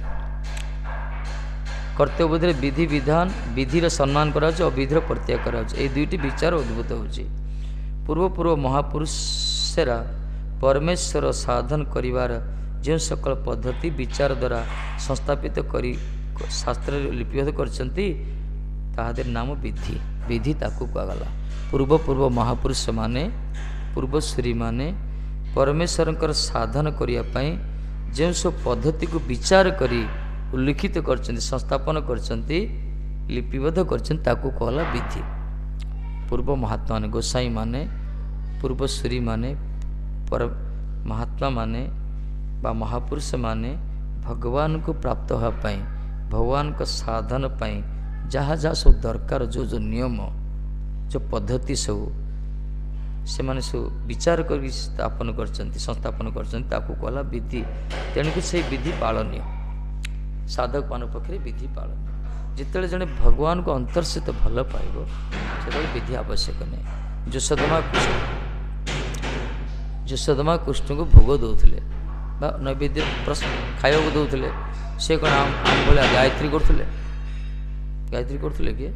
କର୍ତ୍ତବ୍ୟ ବୁଦ୍ଧିରେ ବିଧିର ସମ୍ମାନ କରାଯାଉଛି, ଅବିଧିର ପରିତ୍ୟାଗ କରାଯାଉଛି। ଏହି ଦୁଇଟି ବିଚାର ଉଦ୍ଭୂତ ହେଉଛି। ପୂର୍ବ ମହାପୁରୁଷେରା ପରମେଶ୍ୱର ସାଧନ କରିବାର ଯେଉଁ ସକଳ ପଦ୍ଧତି ବିଚାର ଦ୍ୱାରା ସଂସ୍ଥାପିତ କରି ଶାସ୍ତ୍ରରେ ଲିପିବଦ୍ଧ କରିଛନ୍ତି ତାହାদের ନାମ ବିଧି ତାକୁ କୁହାଗଲା। ପୂର୍ବ ମହାପୁରୁଷମାନେ ପୂର୍ବଶ୍ରୀମାନେ ପରମେଶ୍ୱରଙ୍କର ସାଧନ କରିବା ପାଇଁ ଯେଉଁ ସବୁ ପଦ୍ଧତିକୁ ବିଚାର କରି ଉଲ୍ଲିଖିତ କରିଛନ୍ତି, ସଂସ୍ଥାପନ କରିଛନ୍ତି, ଲିପିବଦ୍ଧ କରିଛନ୍ତି ତାକୁ କୁହାଗଲା ବିଧି। ପୂର୍ବ ମହାତ୍ମାମାନେ ଗୋସାଇଁମାନେ ପୂର୍ବଶ୍ରୀମାନେ ମହାତ୍ମାମାନେ ବା ମହାପୁରୁଷମାନେ ଭଗବାନଙ୍କୁ ପ୍ରାପ୍ତ ହେବା ପାଇଁ ଭଗବାନଙ୍କ ସାଧନ ପାଇଁ ଯାହା ସବୁ ଦରକାର, ଯେଉଁ ନିୟମ, ଯେଉଁ ପଦ୍ଧତି ସବୁ ସେମାନେ ସବୁ ବିଚାର କରି ସଂସ୍ଥାପନ କରିଛନ୍ତି ତାକୁ କୁହାଗଲା ବିଧି। ତେଣୁକି ସେଇ ବିଧି ପାଳନୀୟ, ସାଧକମାନଙ୍କ ପକ୍ଷରେ ବିଧି ପାଳନୀୟ। ଯେତେବେଳେ ଜଣେ ଭଗବାନଙ୍କୁ ଅନ୍ତର୍ଷିତ ଭଲ ପାଇବ ସେତେବେଳେ ବିଧି ଆବଶ୍ୟକ ନାହିଁ। ଯଶୋଦମା କୃଷ୍ଣଙ୍କୁ ଭୋଗ ଦେଉଥିଲେ ବା ନୈବେଦ୍ୟ ଖାଇବାକୁ ଦେଉଥିଲେ, ସେ କ'ଣ ଆମ ଭଳିଆ ଗାୟତ୍ରୀ କରୁଥିଲେ କିଏ?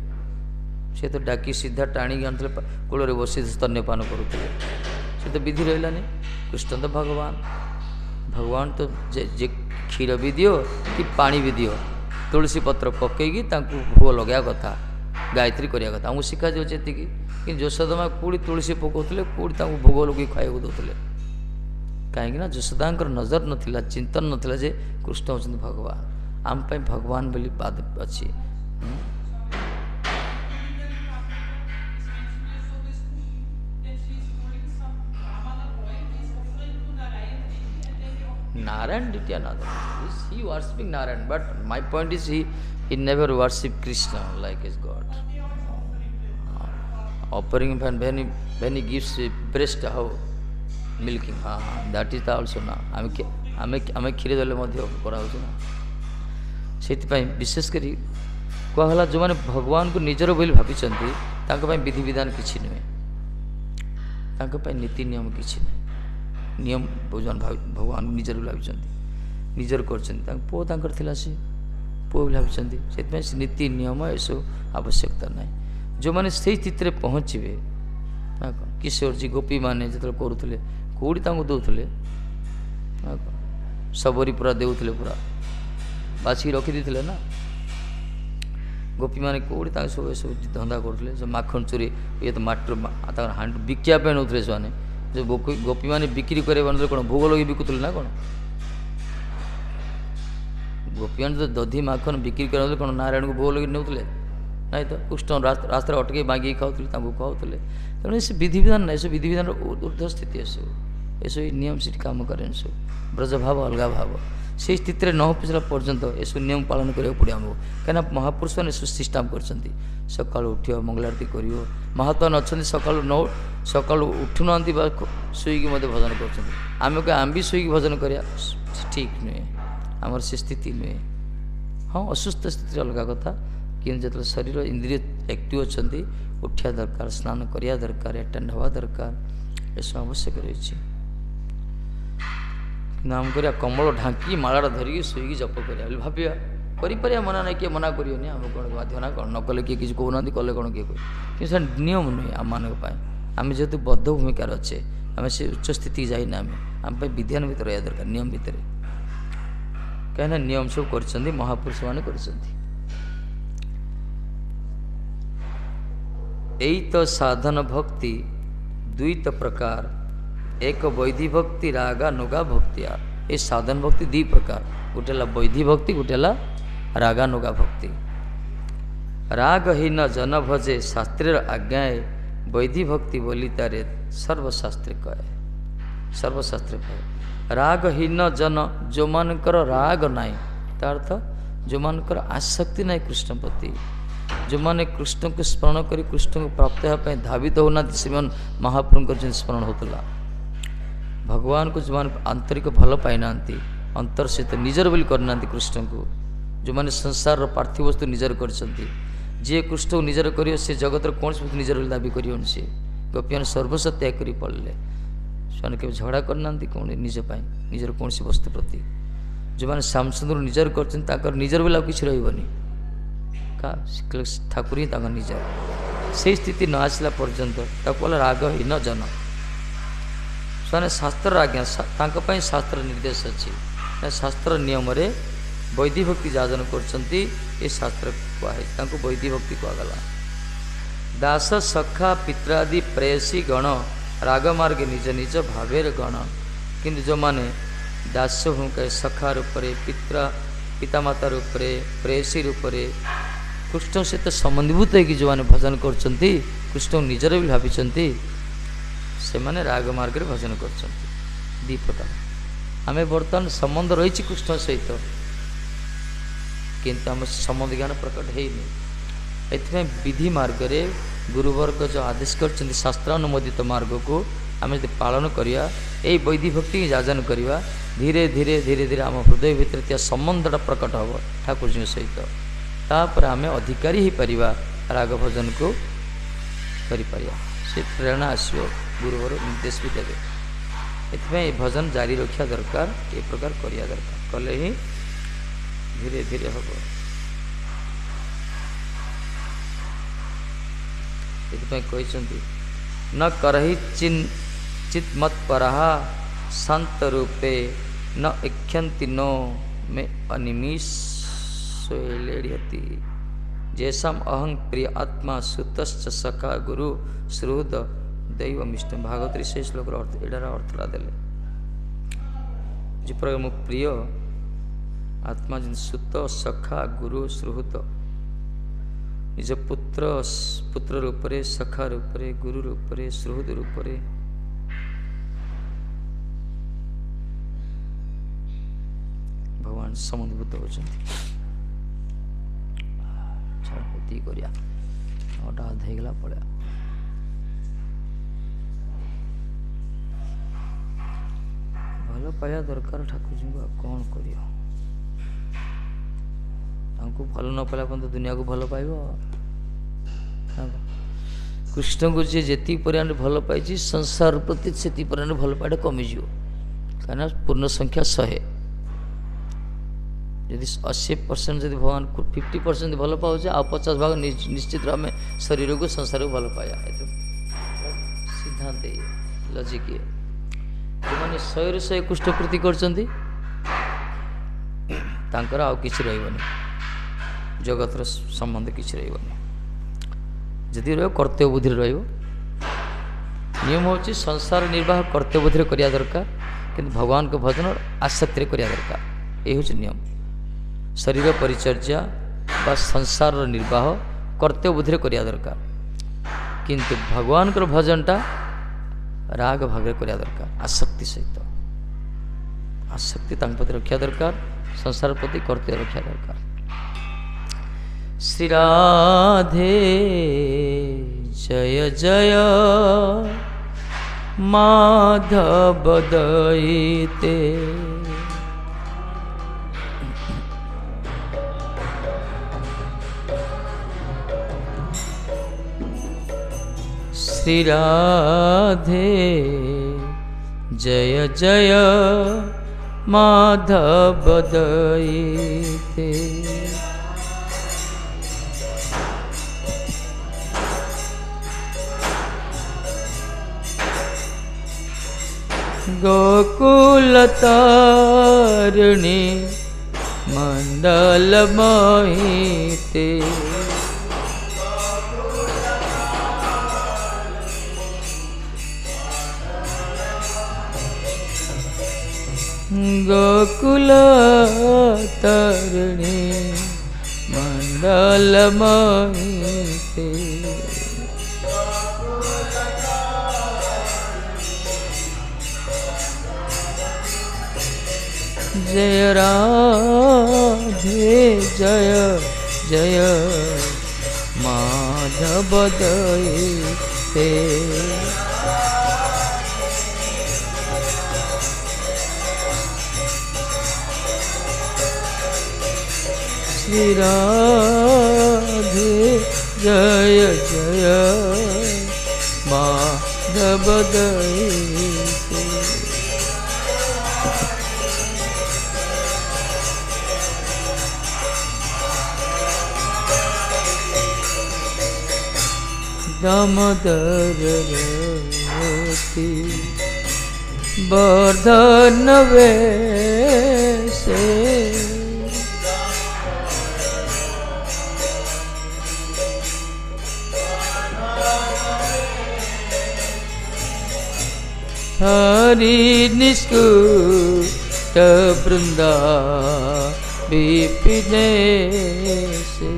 ସେ ତ ଡାକି ସିଧା ଟାଣିକି ଆଣୁଥିଲେ, କୂଳରେ ବସି ସ୍ତନ୍ୟପାନ କରୁଥିଲେ। ସେ ତ ବିଧି ରହିଲାନି। କୃଷ୍ଣ ତ ଭଗବାନ ତ ଯେ କ୍ଷୀର ବି ଦିଅ କି ପାଣି ବି ଦିଅ, ତୁଳସୀ ପତ୍ର ପକେଇକି ତାଙ୍କୁ ଭୋଗ ଲଗାଇବା କଥା, ଗାୟତ୍ରୀ କରିବା କଥା। ଆମକୁ ଶିଖାଯାଉଛି ଏତିକି। କିନ୍ତୁ ଯଶୋଦମା କେଉଁଠି ତୁଳସୀ ପକାଉଥିଲେ, କେଉଁଠି ତାଙ୍କୁ ଭୋଗ ଲଗେଇ ଖାଇବାକୁ ଦେଉଥିଲେ? କାହିଁକିନା ଯଶୋଦାଙ୍କର ନଜର ନଥିଲା, ଚିନ୍ତନ ନଥିଲା ଯେ କୃଷ୍ଣ ହେଉଛନ୍ତି ଭଗବାନ, ଆମ ପାଇଁ ଭଗବାନ ବୋଲି ବାଦ ଅଛି। Narayan did another. He worshipping Narayan, but my point is he never worship Krishna like his God. Offering when he gives breast how milking, that is also ना आमे क्षीर देले मध्य कराउछु ना सेति पई विशेष करी कहला जो माने भगवान को निजर बोली भाबिचंती तांका पई विधि विधान किछि नै तांका पई नीति नियम किछि नै नियम भगवान निजर भाबिचंती निजर करचंती तांका पो तांकर थिला से पो भाबिचंती सेति पई नीति नियम एसो आवश्यकता नै जो माने सेही चित्रे पहुँचबे किशोर जी गोपी माने जतल करूथले कोड़ी तांको दउथले सबरी पूरा देउथले पूरा बाछी रखी देथिले ना गोपी माने कोड़ी तांको सब धंदा करथले जो माखन चोरी ये तो माटर तांकर हांड बिकिया पे नउथले सोने जो गोपी माने बिक्री करे बनले कोन भोग लगी बिकुथले ना कोन गोपी माने तो दधी माखन बिक्री करे कोन नारायण को भोग लगी नउथले नहीं तो कृष्ण रास्ता अटके मांगी खाऊले कहते तेणु से विधि विधान ना विधि विधान ऊर्ध्व स्थिति एसो नियम से कम करें सब ब्रज भाव अलग भाव से स्थिति न पिछला पर्यंत एसो नियम पालन करा पड़े आमको कहीं महापुरुष मैंने सिस्टम कर सका उठ मंगलारती कर महात्मा अच्छा सका सका उठु ना शुईकी भजन कर आम भी शुईकी भजन करा ठीक नुहे आमर से स्थिति नुहे हाँ असुस्थ स्थिति अलग कथा कि जो शरीर इंद्रिय एक्टिव अच्छा उठा दरकार स्नान करिया दरकार अटेंड हवा दरकार ऐसा आवश्यक रही आम कर कमल ढांकी माला धरिकी शुईकी जप करा भाविया कर मना ना किए मना कर आम कौन बाध्य ना कौन नकले किए किसी कहना कले कौन किए कि नियम नुहे आम मान आम जेहतु बद्ध भूमिकार अच्छे आम से उच्च स्थिति जाइना आम विधान भर रहा दरकार नियम भितर कहीं नियम सब कर महापुरुष मैंने कर यही तो साधन भक्ति द्वित प्रकार एक वैधि भक्ति रागा नुगा भक्तिया ये साधन भक्ति दी प्रकार गोटेला वैधि भक्ति गोटेला रागा नुगा भक्ति रागहीन जन भजे शास्त्र आज्ञाए वैधि भक्ति बोली तारे सर्वशास्त्र कहे सर्वशास्त्र कहे रागहीन जन जो मानकर राग नाई तार अर्थ जो मानकर आसक्ति नाई कृष्ण प्रति जो माने कृष्ण को स्मरण कर कृष्ण को प्राप्त होगा धावित होना से महाप्रभु का स्मरण होता भगवान को जो मैंने आंतरिक भल पाई ना अंतर से तो निजर बोली करना कृष्ण को जो मैंने संसार पार्थिव वस्तु निजर कर जी कृष्ण को निजर कर जगत कौन सी निजर बोली दाबी कर गोपीन सर्वस्व त्याग कर पड़े से केवल झगड़ा करना कौन निजपाई निजर कौन सी वस्तु प्रति जो मैंने श्यामचंद्र निजर कर निजर बोला किसी रही ठाकुर ही निजर से स्थिति न आसला पर्यंत रागहीन जन से शास्त्र आज्ञा शास्त्र निर्देश अच्छी शास्त्र नियम रे वैधि भक्ति जाजन कर शास्त्र कहुए वैधि भक्ति कहगला दास सखा पित्रादि प्रेयसी गण रागमार्गे निज निज भावेर गण किंतु जो माने दास्य भूमिका सखा रूप पितामाता रूप प्रेयसी रूप कृष्ण सहित संबंधीभूत है कि जो मैंने भजन कर कृष्ण निजर भी भावी से माने राग मार्ग भजन कर दी प्रकार आम बर्तमान संबंध रही कृष्ण सहित किंतु आम संबंध ज्ञान प्रकट है विधि मार्ग रे गुरुवर्ग जो आदेश कर शास्त्रानुमोदित मार्ग को आम यदि पालन करिया यही वैधि भक्ति जाजन करिया धीरे धीरे धीरे धीरे आम हृदय भितर संबंधटा प्रकट हम ठाकुर जी सहित तापर आम अधिकारी हो पारिबा राग भजन को करिपारिया से प्रेरणा आसो गुरुवर निर्देश भी देवे एथि भजन जारी रखा दरकार ये प्रकार करिया दरकार कले ही धीरे धीरे हम ये न करही चित मत पराहा संत रूपे न इख्यंति नो में अनिमिष जैसा अहं प्रिय आत्मा सुतश्च सखा गुरु श्रुद दैव मिष्ट भागवत से श्लोक अर्थ एडार अर्थला देले जो प्रकार मो प्रिय आत्मा जिन सुत सखा गुरु श्रुत निज पुत्र रूप सखा रूप गुरु रूप श्रुद रूप भगवान समुद्रभूत होती करिया 9टा ହେଇଗଲା ପଳେଆ ଭଲ ପାଇବା ଦରକାର ଠାକୁରଙ୍କୁ ଆଉ କ'ଣ କରିବ ତାଙ୍କୁ ଭଲ ନ ପାଇଲା ପର୍ଯ୍ୟନ୍ତ ଦୁନିଆକୁ ଭଲ ପାଇବ କୃଷ୍ଣଙ୍କୁ ଯିଏ ଯେତିକି ପରିମାଣରେ ଭଲ ପାଇଛି ସଂସାର ପ୍ରତି ସେତିକି ପରିମାଣରେ ଭଲ ପାଇବାଟା କମିଯିବ କାହିଁକିନା ପୂର୍ଣ୍ଣ ସଂଖ୍ୟା 100 ଯଦି 80% ଯଦି ଭଗବାନଙ୍କୁ 50% ଭଲ ପାଉଛେ ଆଉ 50% ନିଶ୍ଚିତ ଆମେ ଶରୀରକୁ ସଂସାରକୁ ଭଲ ପାଇବା ଏତେ ସିଦ୍ଧାନ୍ତ ଲଜିକ୍ ଯେଉଁମାନେ 100ରୁ 100 କୃଷ୍ଣ ପ୍ରୀତି କରୁଛନ୍ତି ତାଙ୍କର ଆଉ କିଛି ରହିବନି ଜଗତର ସମ୍ବନ୍ଧ କିଛି ରହିବନି ଯଦି ରହିବ କର୍ତ୍ତବ୍ୟ ବୁଦ୍ଧିରେ ରହିବ ନିୟମ ହେଉଛି ସଂସାର ନିର୍ବାହ କର୍ତ୍ତବ୍ୟ ବୁଦ୍ଧିରେ କରିବା ଦରକାର କିନ୍ତୁ ଭଗବାନଙ୍କ ଭଜନ ଆସକ୍ତିରେ କରିବା ଦରକାର ଏ ହେଉଛି ନିୟମ ଶରୀର ପରିଚର୍ଯ୍ୟା ବା ସଂସାରର ନିର୍ବାହ କର୍ତ୍ତବ୍ୟ ବୁଦ୍ଧିରେ କରିବା ଦରକାର କିନ୍ତୁ ଭଗବାନଙ୍କର ଭଜନଟା ରାଗ ଭାଗରେ କରିବା ଦରକାର ଆସକ୍ତି ସହିତ ଆସକ୍ତି ତାଙ୍କ ପ୍ରତି ରଖିବା ଦରକାର ସଂସାର ପ୍ରତି କର୍ତ୍ତବ୍ୟ ରଖିବା ଦରକାର ଶ୍ରୀ ରାଧେ ଜୟ ଜୟ माधव दयिते श्री राधे जय जय माधव दयिते गोकुलतारिणी मंडलमहिते गोकुलतारिणी मंडलमहिते जय राधे जय जय माधव दयिते श्री राधे जय जय माधव दयिते दामोदर रति वर्धन वैसे हरि निष्कुट वृंदा विपिने से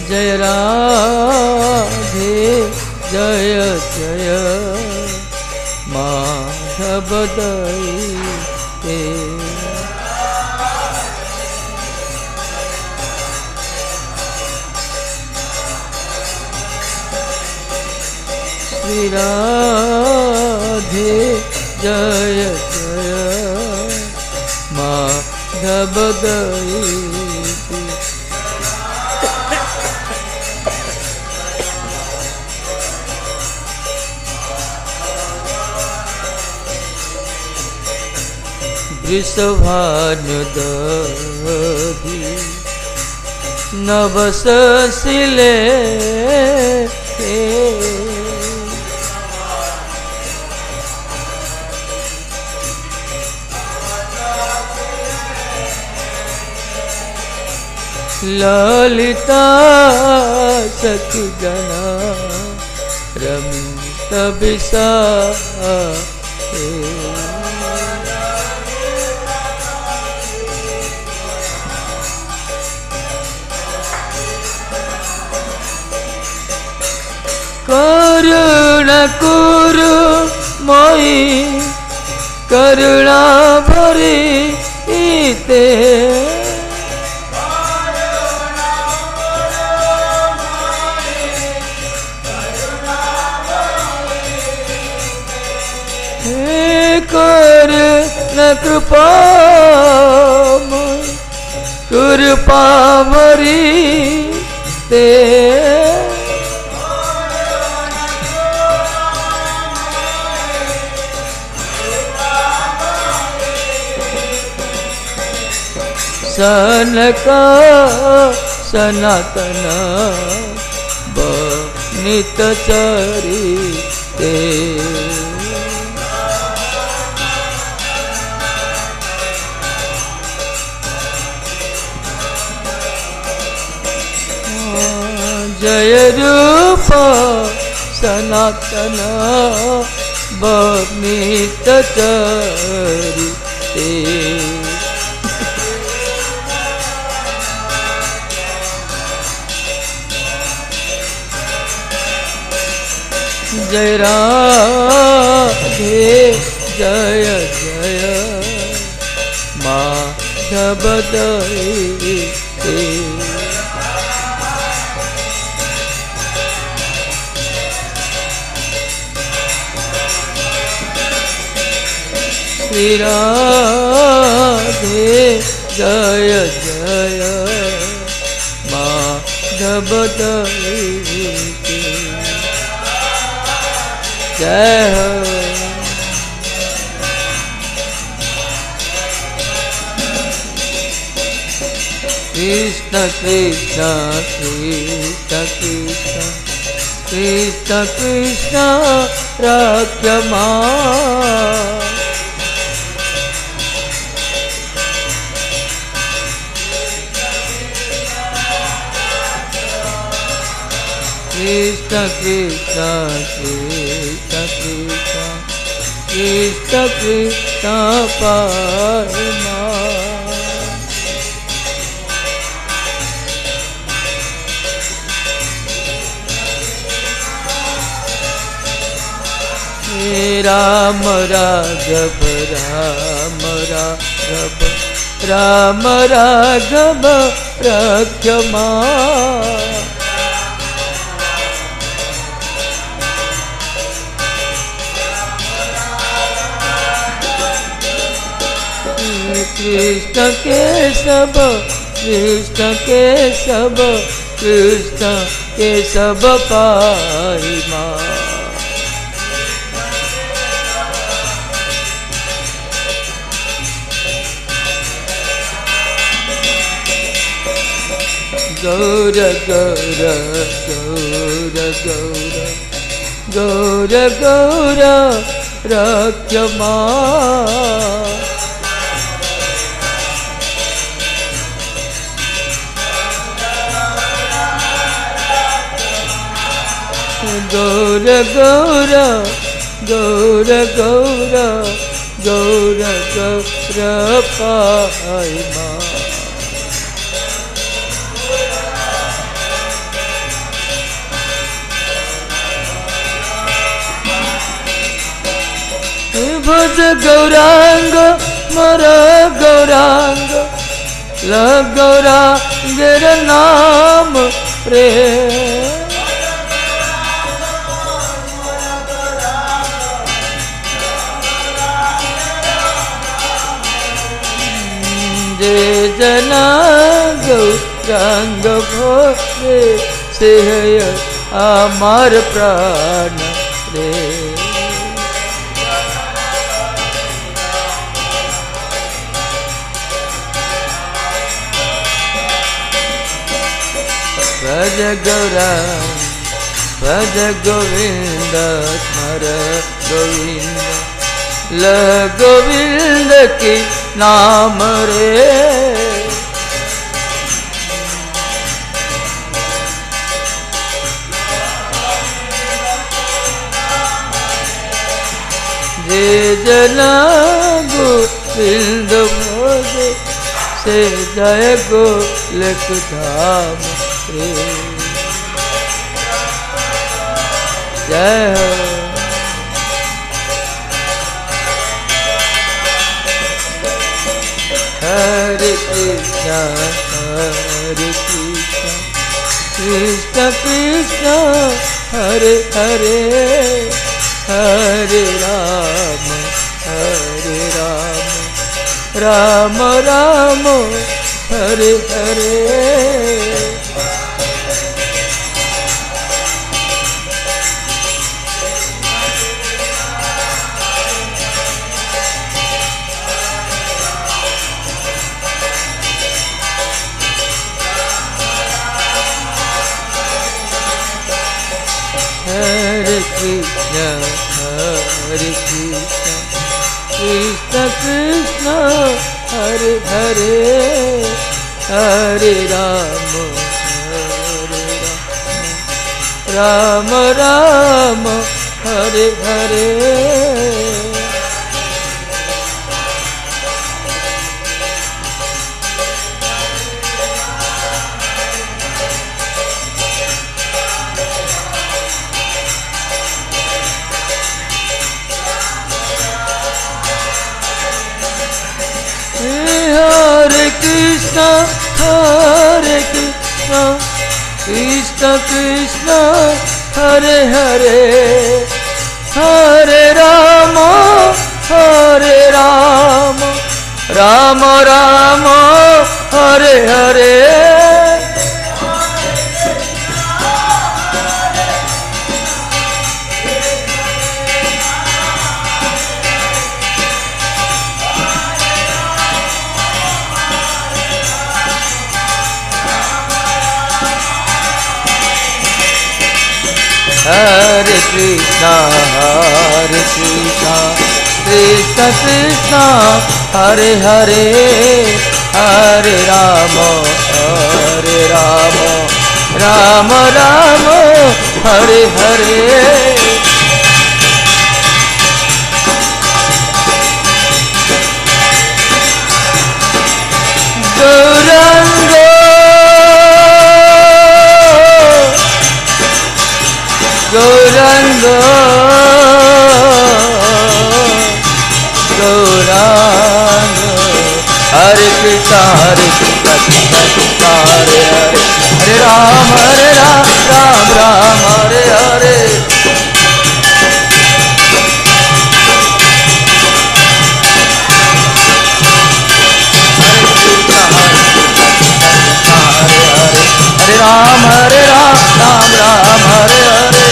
जय राधे जय जय माधव दयिते श्री राधे जय जय माधव दयिते वृषभानुदधि नवसशिले ललिता सखी गणा रमित विसा करुणा कुरुमयी करुणा भरी ते करुणा कृपा भरी ते सनका सनातन बनित चरिते जय रूप सनातन बनित चरिते जय राधे जय जय माधव दयिते श्री राधे जय जय माधव दयिते जय हो कृष्ण कृष्ण कृष्ण कृष्ण कृष्ण कृष्ण रक्षमा कृष्ण कृष्ण कृष्ण कृष्ण कृष्ण कृष्ण पारमा राम राघव राम राघव राम राघव रक्षमा कृष्ण के सब कृष्ण के सब कृष्ण के सब पाई माँ गौर गौर गौर गौर गौर गौर रक्षमा गौर गौर गौर गौर गौर गौर पाई माँ भज गौरांग मर गौरांग ल गौरांगेर नाम रे जे जना गौरांग भोले से आमार प्राण रे भज गौरांग भज गोविंद स्मर गोविंद ल गोविंद की नाम रे जे जना गोविंद भोले से जय गोलक धाम रे जय हो। हरे कृष्णा कृष्ण कृष्ण हरे हरे, हरे राम राम राम हरे हरे। हरे कृष्ण कृष्ण कृष्ण हरे हरे, हरे Ram Ram Ram Hare Hare. Hare Krishna Krishna Krishna Hare Hare, Hare Rama Rama Rama Hare Hare। Hare Krishna Krishna Krishna Hare Hare, Hare Rama Rama Rama Hare Hare। Gauranga Gauranga Gauranga Hare Krishna Krishna Krishna Hare Hare, Hare Ram Ram Ram Hare Hare। Hare Ram Ram Ram Hare Hare।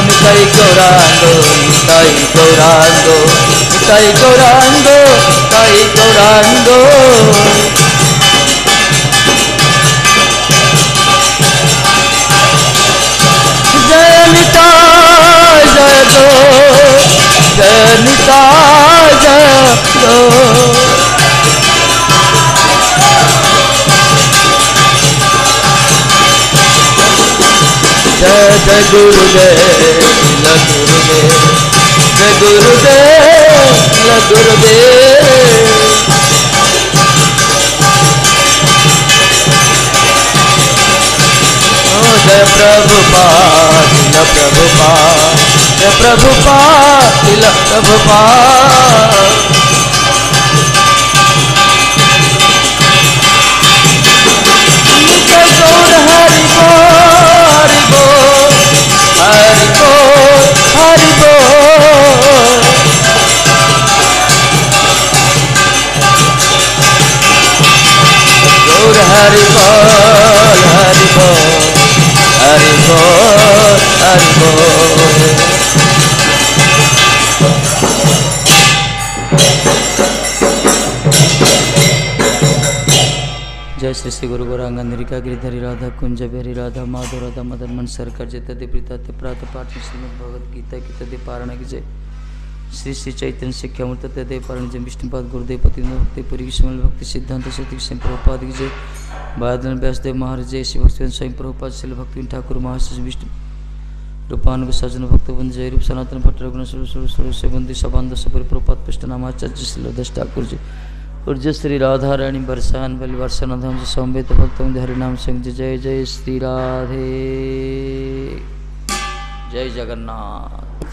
Nitai Gauranga Nitai Gauranga Nitai Gauranga Nitai Gauranga। Jai Nitai Jai Do, Jai Nitai Jai Do। जय जय गुरुदेव गुरुदेव, जय गुरुदेव गुरुदेव। जय प्रभुपाद प्रभुपाद, जय प्रभुपाद प्रभुपाद। जय गौर हरि बोल हरि बोल हरि बोल। गौर हरि बोल हरि बोल हरि बोल हरि बोल। जय श्री श्री गुरु गौरांग निरिका गिरिधरी राधा कुंज बेरी राधा माधव राधा मदन मन सरकार जय तदे प्रीता ते प्रात पाठ श्रीमद् भगवद गीता की तदे पारण की जय। श्री श्री चैतन्य शिक्षामृत तदे पारण जय। विष्णुपाद गुरुदेव पति भक्ति पुरी विष्णु भक्ति सिद्धांत सती स्वयं प्रभुपाद की जय। बादल व्यासदेव महाराज जय। श्री भक्ति स्वयं प्रभुपाद शिल भक्ति ठाकुर महाराज विष्णु रूपानुग सजन भक्त बंद जय। रूप सनातन भट्ट रघुनाथ से बंदी सबांध सपुर प्रभुपाद कृष्ण नामाचार्य शिल दस ठाकुर जी। ऊर्ज श्री राधा रानी बरसान बलि वर्षण धम संवेद भक्तम हरि नाम सिंह जय जय श्री राधे जय जगन्नाथ।